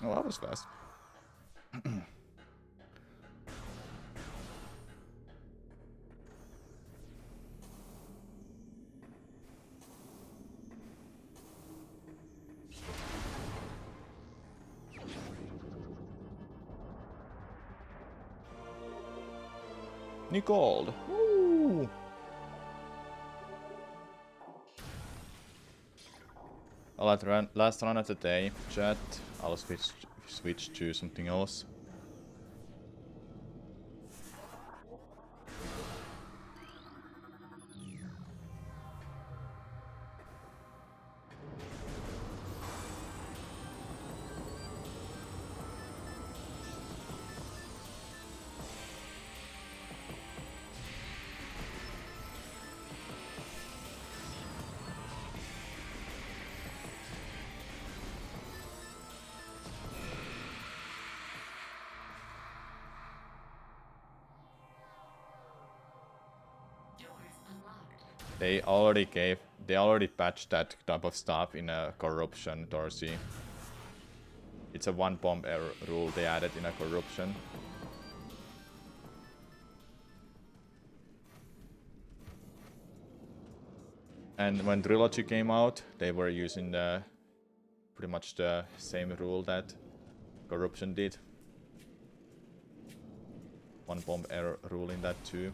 Oh, that was fast. Nicole. Woo! Alright, last run of the day, chat. I'll switch to something else. They already patched that type of stuff in a corruption, Dorsey. It's a one bomb error rule they added in a corruption. And when Trilogy came out, they were using pretty much the same rule that corruption did. One bomb error rule in that too.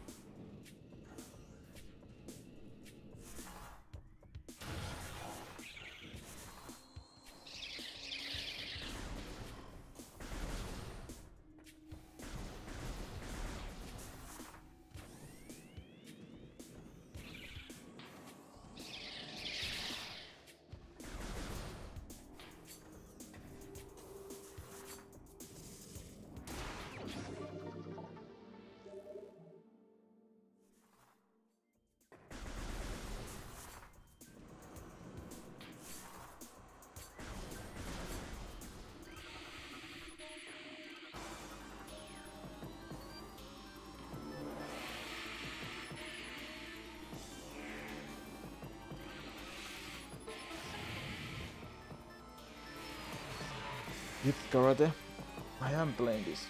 Yep, karate. I am playing this.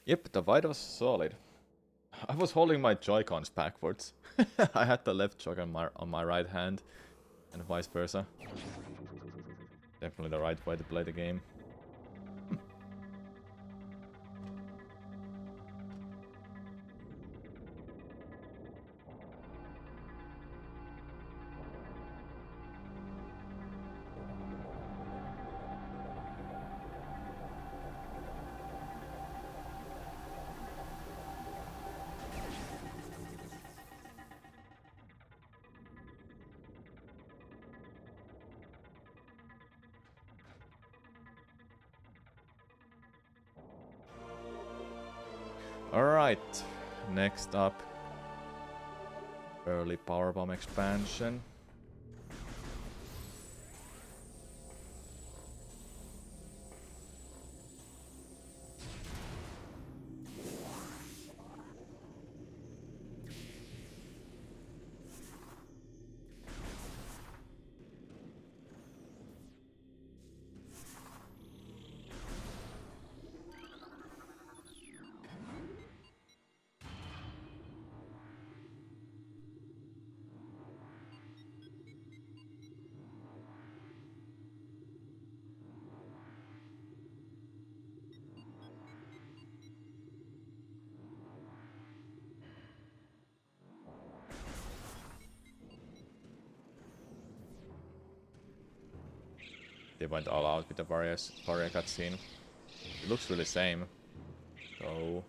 Yep, the fight was solid. I was holding my Joy-Cons backwards. I had the left joy on my right hand, and vice versa. Definitely the right way to play the game. Alright, next up, early powerbomb expansion. They went all out with the warrior cutscene. It looks really same. So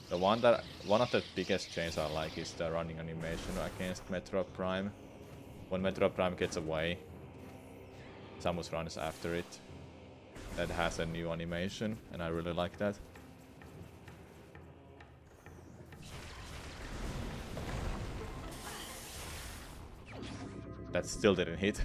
the one of the biggest changes I like is the running animation against Metro Prime. When Metro Prime gets away, Samus runs after it. That has a new animation, and I really like that. That still didn't hit.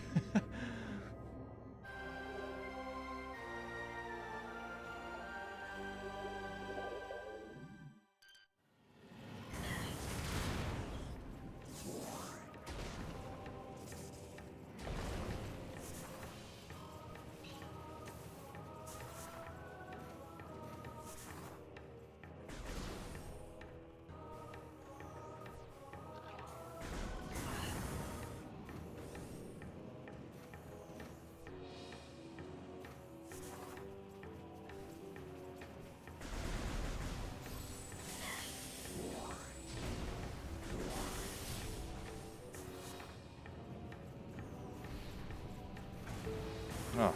Oh.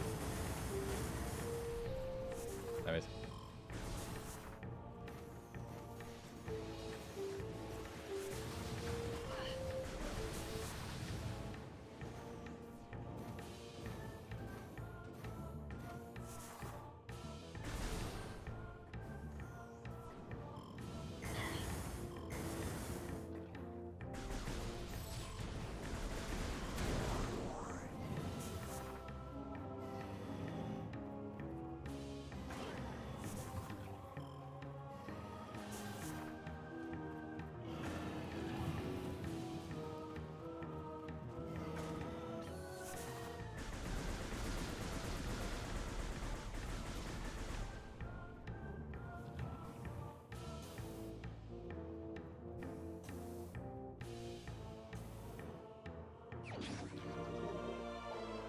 Damn it.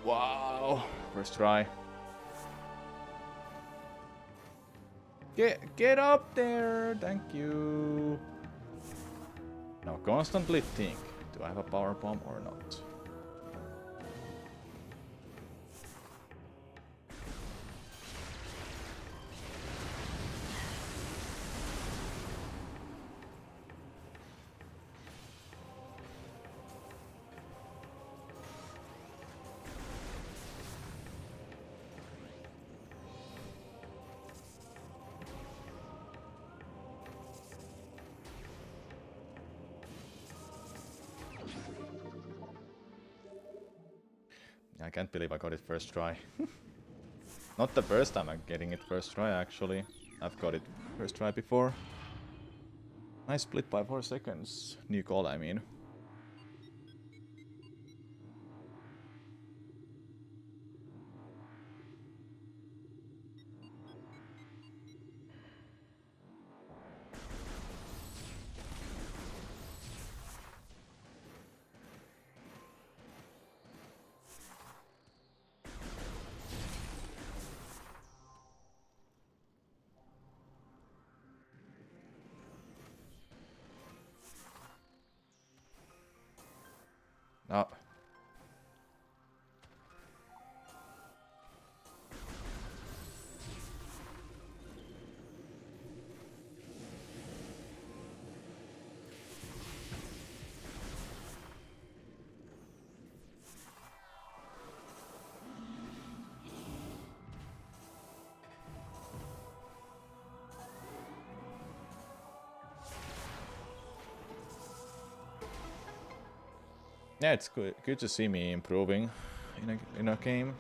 Wow. First try. Get up there. Thank you. Now constantly think, do I have a power bomb or not? I can't believe I got it first try. Not the first time I'm getting it first try, actually. I've got it first try before. Nice split by 4 seconds. New call, I mean. Oh. Yeah, it's good to see me improving in a game.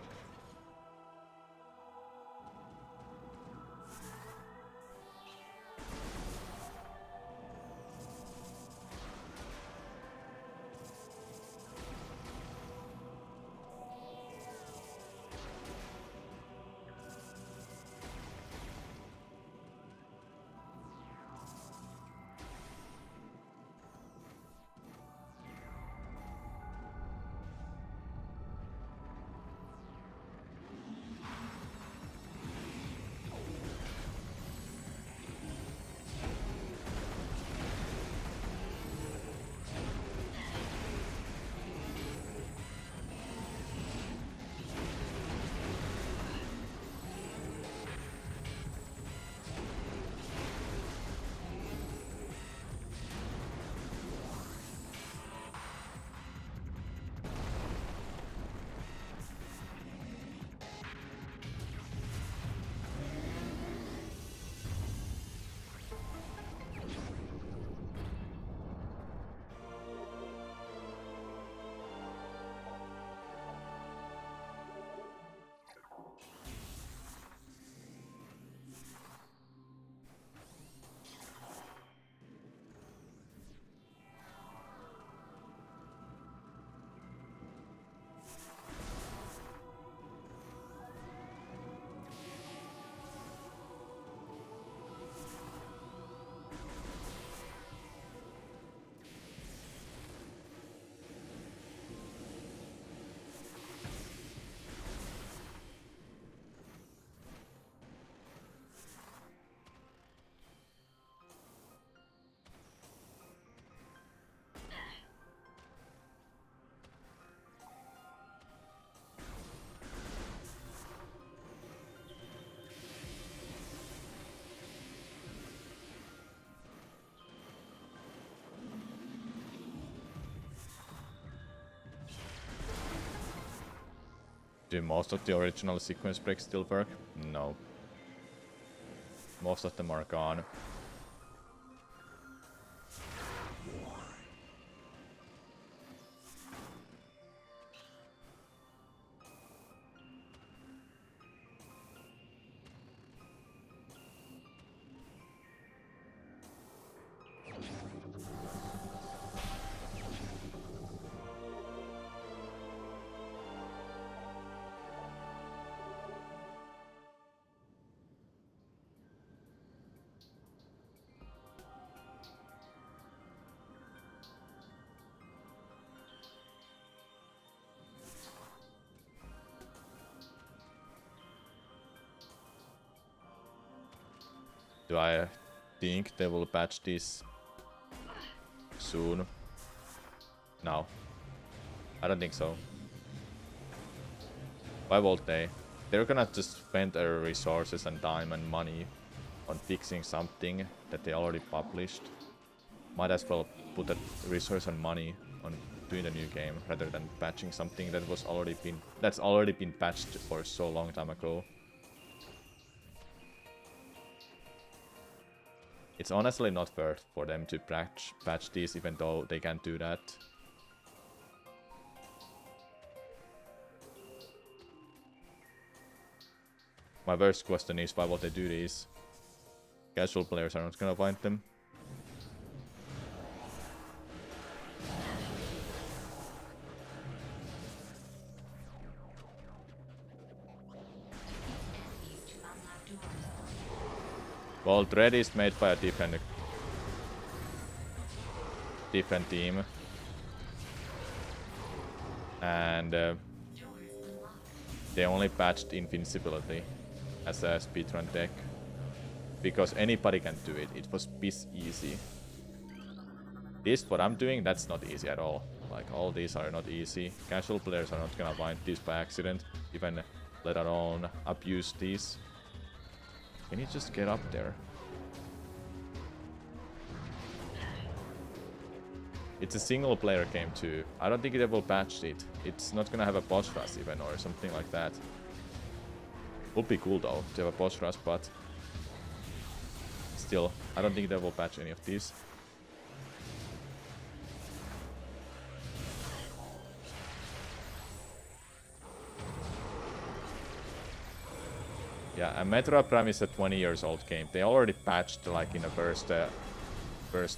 Do most of the original sequence breaks still work? No. Most of them are gone. Do I think they will patch this soon? No. I don't think so. Why won't they? They're gonna just spend their resources and time and money on fixing something that they already published. Might as well put that resource and money on doing a new game rather than patching something that's already been patched for so long time ago. It's honestly not worth for them to patch these, even though they can't do that. My worst question is why would they do this? Casual players are not gonna find them. Well, Dread is made by a different team. And they only patched invincibility as a speedrun tech. Because anybody can do it. It was piss easy. This, what I'm doing, that's not easy at all. Like, all these are not easy. Casual players are not gonna find these by accident, even let alone abuse these. Can you just get up there? It's a single player game too. I don't think they will patch it. It's not gonna have a boss rush even or something like that. Would be cool though to have a boss rush, but still, I don't think they will patch any of these. Yeah, and Metroid Prime is a 20 years old game. They already patched like in the first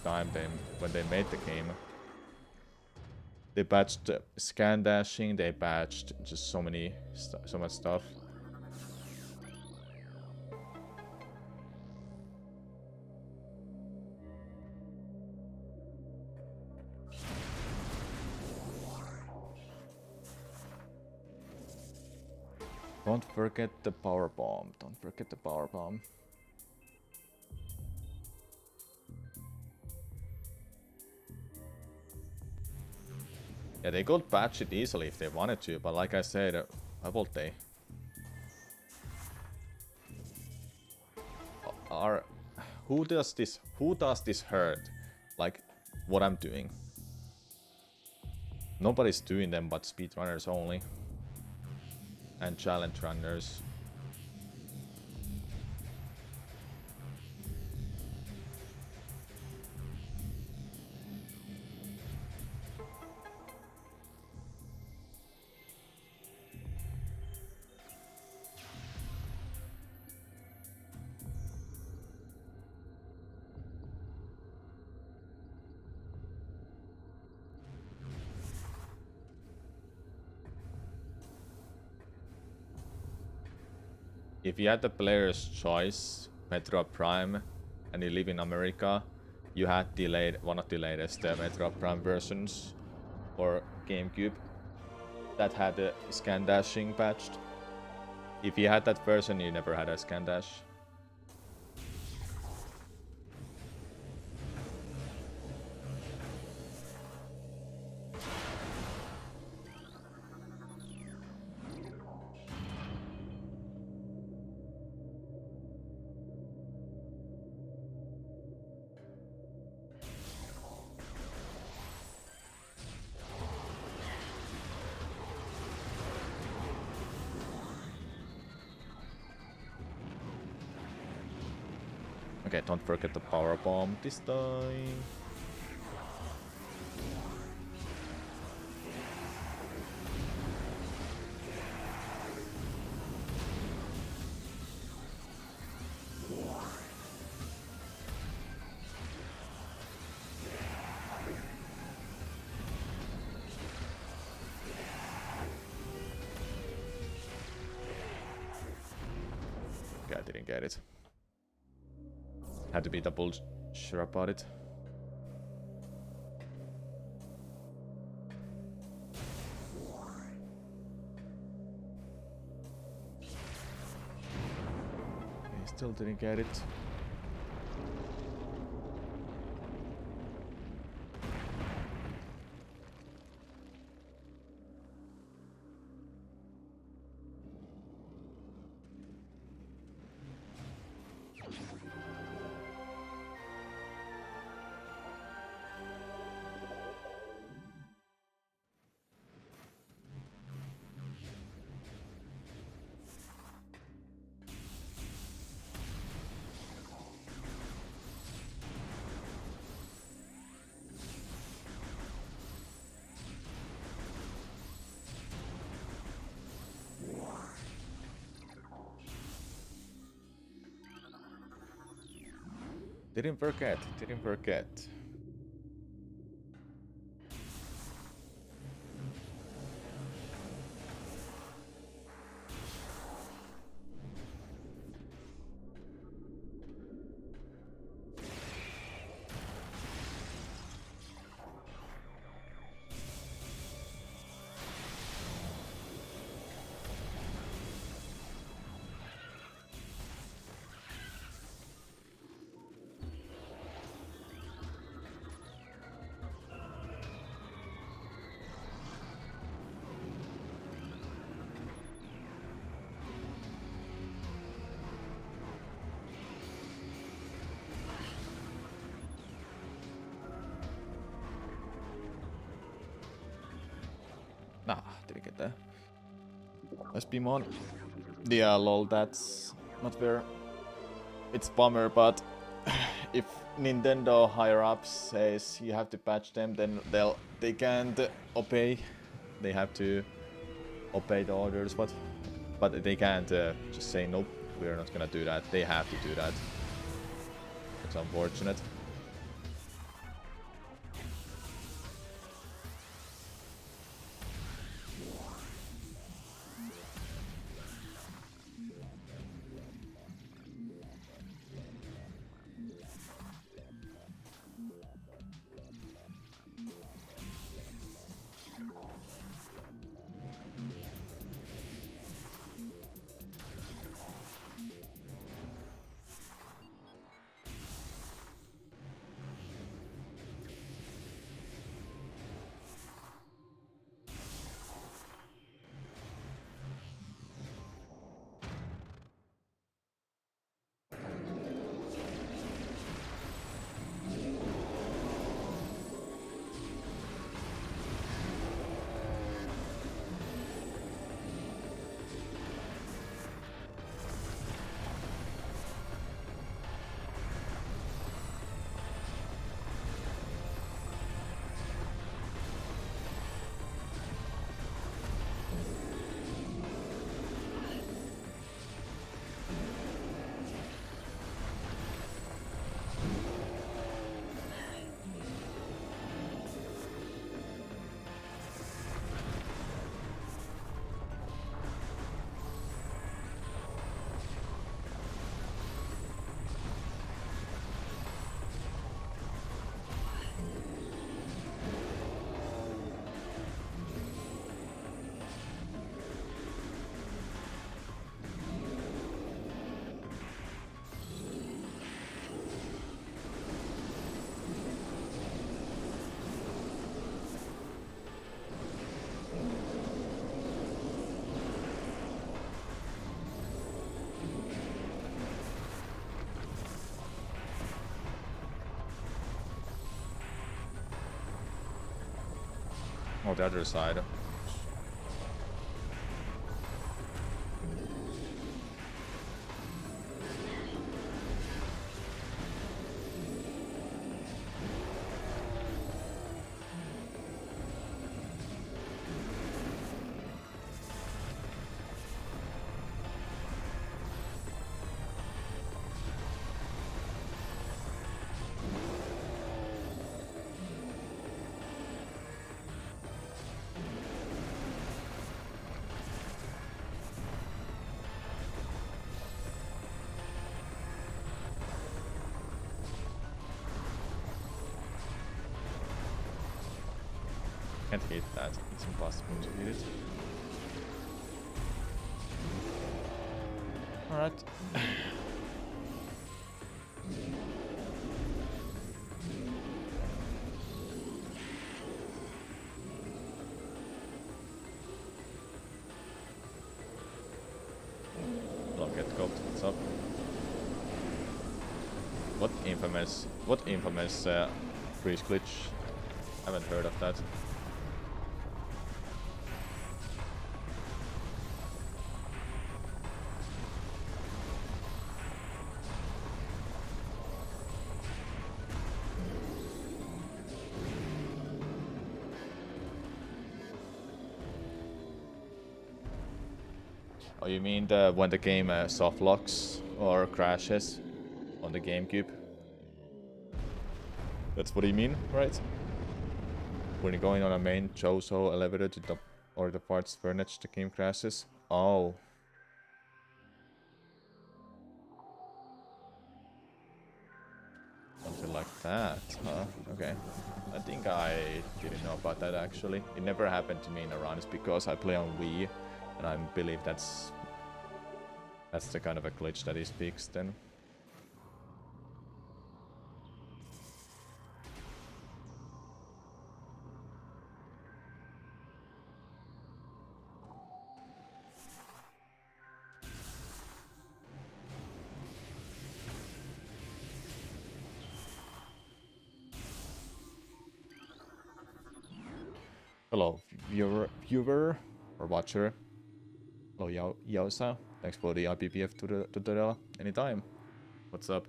time when they made the game. They patched scan dashing. They patched just so much stuff. Don't forget the power bomb. Don't forget the power bomb. Yeah, they could patch it easily if they wanted to, but like I said, why would they? Who does this hurt? Like what I'm doing? Nobody's doing them but speedrunners only. And challenge runners. If you had the player's choice, Metro Prime, and you live in America, you had one of the latest Metro Prime versions or GameCube that had a scan dashing patched. If you had that version, you never had a scan dash. Okay, don't forget the power bomb this time. Okay, I didn't get it. Had to be double sure about it. Okay, still didn't get it. Didn't forget, didn't forget. Did I get that? Let's be on. Yeah, lol, that's not fair. It's bummer, but if Nintendo higher ups says you have to patch them, then they can't obey. They have to obey the orders, but they can't just say nope, we're not gonna do that. They have to do that. It's unfortunate. Oh, the other side. Can't hit that. It's impossible to hit it. Alright. Don't get caught. What's up? What infamous freeze glitch? Haven't heard of that. Oh, you mean when the game soft locks or crashes on the GameCube? That's what you mean, right? When you're going on a main Chozo elevator to the or the parts furniture, the game crashes. Oh. Something like that, huh? Okay. I think I didn't know about that actually. It never happened to me in a run. It's because I play on Wii, and I believe that's the kind of a glitch that is fixed then. Hello, viewer. or watcher. Hello, Yaosa. Thanks for the IPPF tutorial. Anytime. What's up?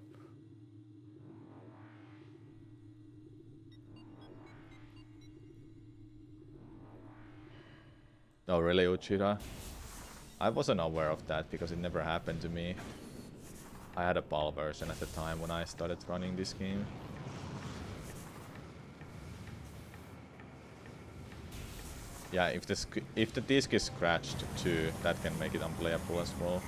Oh, really, Uchida? I wasn't aware of that because it never happened to me. I had a PAL version at the time when I started running this game. Yeah, if the disc is scratched too, that can make it unplayable as well.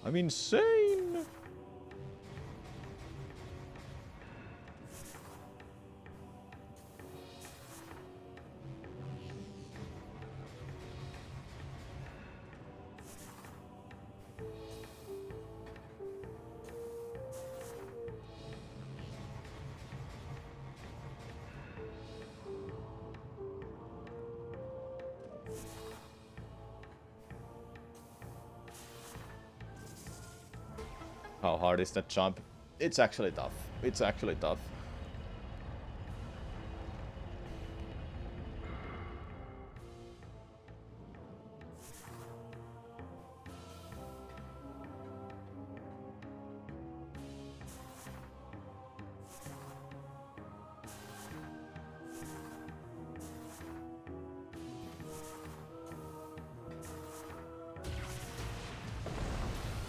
I'm insane! How hard is that jump? It's actually tough. It's actually tough.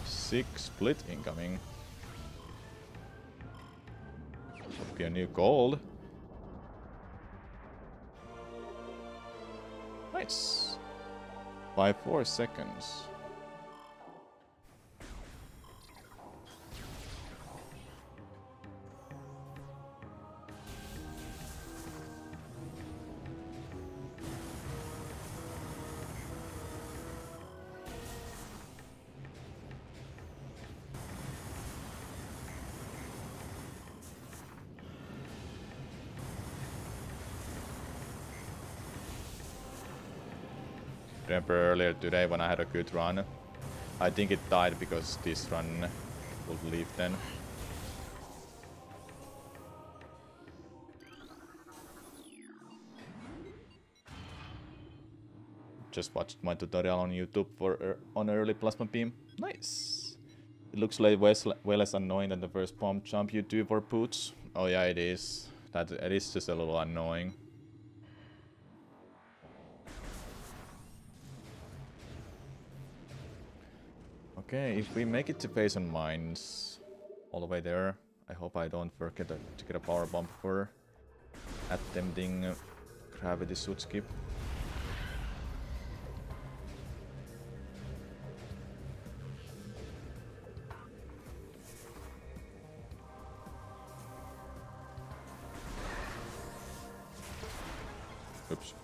Six split incoming. Should be a new gold. Nice. By 4 seconds. Remember earlier today when I had a good run? I think it died because this run would leave then. Just watched my tutorial on YouTube for on early plasma beam. Nice. It looks like way less annoying than the first pump jump you do for Poots. Oh yeah, it is. It is just a little annoying. Okay, if we make it to Phase on Mines all the way there, I hope I don't forget to get a power bump for attempting gravity suit skip. Oops.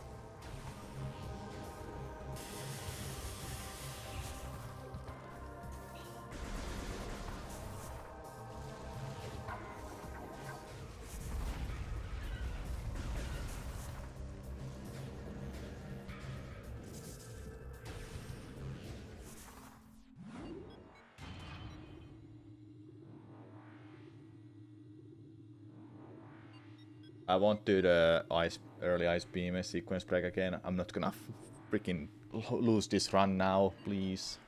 I won't do the early ice beam sequence break again. I'm not gonna freaking lose this run now, please.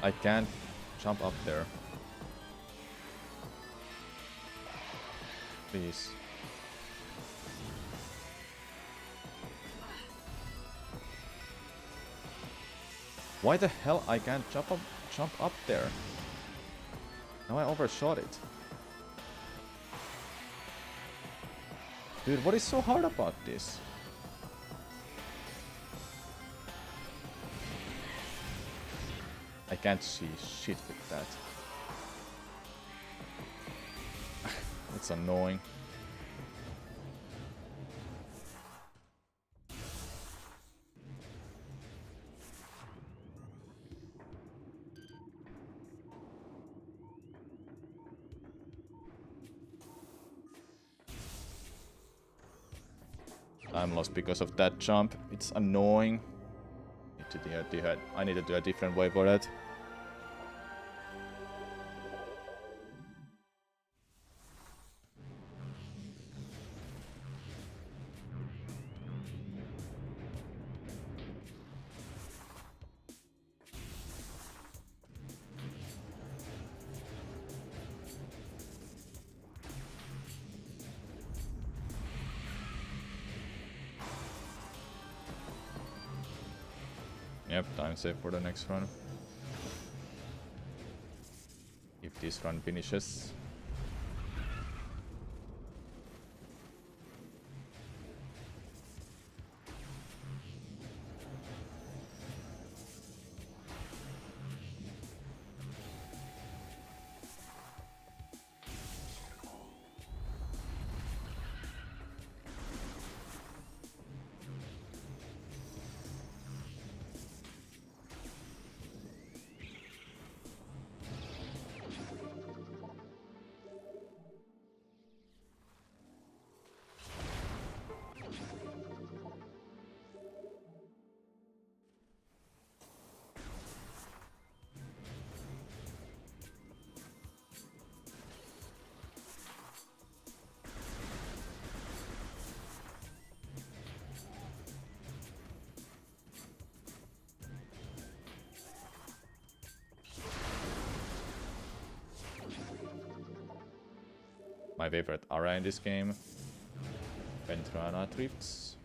I can't jump up there. Please. Why the hell I can't jump up there? Now I overshot it. Dude, what is so hard about this? I can't see shit with that. It's annoying. I'm lost because of that jump. It's annoying. I need to do a different way for that. Yep, time save for the next run. If this run finishes. My favorite area in this game. Ventrana drifts.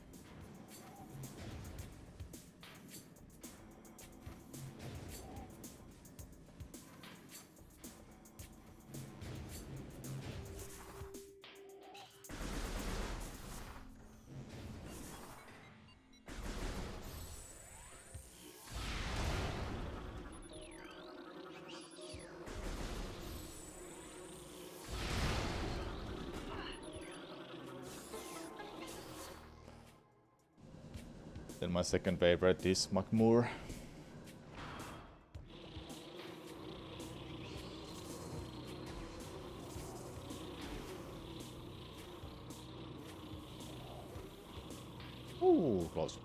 Then my second favorite is McMoor. Ooh, close.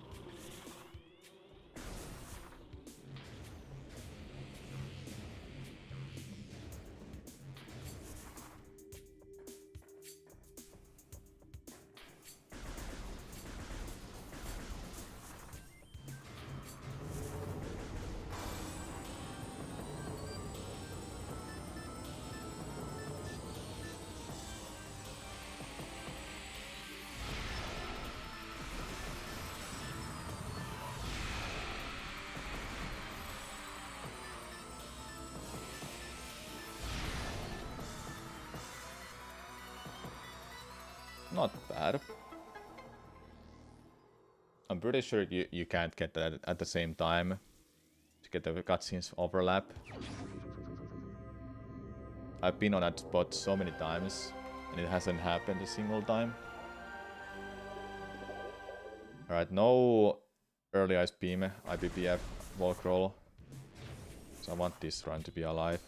Not bad. I'm pretty sure you can't get that at the same time to get the cutscenes overlap. I've been on that spot so many times and it hasn't happened a single time. Alright, no early ice beam, IPPF, walk roll. So I want this run to be alive.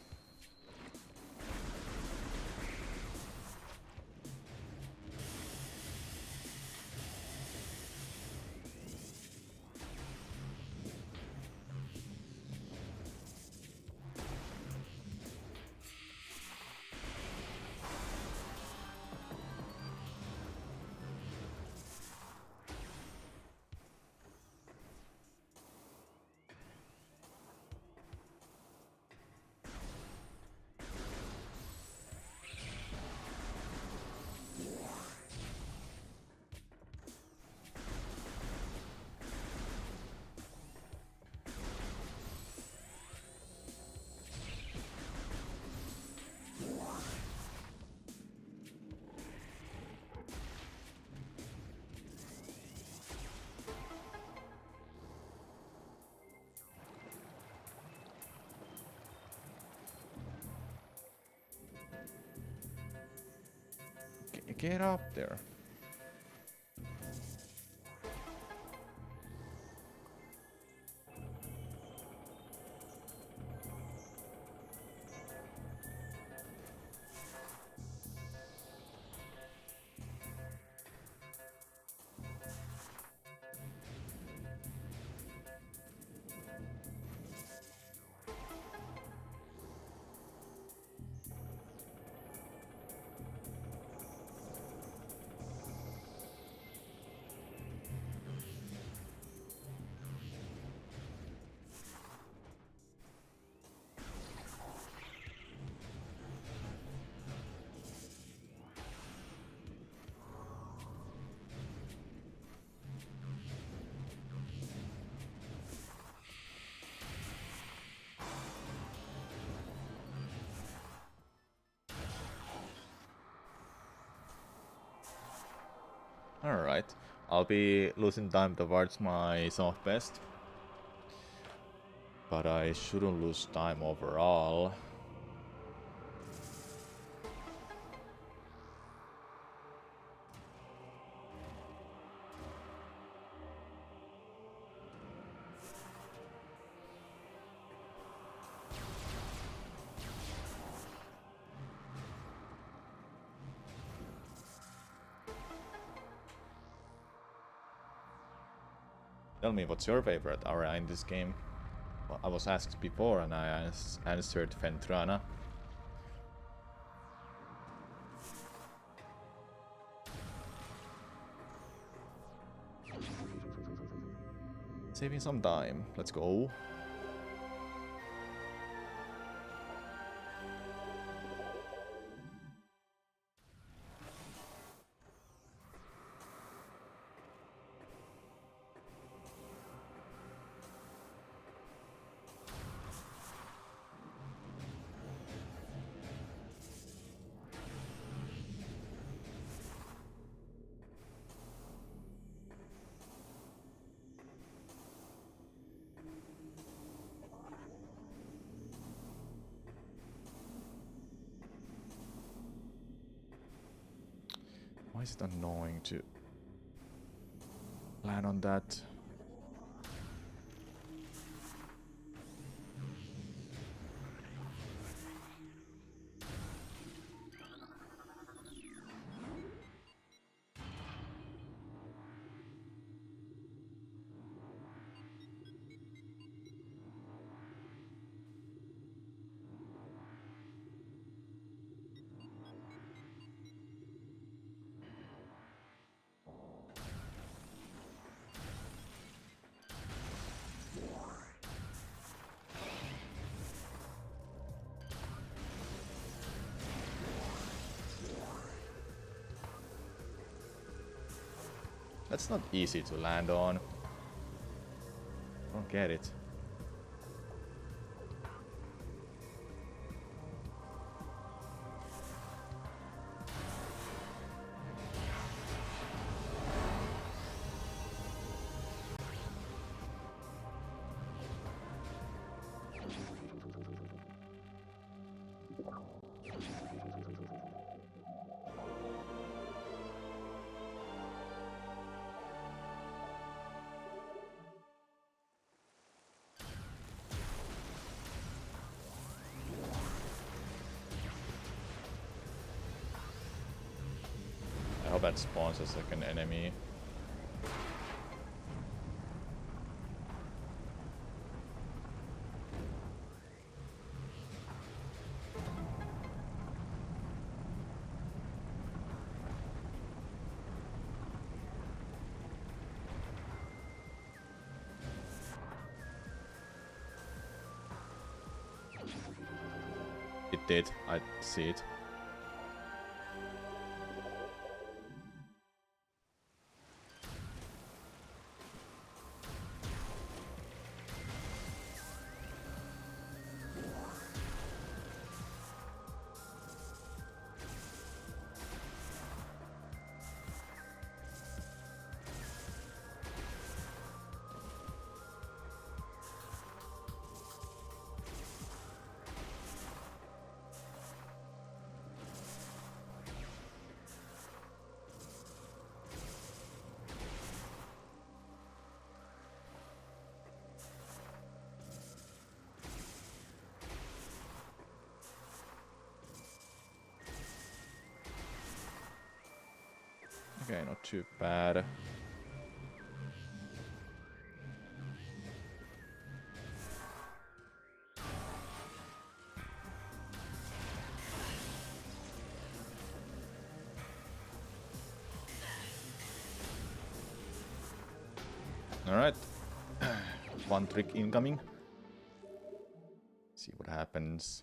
Get up there. Alright, I'll be losing time towards my soft best. But I shouldn't lose time overall. Tell me, what's your favorite area in this game? Well, I was asked before and I answered Fentrana. Saving some time. Let's go. Why is it annoying to land on that? That's not easy to land on. Don't get it. I hope that spawns a second enemy. It did, I see it. Okay, not too bad. Alright. One trick incoming. See what happens.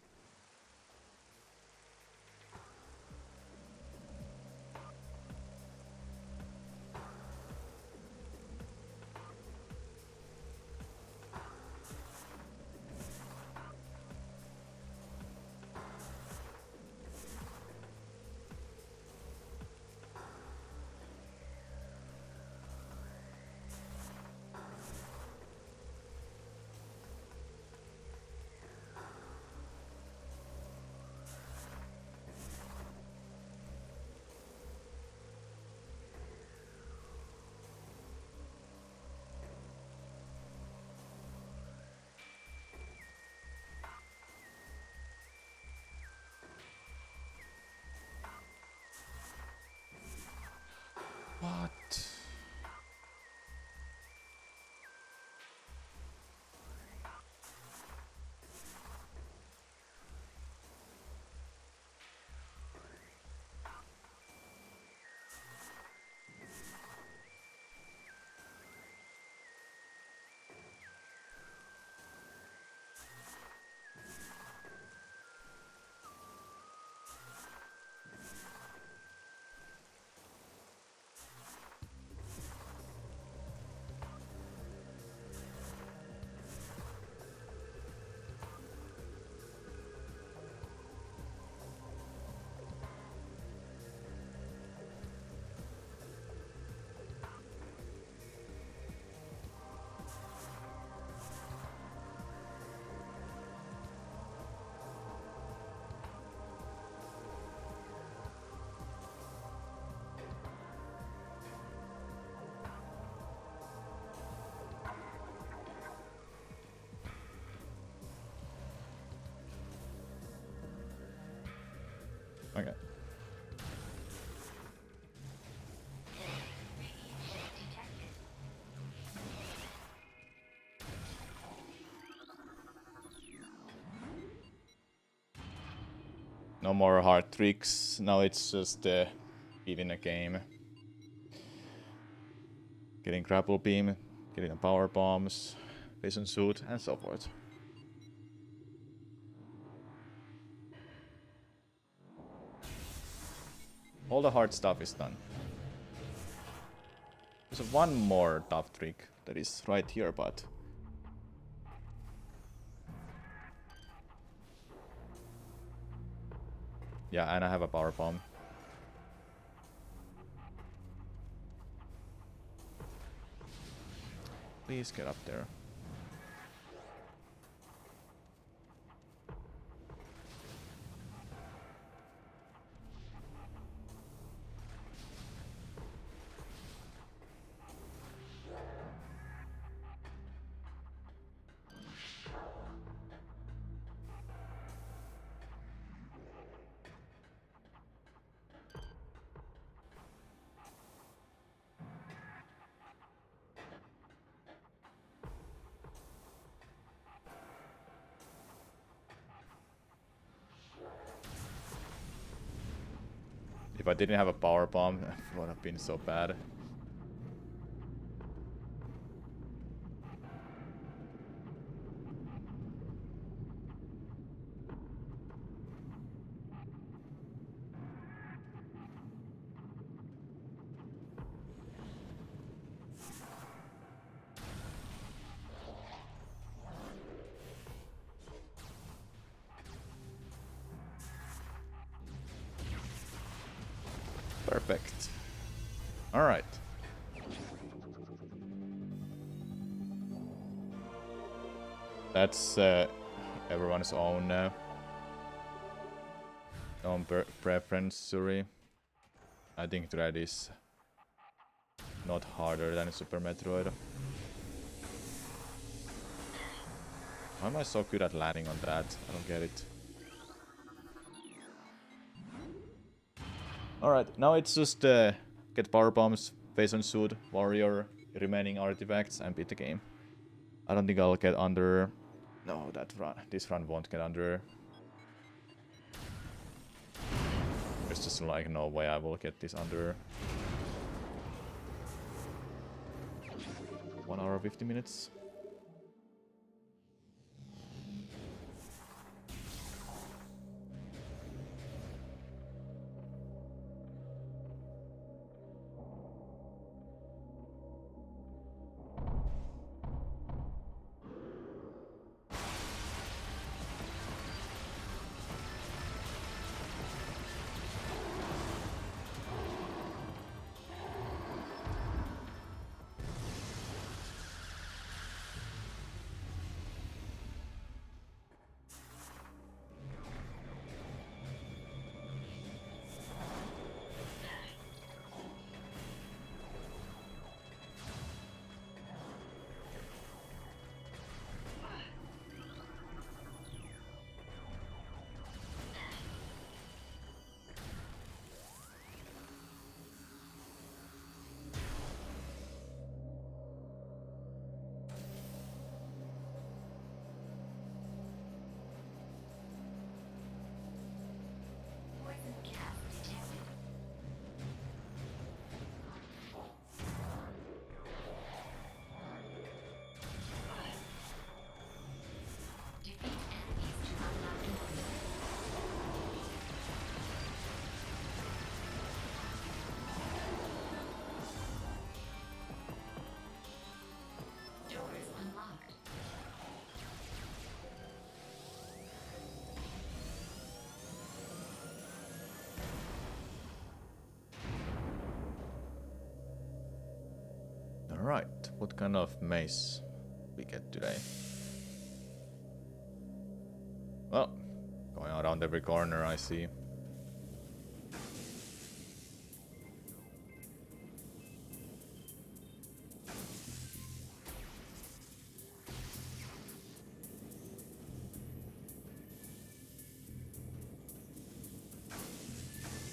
What? Okay. No more hard tricks. Now it's just beating a game. Getting grapple beam, getting the power bombs, vision suit, and so forth. All the hard stuff is done. There's one more tough trick that is right here, but... Yeah, and I have a power bomb. Please get up there. If I didn't have a power bomb, it would have been so bad. Perfect. Alright. That's everyone's own preference, Suri. I think Dread is not harder than Super Metroid. Why am I so good at landing on that? I don't get it. Alright, now it's just get power bombs, phase on suit, warrior, remaining artifacts, and beat the game. I don't think I'll get under... No, that run. This run won't get under... There's just like no way I will get this under... 1 hour 50 minutes. Alright, what kind of mace we get today? Well, going around every corner I see.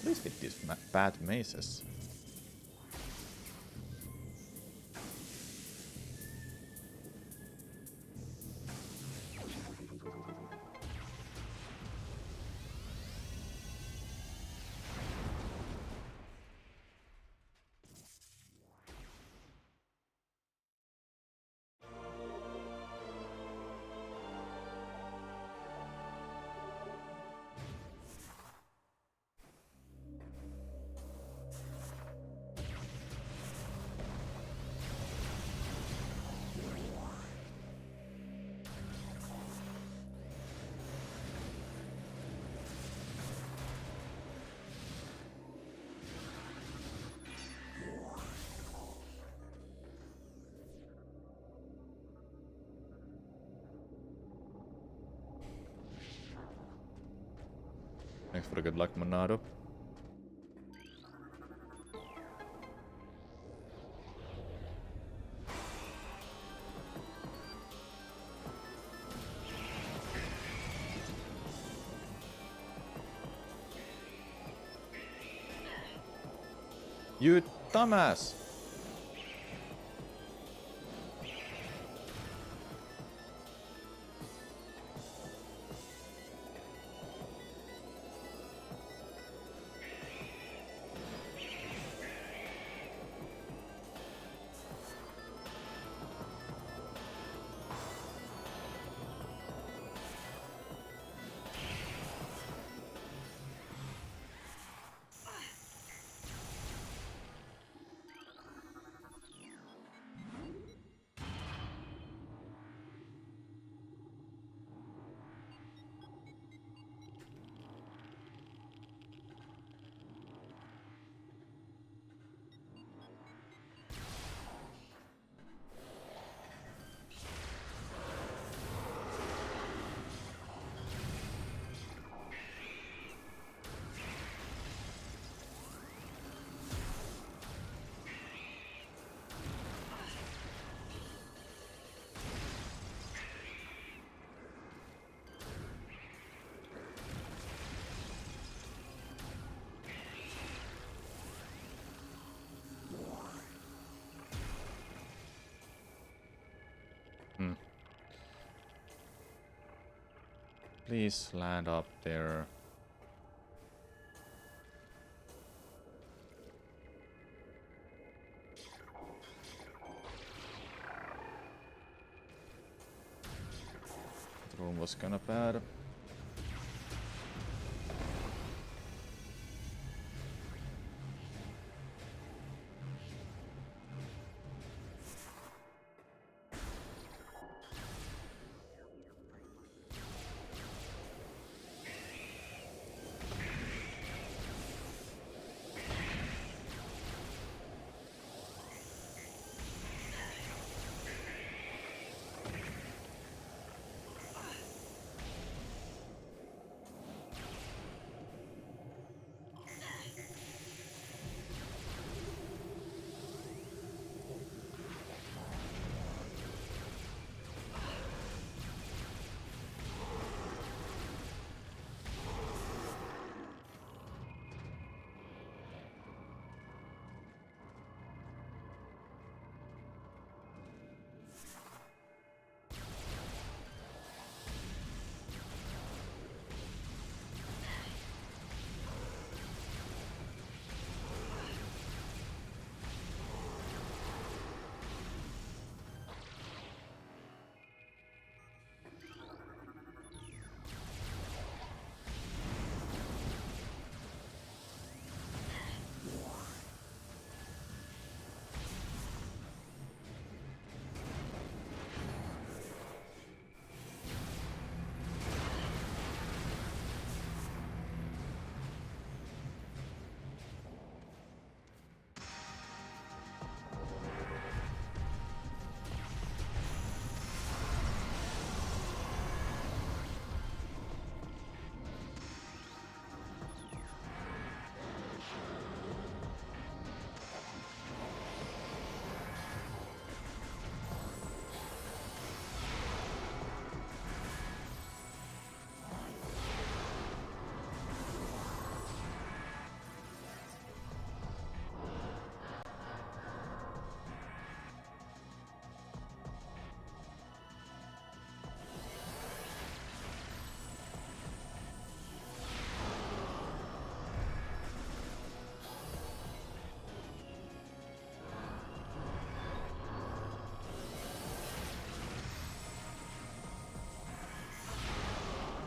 Please get these bad maces. Thanks for the good luck, Monado. You dumbass! Please land up there. The room was kinda bad.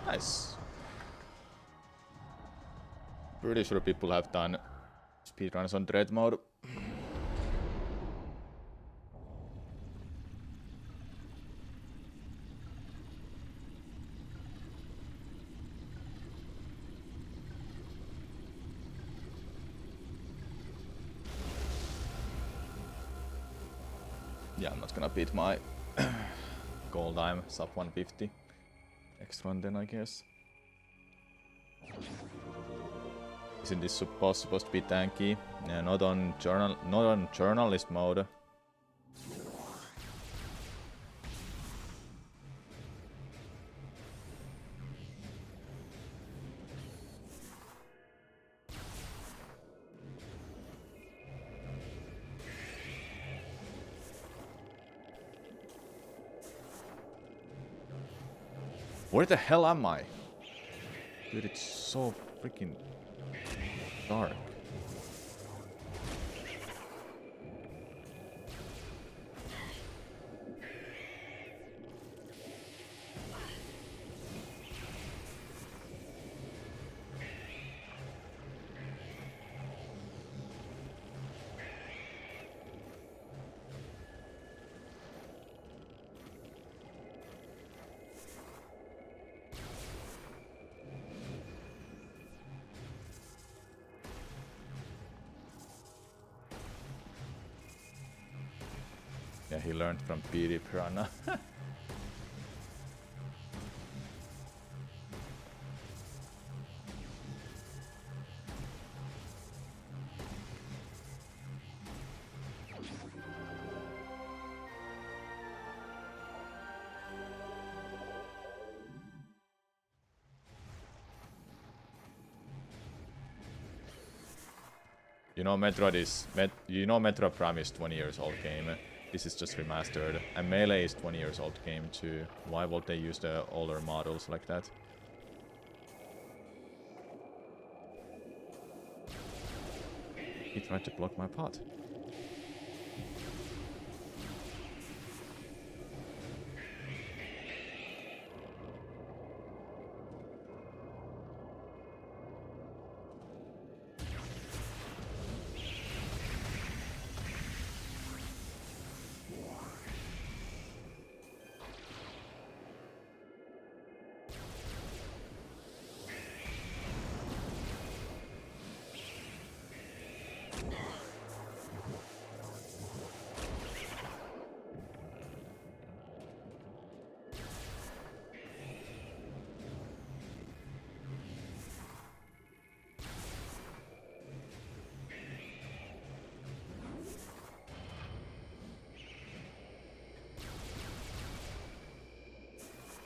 Nice. Pretty sure people have done speedruns on dread mode. Yeah, I'm not gonna beat my goal time sub 150. Next one then, I guess. Isn't this supposed to be tanky? Yeah, not on journalist mode. Where the hell am I? Dude, it's so freaking dark. Yeah, he learned from PD Piranha. You know, Metroid Prime is 20 years old game. This is just remastered. And Melee is 20 years old game too. Why would they use the older models like that? He tried to block my pot.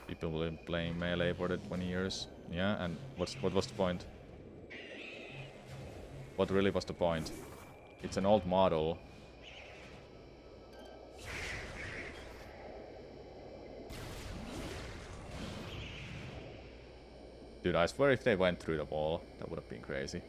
People have been playing melee for the 20 years. Yeah, and what was the point? What really was the point? It's an old model. Dude, I swear if they went through the wall, that would have been crazy.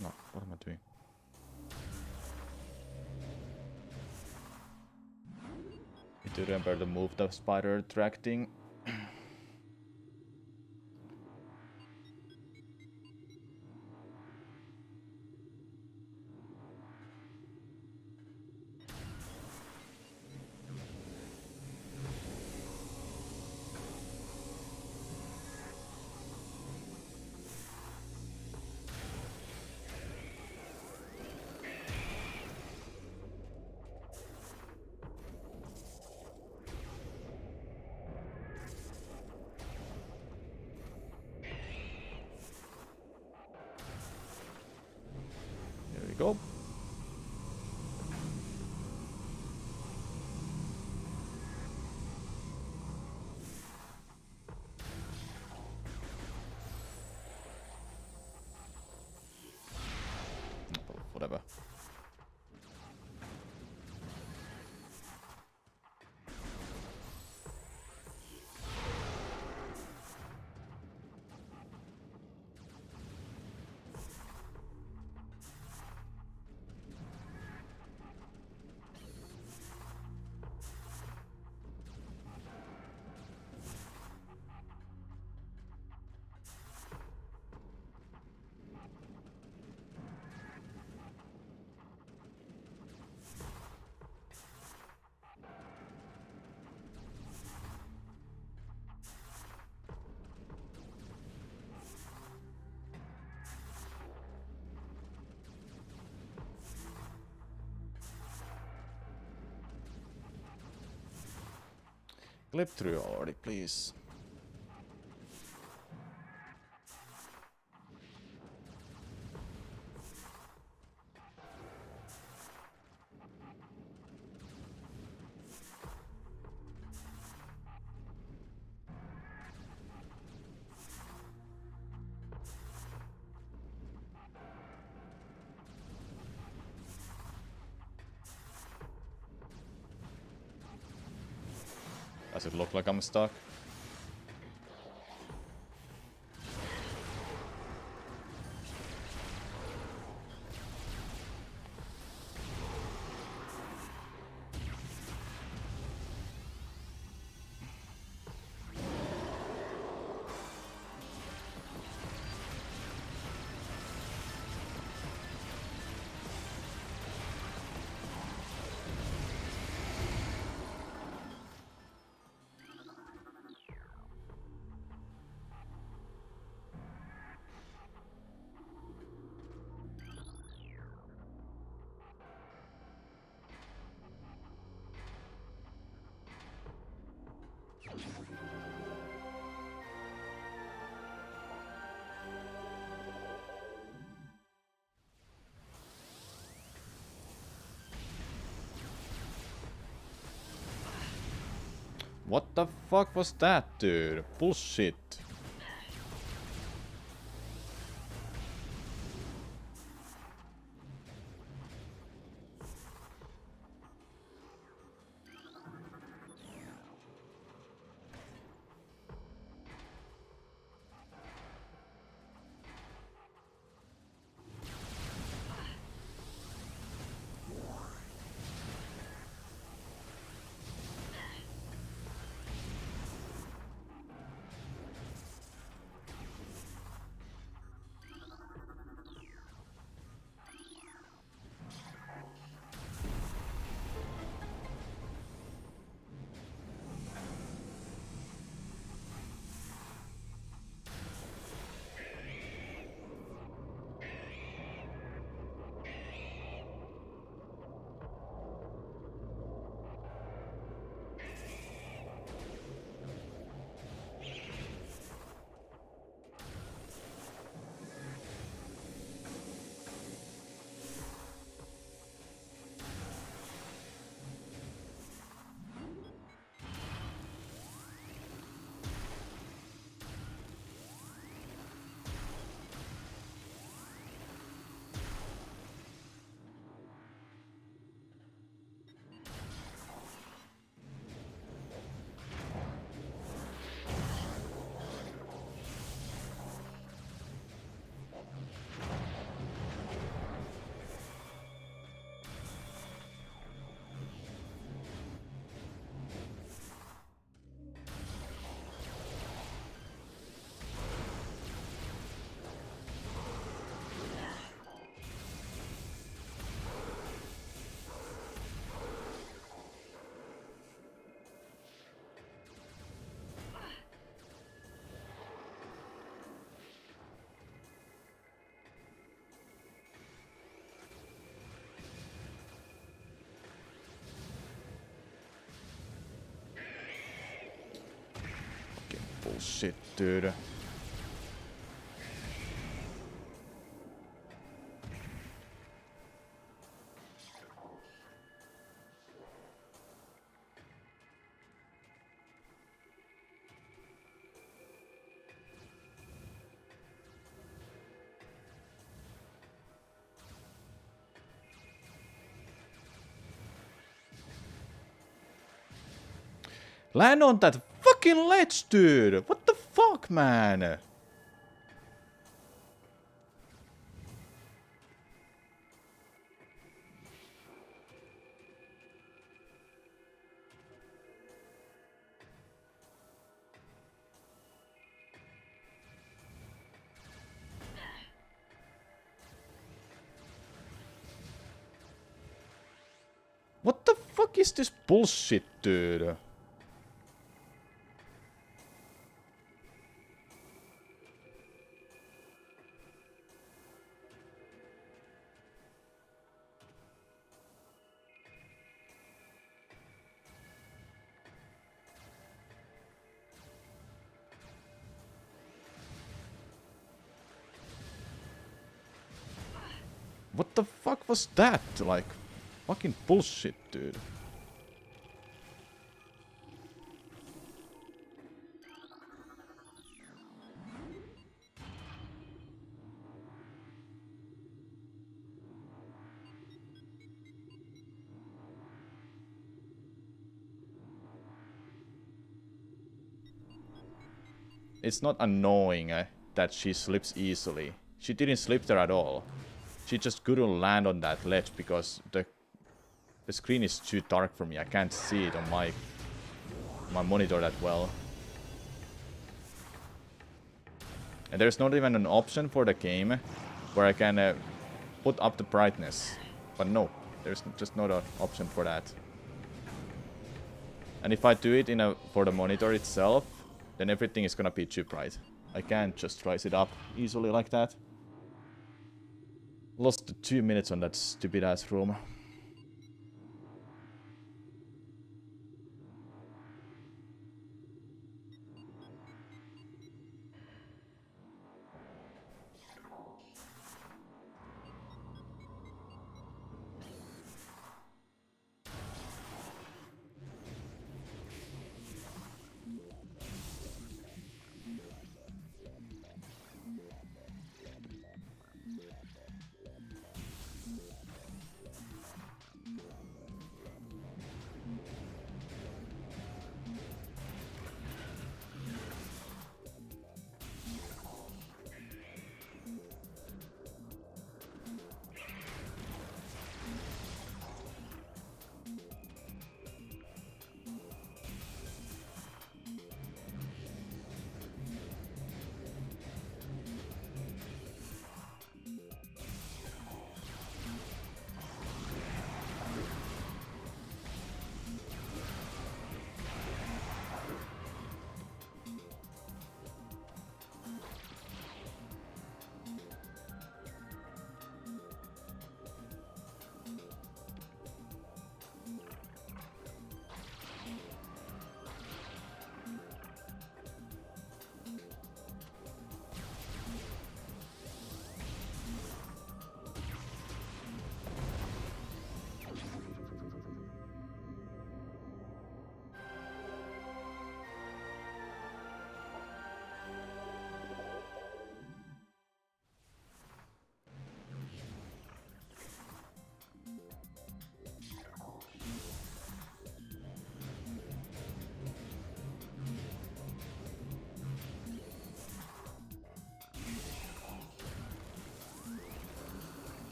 No, what am I doing? Need to remember to move the spider attracting. There we go. Whatever. Clip through already, please. Does it look like I'm stuck? What the fuck was that, dude? Bullshit. Bullshit, dude. Land on that fucking ledge, dude! What the fuck, man? What the fuck is this bullshit, dude? What the fuck was that? Like, fucking bullshit, dude. It's not annoying that she slips easily. She didn't slip there at all. She just couldn't land on that ledge because the screen is too dark for me. I can't see it on my monitor that well. And there's not even an option for the game where I can put up the brightness. But no, there's just not an option for that. And if I do it for the monitor itself, then everything is gonna be too bright. I can't just rise it up easily like that. Lost 2 minutes on that stupid ass room.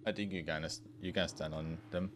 I think you can stand on them.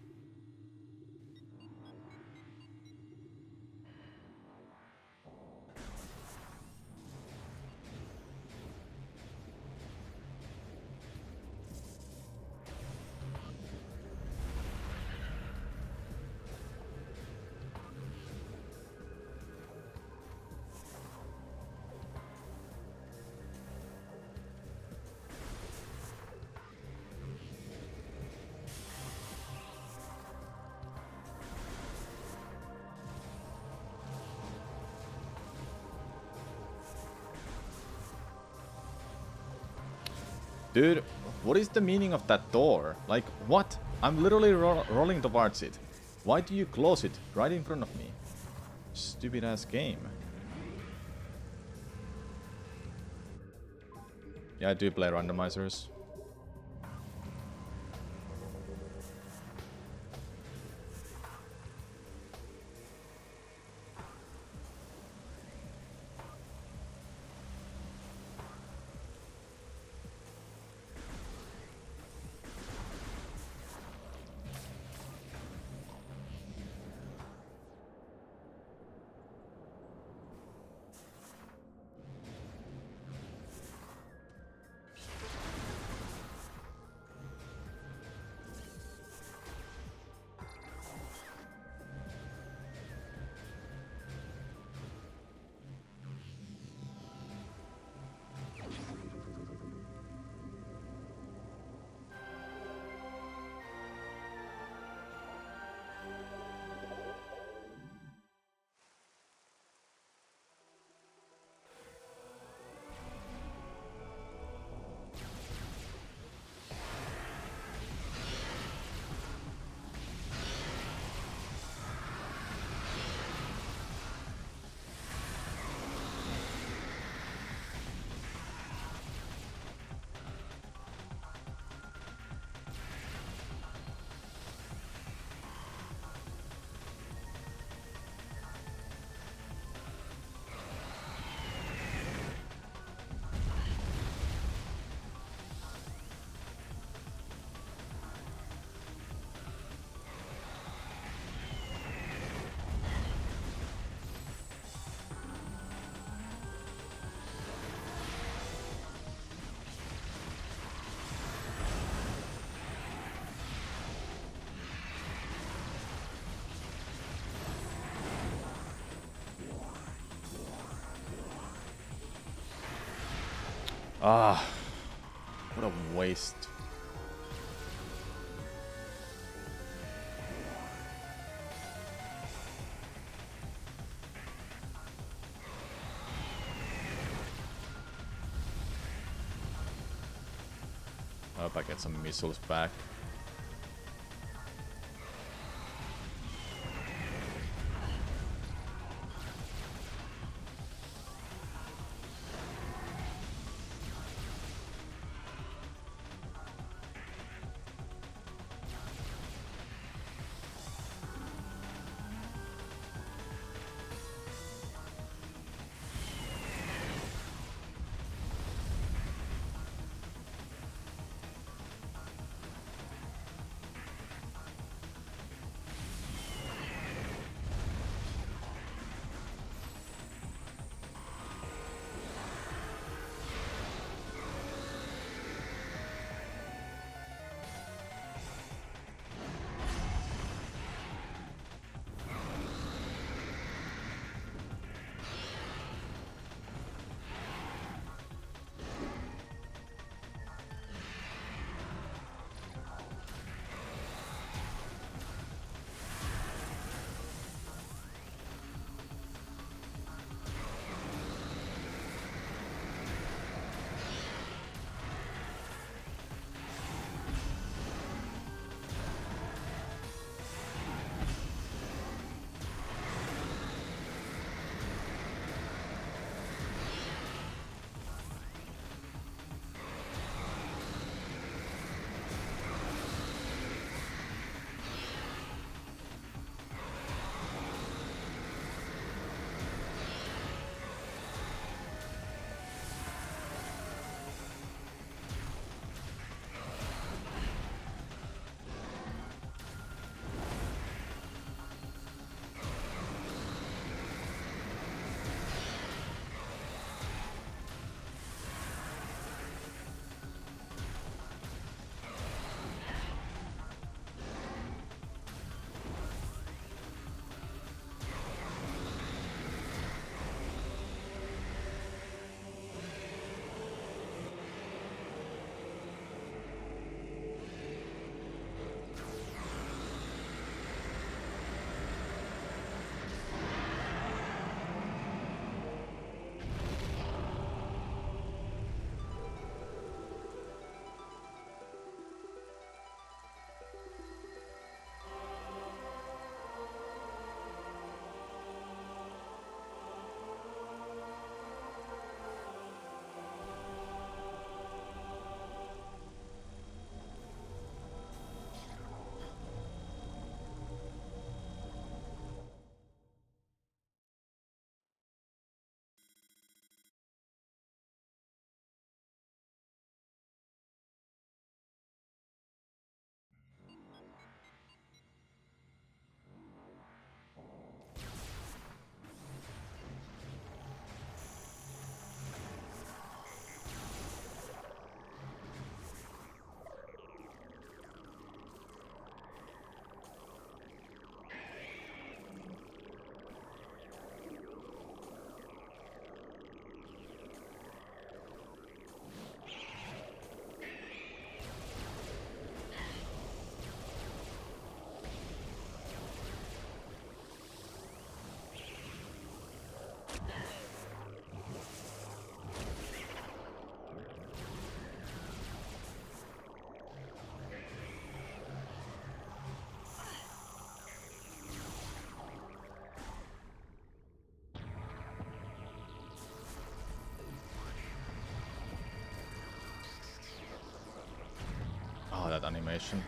Dude, what is the meaning of that door? Like, what? I'm literally rolling towards it. Why do you close it right in front of me? Stupid ass game. Yeah, I do play randomizers. Ah, what a waste. I hope I get some missiles back. animation.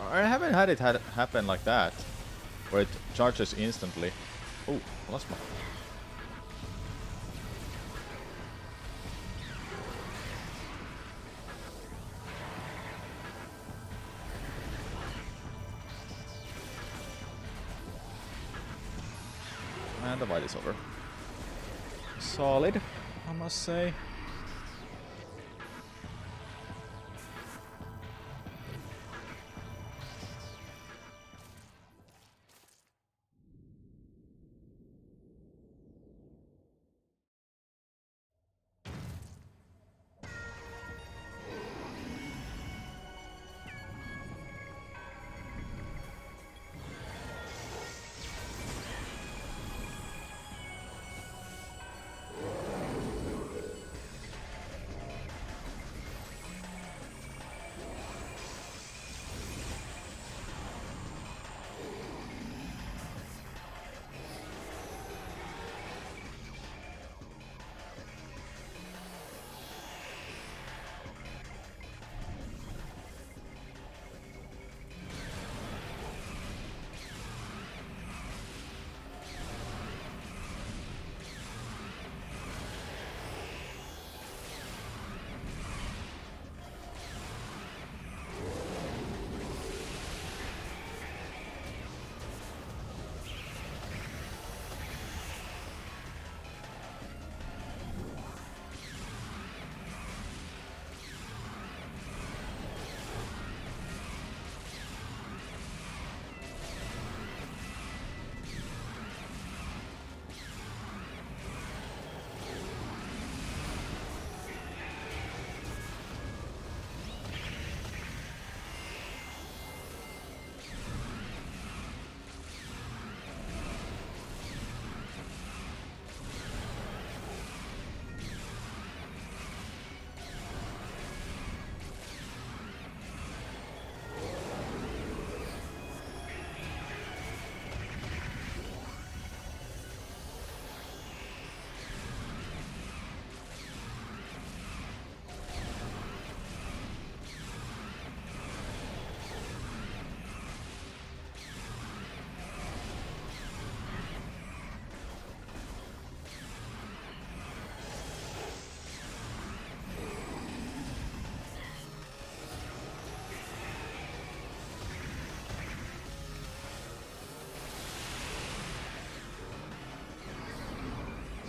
I haven't had it happen like that, where it charges instantly. Oh, plasma. And the fight is over. Solid, I must say.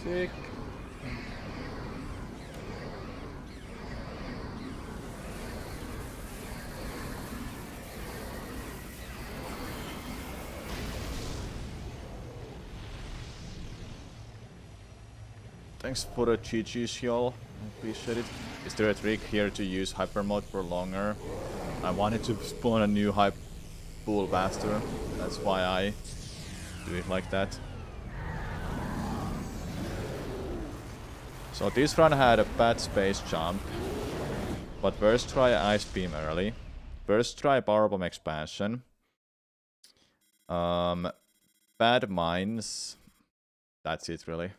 Sick. Thanks for the GG's, y'all. Appreciate it. Is there a trick here to use hyper mode for longer? I wanted to spawn a new hype pool faster. That's why I do it like that. So this run had a bad space jump, but first try ice beam early. First try power bomb expansion. Bad mines. That's it really.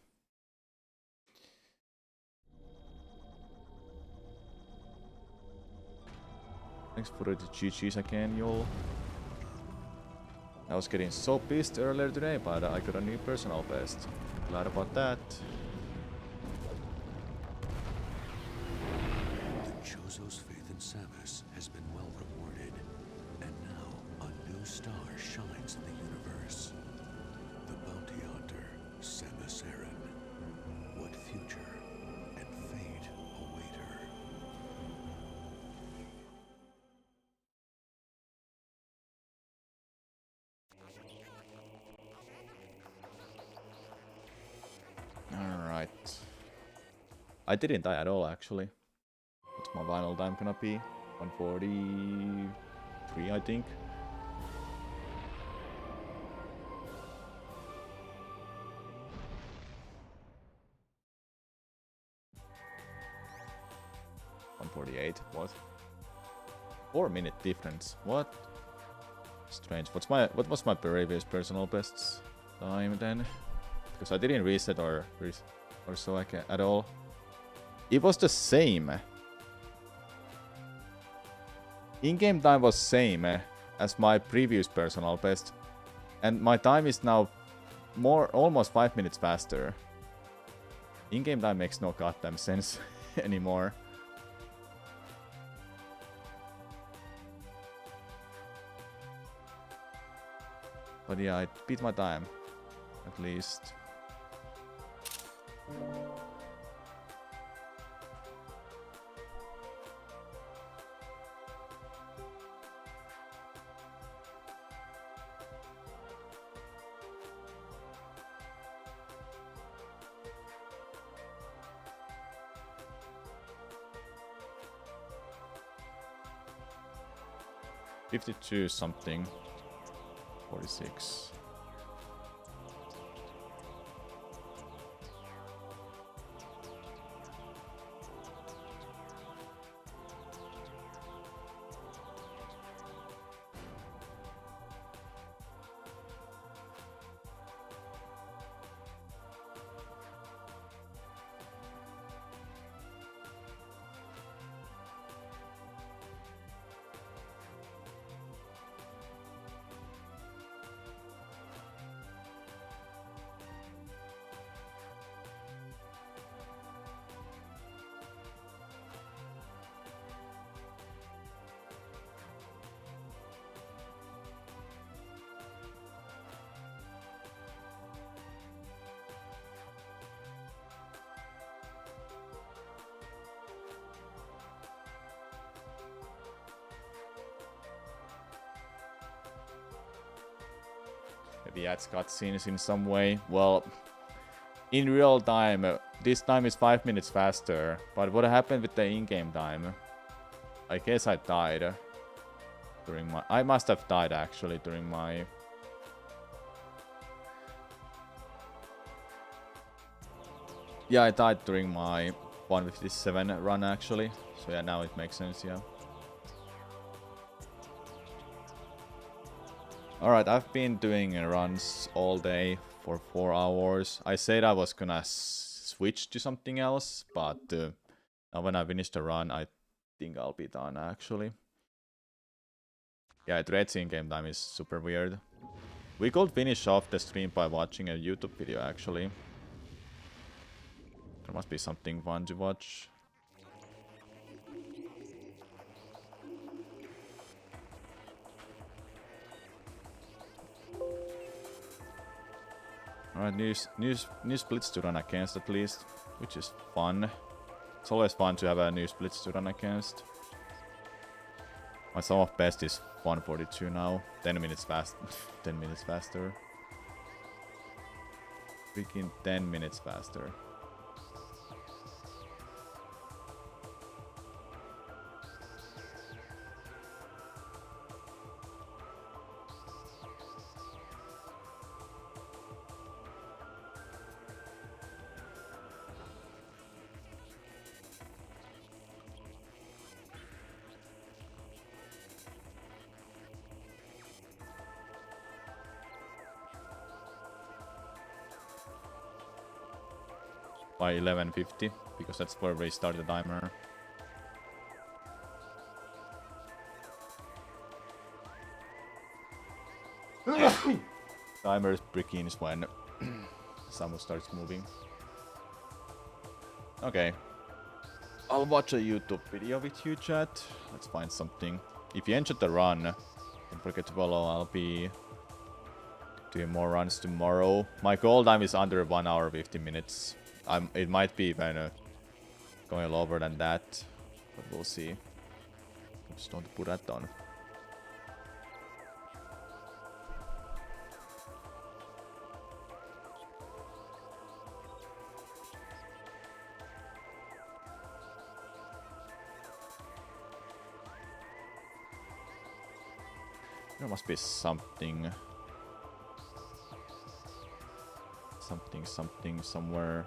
Thanks for the GG's again, y'all. I was getting so pissed earlier today, but I got a new personal best. Glad about that. The Chozo's faith in Samus has been well rewarded, and now a new star shines in the universe. The bounty hunter, Samus Aran. What future and fate await her? Alright. I didn't die at all, actually. What's my final time gonna be? 143, I think. What? 4-minute difference. What? Strange. What was my previous personal best time then? Because I didn't reset or so at all. It was the same. In-game time was same as my previous personal best, and my time is now almost 5 minutes faster. In-game time makes no goddamn sense anymore. But yeah, I beat my time, at least. $52 something. 46. Maybe adds cutscenes in some way. Well, in real time, this time is 5 minutes faster. But what happened with the in-game time? I guess I died during my... I must have died actually during my... Yeah, I died during my 157 run actually. So yeah, now it makes sense, yeah. Alright, I've been doing runs all day for 4 hours. I said I was gonna switch to something else, but now when I finish the run, I think I'll be done actually. Yeah, Dread's in-game time is super weird. We could finish off the stream by watching a YouTube video actually. There must be something fun to watch. Alright, new splits to run against at least, which is fun. It's always fun to have a new splits to run against. My sum of best is 142 now. 10 minutes fast. 10 minutes faster. Freaking 10 minutes faster. By 11:50, because that's where we start the timer. Timer begins when someone starts moving. Okay. I'll watch a YouTube video with you, chat. Let's find something. If you enjoyed the run, don't forget to follow. I'll be doing more runs tomorrow. My goal time is under 1 hour 50 minutes. It might be kind of going lower than that, but we'll see. Just don't put that on. There must be something somewhere.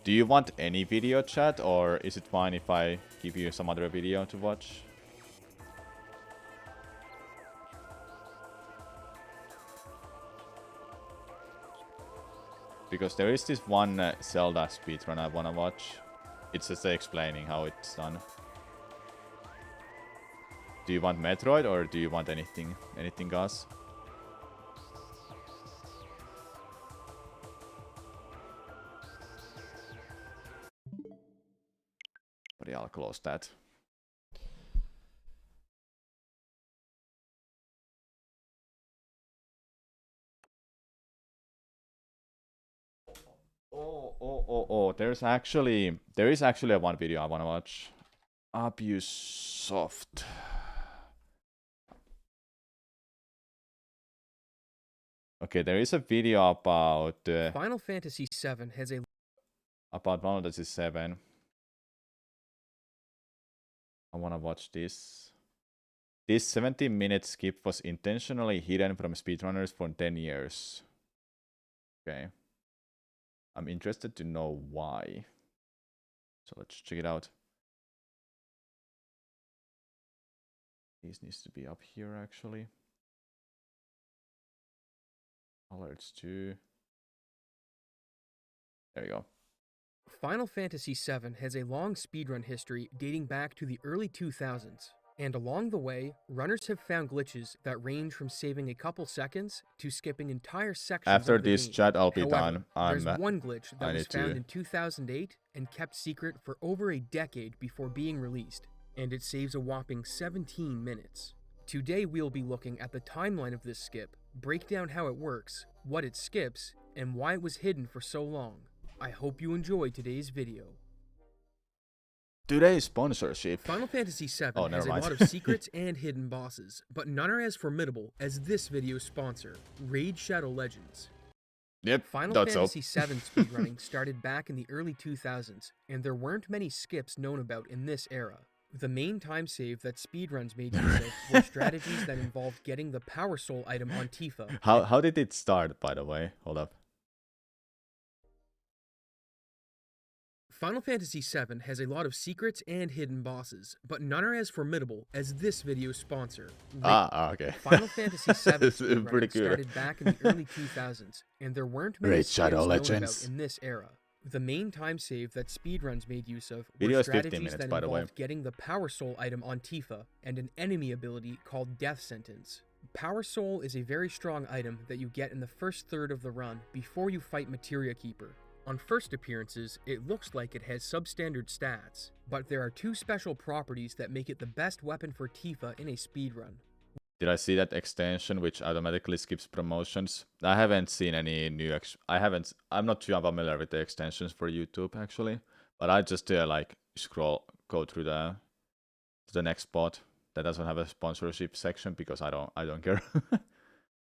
Do you want any video, chat, or is it fine if I give you some other video to watch? Because there is this one Zelda speedrun I wanna watch. It's just explaining how it's done. Do you want Metroid or do you want anything? Anything else? But yeah, I'll close that. Oh, there is actually a one video I wanna watch. Abusoft. Okay, there is a video about Final Fantasy VII has a about Final Fantasy 7. I wanna watch this. This 17-minute skip was intentionally hidden from speedrunners for 10 years. Okay. I'm interested to know why. So let's check it out. This needs to be up here actually. Alerts too. There you go. Final Fantasy VII has a long speedrun history dating back to the early 2000s, and along the way, runners have found glitches that range from saving a couple seconds to skipping entire sections After of the this game. chat, I'll be However, done. there's one glitch I that was need to- found in 2008 and kept secret for over a decade before being released, and it saves a whopping 17 minutes. Today we'll be looking at the timeline of this skip, break down how it works, what it skips, and why it was hidden for so long. I hope you enjoy today's video. Today's sponsorship. Final Fantasy VII Oh, has never a mind. lot of secrets and hidden bosses, but none are as formidable as this video's sponsor, Raid Shadow Legends. Yep, Final thought so. Fantasy VII speedrunning started back in the early 2000s, and there weren't many skips known about in this era. The main time save that speedruns made use of were strategies that involved getting the Power Soul item on Tifa. How did it start, by the way? Hold up. Final Fantasy VII has a lot of secrets and hidden bosses, but none are as formidable as this video's sponsor. Okay. Final Fantasy VII It's pretty speedrunning good. started back in the early 2000s, and there weren't many Raid skills Shadow known Legends. about in this era. The main time save that speedruns made use of Video were is 15 strategies minutes, that by the way. involved getting the Power Soul item on Tifa and an enemy ability called Death Sentence. Power Soul is a very strong item that you get in the first third of the run before you fight Materia Keeper. On first appearances, it looks like it has substandard stats, but there are two special properties that make it the best weapon for Tifa in a speedrun. Did I see that extension which automatically skips promotions? I haven't seen any new I'm not too familiar with the extensions for YouTube actually, but I just like go through the next spot that doesn't have a sponsorship section because I don't care.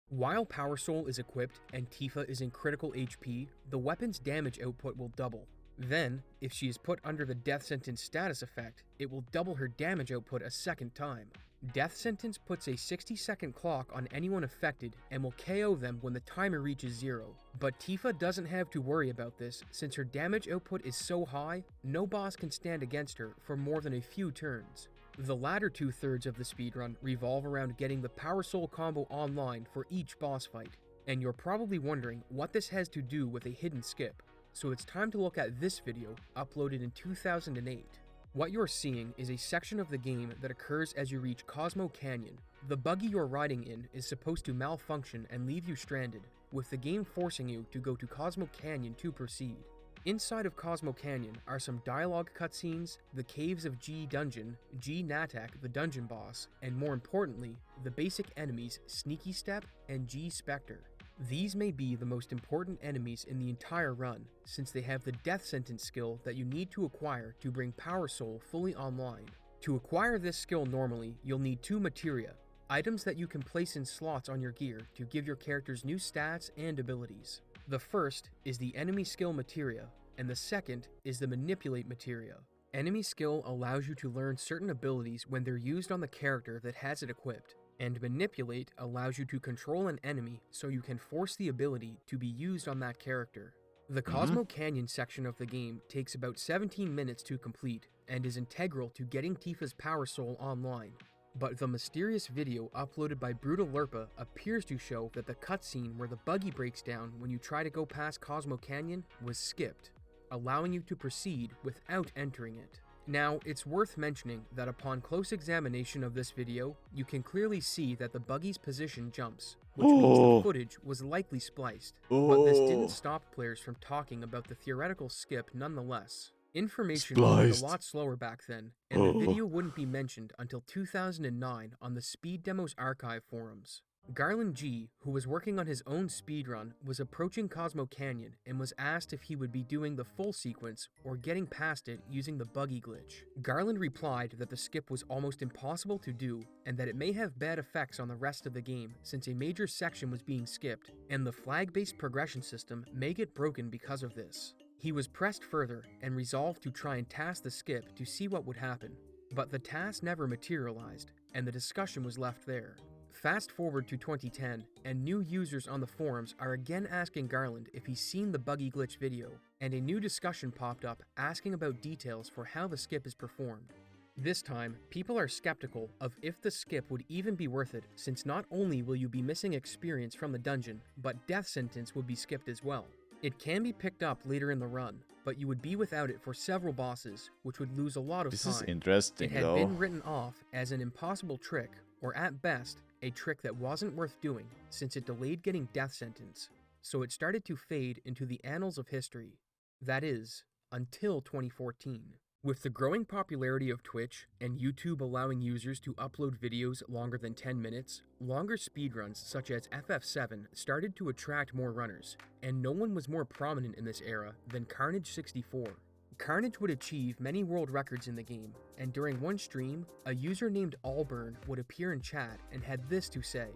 While Power Soul is equipped and Tifa is in critical HP, the weapon's damage output will double. Then, if she is put under the Death Sentence status effect, it will double her damage output a second time. Death Sentence puts a 60-second clock on anyone affected and will KO them when the timer reaches 0. But Tifa doesn't have to worry about this since her damage output is so high, no boss can stand against her for more than a few turns. The latter 2/3 of the speedrun revolve around getting the Power Soul combo online for each boss fight, and you're probably wondering what this has to do with a hidden skip, so it's time to look at this video uploaded in 2008. What you're seeing is a section of the game that occurs as you reach Cosmo Canyon. The buggy you're riding in is supposed to malfunction and leave you stranded, with the game forcing you to go to Cosmo Canyon to proceed. Inside of Cosmo Canyon are some dialogue cutscenes, the Caves of G Dungeon, G Natak the dungeon boss, and more importantly, the basic enemies Sneaky Step and G Spectre. These may be the most important enemies in the entire run, since they have the Death Sentence skill that you need to acquire to bring Power Soul fully online. To acquire this skill normally, you'll need 2 materia, items that you can place in slots on your gear to give your characters new stats and abilities. The first is the enemy skill materia, and the second is the manipulate materia. Enemy skill allows you to learn certain abilities when they're used on the character that has it equipped, and manipulate allows you to control an enemy so you can force the ability to be used on that character. The Cosmo Canyon section of the game takes about 17 minutes to complete and is integral to getting Tifa's Power Soul online. But the mysterious video uploaded by Brutal Lerpa appears to show that the cutscene where the buggy breaks down when you try to go past Cosmo Canyon was skipped, allowing you to proceed without entering it. Now, it's worth mentioning that upon close examination of this video, you can clearly see that the buggy's position jumps, which means the footage was likely spliced, but this didn't stop players from talking about the theoretical skip nonetheless. Information was a lot slower back then, and the video wouldn't be mentioned until 2009 on the Speed Demos archive forums. Garland G, who was working on his own speedrun, was approaching Cosmo Canyon and was asked if he would be doing the full sequence or getting past it using the buggy glitch. Garland replied that the skip was almost impossible to do and that it may have bad effects on the rest of the game since a major section was being skipped, and the flag-based progression system may get broken because of this. He was pressed further and resolved to try and task the skip to see what would happen, but the task never materialized, and the discussion was left there. Fast forward to 2010, and new users on the forums are again asking Garland if he's seen the buggy glitch video, and a new discussion popped up asking about details for how the skip is performed. This time, people are skeptical of if the skip would even be worth it, since not only will you be missing experience from the dungeon, but Death Sentence would be skipped as well. It can be picked up later in the run, but you would be without it for several bosses, which would lose a lot of time. This is interesting, It had been written off as an impossible trick, or at best, a trick that wasn't worth doing, since it delayed getting Death Sentence, so it started to fade into the annals of history. That is, until 2014. With the growing popularity of Twitch and YouTube allowing users to upload videos longer than 10 minutes, longer speedruns such as FF7 started to attract more runners, and no one was more prominent in this era than Carnage64. Carnage would achieve many world records in the game, and during one stream, a user named Allburn would appear in chat and had this to say: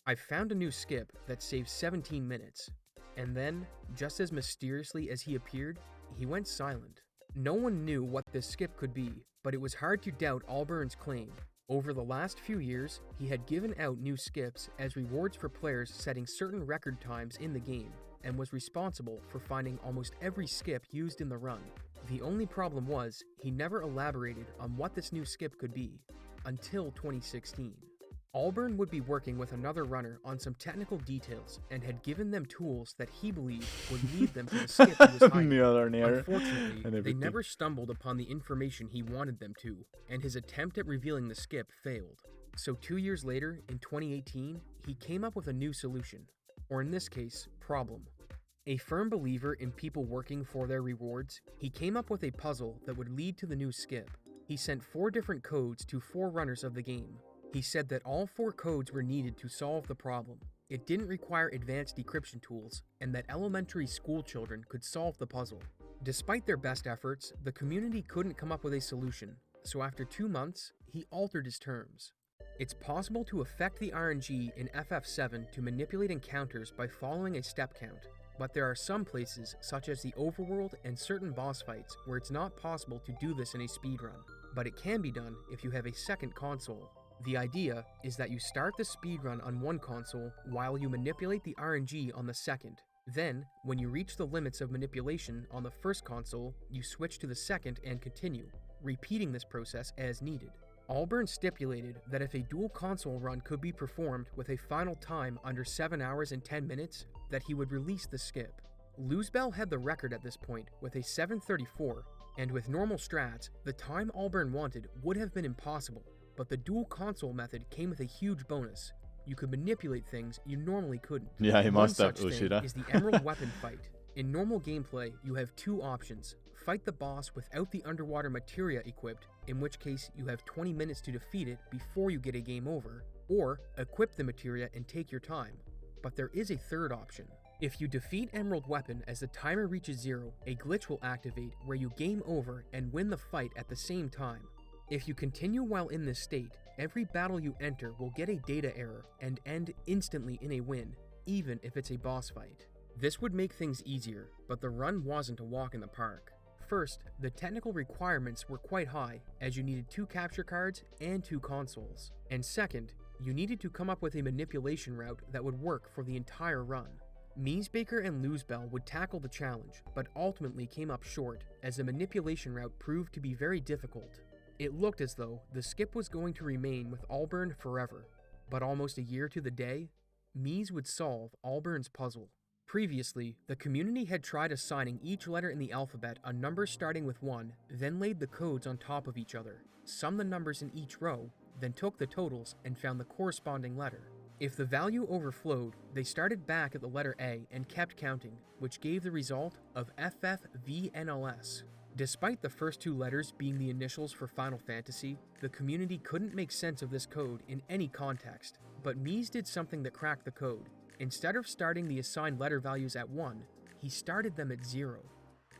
"I found a new skip that saves 17 minutes. And then, just as mysteriously as he appeared, he went silent." No one knew what this skip could be, but it was hard to doubt Allburn's claim. Over the last few years, he had given out new skips as rewards for players setting certain record times in the game, and was responsible for finding almost every skip used in the run. The only problem was, he never elaborated on what this new skip could be, until 2016. Allburn would be working with another runner on some technical details and had given them tools that he believed would lead them to the skip he was hiding. Unfortunately, they never stumbled upon the information he wanted them to, and his attempt at revealing the skip failed. So 2 years later, in 2018, he came up with a new solution, or in this case, problem. A firm believer in people working for their rewards, he came up with a puzzle that would lead to the new skip. He sent 4 different codes to 4 runners of the game. He said that all 4 codes were needed to solve the problem. It didn't require advanced decryption tools, and that elementary school children could solve the puzzle. Despite their best efforts, the community couldn't come up with a solution, so after 2 months, he altered his terms. It's possible to affect the RNG in FF7 to manipulate encounters by following a step count, but there are some places, such as the overworld and certain boss fights, where it's not possible to do this in a speedrun, but it can be done if you have a second console. The idea is that you start the speedrun on one console while you manipulate the RNG on the second. Then, when you reach the limits of manipulation on the first console, you switch to the second and continue, repeating this process as needed. Allburn stipulated that if a dual console run could be performed with a final time under 7 hours and 10 minutes, that he would release the skip. Luzbel had the record at this point with a 7:34, and with normal strats, the time Allburn wanted would have been impossible, but the dual console method came with a huge bonus. You could manipulate things you normally couldn't. Yeah, he must have One such thing Ushida. is the Emerald Weapon fight. In normal gameplay, you have 2 options. Fight the boss without the underwater materia equipped, in which case you have 20 minutes to defeat it before you get a game over, or equip the materia and take your time. But there is a third option. If you defeat Emerald Weapon as the timer reaches 0, a glitch will activate where you game over and win the fight at the same time. If you continue while in this state, every battle you enter will get a data error and end instantly in a win, even if it's a boss fight. This would make things easier, but the run wasn't a walk in the park. First, the technical requirements were quite high, as you needed 2 capture cards and 2 consoles. And second, you needed to come up with a manipulation route that would work for the entire run. Miesbaker and Luzbel would tackle the challenge, but ultimately came up short, as the manipulation route proved to be very difficult. It looked as though the skip was going to remain with Allburn forever, but almost a year to the day, Mies would solve Allburn's puzzle. Previously, the community had tried assigning each letter in the alphabet a number starting with 1, then laid the codes on top of each other, summed the numbers in each row, then took the totals and found the corresponding letter. If the value overflowed, they started back at the letter A and kept counting, which gave the result of FFVNLS. Despite the first 2 letters being the initials for Final Fantasy, the community couldn't make sense of this code in any context, but Mies did something that cracked the code. Instead of starting the assigned letter values at 1, he started them at 0.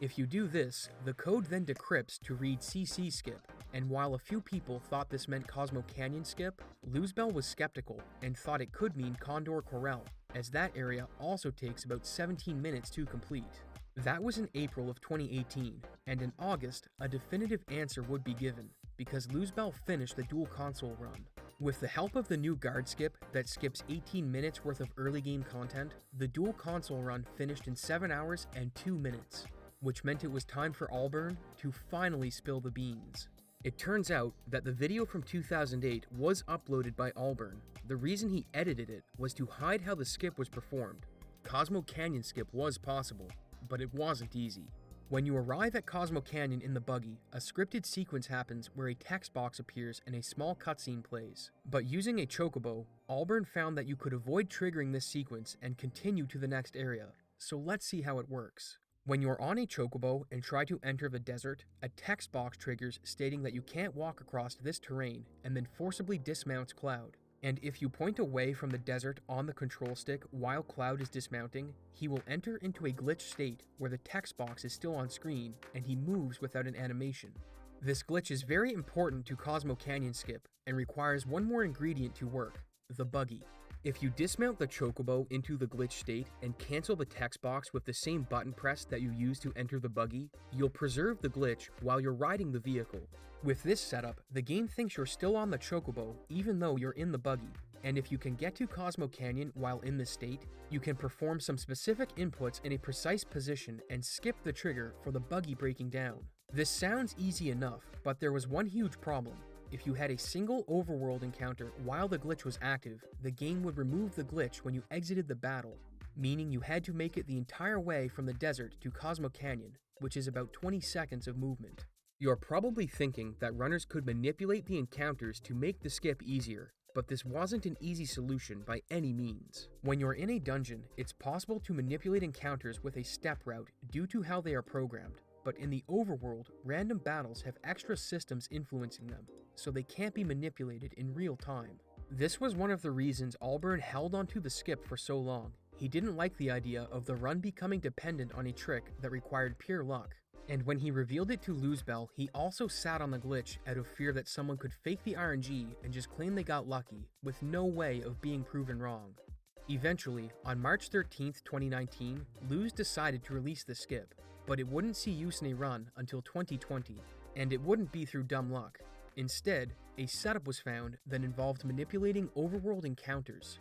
If you do this, the code then decrypts to read CC skip, and while a few people thought this meant Cosmo Canyon skip, Luzbel was skeptical and thought it could mean Condor Corral, as that area also takes about 17 minutes to complete. That was in April of 2018, and in August, a definitive answer would be given, because Luzbel finished the dual console run. With the help of the new guard skip that skips 18 minutes worth of early game content, the dual console run finished in 7 hours and 2 minutes, which meant it was time for Allburn to finally spill the beans. It turns out that the video from 2008 was uploaded by Allburn. The reason he edited it was to hide how the skip was performed. Cosmo Canyon skip was possible, but it wasn't easy. When you arrive at Cosmo Canyon in the buggy, a scripted sequence happens where a text box appears and a small cutscene plays. But using a chocobo, Allburn found that you could avoid triggering this sequence and continue to the next area. So let's see how it works. When you are on a chocobo and try to enter the desert, a text box triggers stating that you can't walk across this terrain and then forcibly dismounts Cloud. And if you point away from the desert on the control stick while Cloud is dismounting, he will enter into a glitch state where the text box is still on screen and he moves without an animation. This glitch is very important to Cosmo Canyon skip and requires one more ingredient to work, the buggy. If you dismount the chocobo into the glitch state and cancel the text box with the same button press that you used to enter the buggy, you'll preserve the glitch while you're riding the vehicle. With this setup, the game thinks you're still on the chocobo even though you're in the buggy. And if you can get to Cosmo Canyon while in this state, you can perform some specific inputs in a precise position and skip the trigger for the buggy breaking down. This sounds easy enough, but there was one huge problem. If you had a single overworld encounter while the glitch was active, the game would remove the glitch when you exited the battle, meaning you had to make it the entire way from the desert to Cosmo Canyon, which is about 20 seconds of movement. You're probably thinking that runners could manipulate the encounters to make the skip easier, but this wasn't an easy solution by any means. When you're in a dungeon, it's possible to manipulate encounters with a step route due to how they are programmed, but in the overworld, random battles have extra systems influencing them, so they can't be manipulated in real time. This was one of the reasons Allburn held onto the skip for so long. He didn't like the idea of the run becoming dependent on a trick that required pure luck. And when he revealed it to Luzbel, he also sat on the glitch out of fear that someone could fake the RNG and just claim they got lucky, with no way of being proven wrong. Eventually, on March 13th, 2019, Luz decided to release the skip, but it wouldn't see use in a run until 2020, and it wouldn't be through dumb luck. Instead, a setup was found that involved manipulating overworld encounters.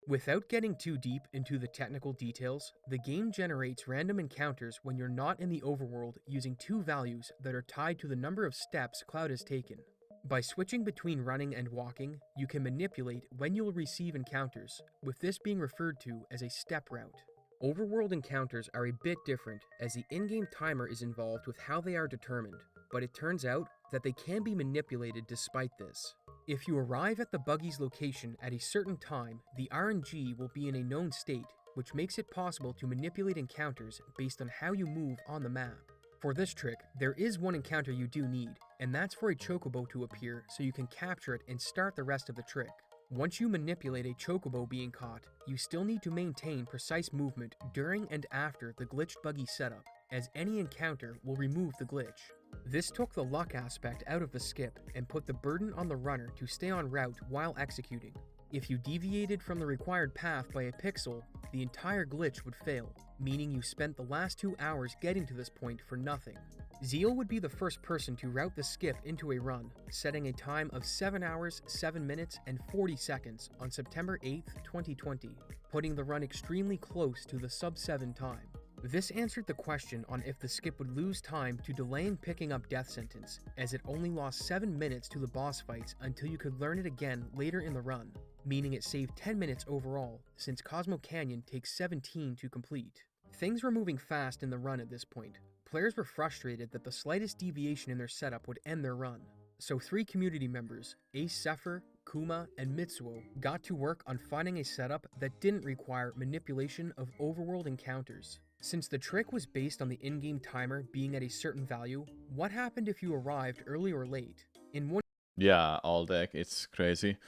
Without getting too deep into the technical details, the game generates random encounters when you're not in the overworld using two values that are tied to the number of steps Cloud has taken. By switching between running and walking, you can manipulate when you'll receive encounters, with this being referred to as a step route. Overworld encounters are a bit different, as the in-game timer is involved with how they are determined, but it turns out that they can be manipulated despite this. If you arrive at the buggy's location at a certain time, the RNG will be in a known state, which makes it possible to manipulate encounters based on how you move on the map. For this trick, there is one encounter you do need, and that's for a chocobo to appear so you can capture it and start the rest of the trick. Once you manipulate a chocobo being caught, you still need to maintain precise movement during and after the glitched buggy setup, as any encounter will remove the glitch. This took the luck aspect out of the skip and put the burden on the runner to stay on route while executing. If you deviated from the required path by a pixel, the entire glitch would fail, meaning you spent the last 2 hours getting to this point for nothing. Zeal would be the first person to route the skip into a run, setting a time of 7 hours, 7 minutes, and 40 seconds on September 8th, 2020, putting the run extremely close to the sub-7 time. This answered the question on if the skip would lose time to delaying picking up Death Sentence, as it only lost 7 minutes to the boss fights until you could learn it again later in the run, meaning it saved 10 minutes overall, since Cosmo Canyon takes 17 to complete. Things were moving fast in the run at this point. Players were frustrated that the slightest deviation in their setup would end their run, so 3 community members, Ace Zephyr, Kuma, and Mitsuo, got to work on finding a setup that didn't require manipulation of overworld encounters. Since the trick was based on the in-game timer being at a certain value, what happened if you arrived early or late? In one Yeah, all deck, it's crazy.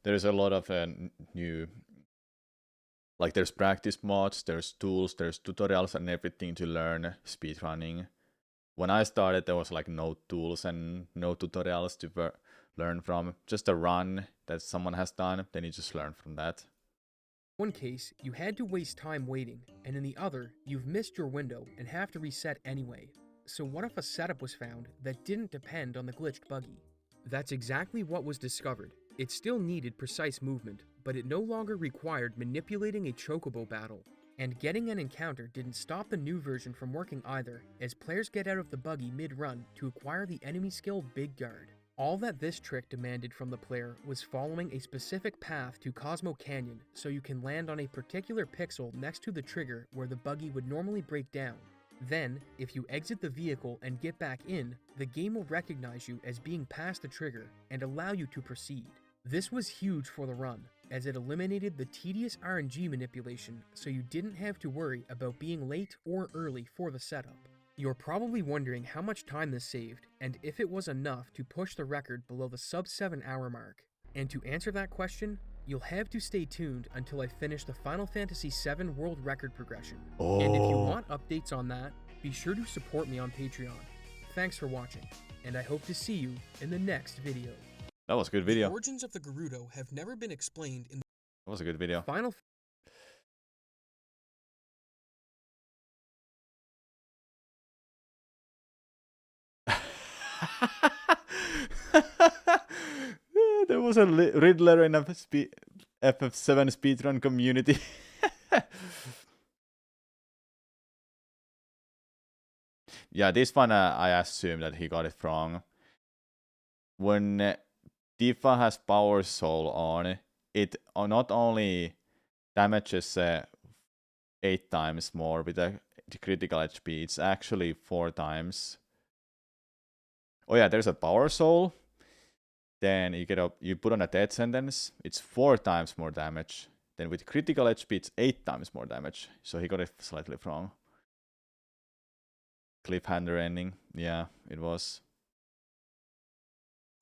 There's a lot of new, like there's practice mods, there's tools, there's tutorials and everything to learn speedrunning. When I started, there was like no tools and no tutorials to learn from. Just a run that someone has done, then you just learn from that. one case, you had to waste time waiting, and in the other, you've missed your window and have to reset anyway. So what if a setup was found that didn't depend on the glitched buggy? That's exactly what was discovered. It still needed precise movement, but it no longer required manipulating a chocobo battle. And getting an encounter didn't stop the new version from working either, as players get out of the buggy mid-run to acquire the enemy skill Big Guard. All that this trick demanded from the player was following a specific path to Cosmo Canyon so you can land on a particular pixel next to the trigger where the buggy would normally break down. Then, if you exit the vehicle and get back in, the game will recognize you as being past the trigger and allow you to proceed. This was huge for the run, as it eliminated the tedious RNG manipulation so you didn't have to worry about being late or early for the setup. You're probably wondering how much time this saved, and if it was enough to push the record below the sub-7 hour mark. And to answer that question, you'll have to stay tuned until I finish the Final Fantasy VII World Record progression. And if you want updates on that, be sure to support me on Patreon. Thanks for watching, and I hope to see you in the next video. That was a good video. The origins of the Gerudo have never been explained in That was a good video. Final There was a Riddler in a FF7 speedrun community. Yeah, this one I assume that he got it wrong. When Tifa has Power Soul on, it not only damages 8 times more with the critical HP, it's actually 4 times. Oh yeah, there's a Power Soul. Then you put on a death sentence, it's 4 times more damage. Then with critical HP, it's 8 times more damage. So he got it slightly wrong. Cliffhanger ending. Yeah, it was.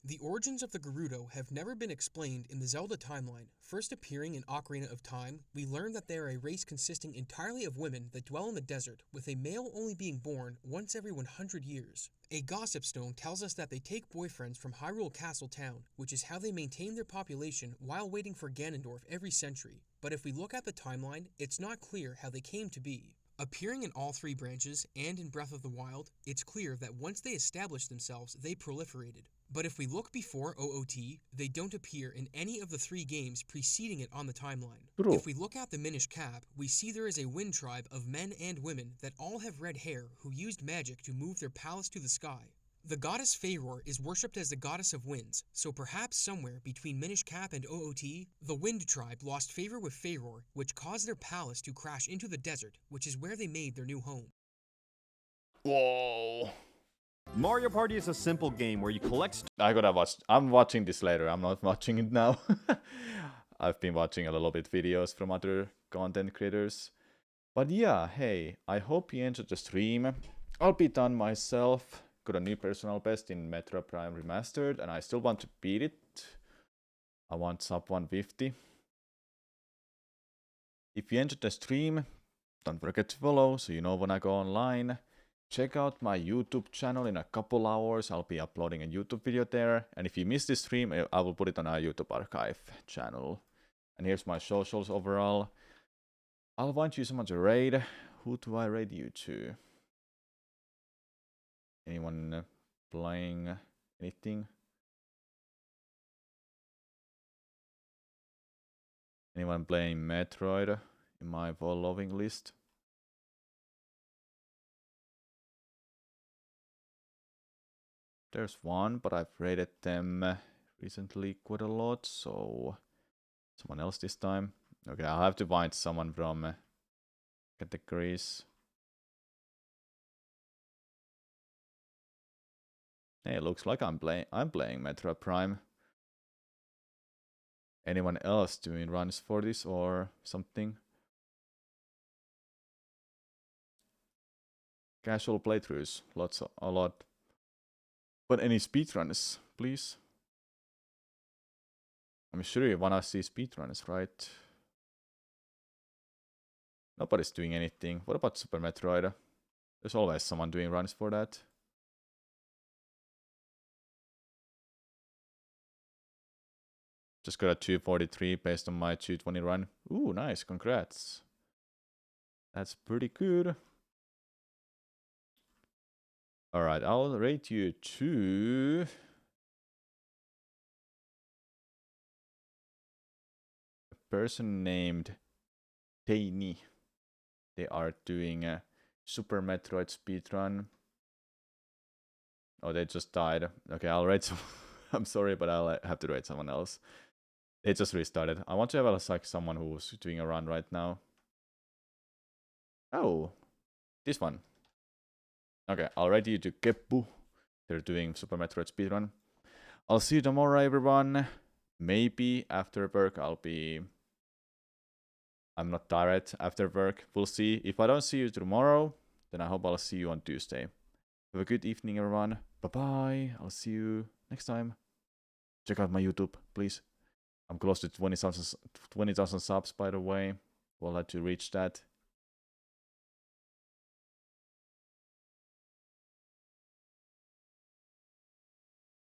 The origins of the Gerudo have never been explained in the Zelda timeline. First appearing in Ocarina of Time, we learn that they are a race consisting entirely of women that dwell in the desert, with a male only being born once every 100 years. A gossip stone tells us that they take boyfriends from Hyrule Castle Town, which is how they maintain their population while waiting for Ganondorf every century. But if we look at the timeline, it's not clear how they came to be. Appearing in all 3 branches and in Breath of the Wild, it's clear that once they established themselves, they proliferated. But if we look before OOT, they don't appear in any of the 3 games preceding it on the timeline. True. If we look at the Minish Cap, we see there is a wind tribe of men and women that all have red hair who used magic to move their palace to the sky. The goddess Faeror is worshipped as the goddess of winds, so perhaps somewhere between Minish Cap and OOT, the Wind Tribe lost favor with Faeror, which caused their palace to crash into the desert, which is where they made their new home. Whoa. Mario Party is a simple game where you collect I'm watching this later. I'm not watching it now. I've been watching a little bit videos from other content creators. But yeah, hey, I hope you enjoyed the stream. I'll be done myself. Got a new personal best in Metroid Prime Remastered, and I still want to beat it. I want sub 150. If you enjoyed the stream, don't forget to follow so you know when I go online. Check out my YouTube channel in a couple hours. I'll be uploading a YouTube video there. And if you missed this stream, I will put it on our YouTube archive channel. And here's my socials overall. I'll want you someone to raid. Who do I raid you to? Anyone playing anything? Anyone playing Metroid in my following list? There's one, but I've rated them recently quite a lot, so someone else this time. Okay, I'll have to find someone from categories. Hey, it looks like I'm playing Metroid Prime. Anyone else doing runs for this or something? Casual playthroughs, a lot. But any speedruns, please? I'm sure you wanna see speedruns, right? Nobody's doing anything. What about Super Metroid? There's always someone doing runs for that. Just got a 243 based on my 220 run. Ooh, nice, congrats. That's pretty good. Alright, I'll rate you to... a person named Tiny. They are doing a Super Metroid speedrun. Oh, they just died. Okay, I'll rate some... I'm sorry, but I'll have to rate someone else. They just restarted. I want to have like someone who's doing a run right now. Oh, this one. Okay, I'll rate you to Keppu. They're doing Super Metroid speedrun. I'll see you tomorrow, everyone. Maybe after work I'm not tired after work. We'll see. If I don't see you tomorrow, then I hope I'll see you on Tuesday. Have a good evening, everyone. Bye-bye. I'll see you next time. Check out my YouTube, please. I'm close to 20,000 subs, by the way. We'll have to reach that.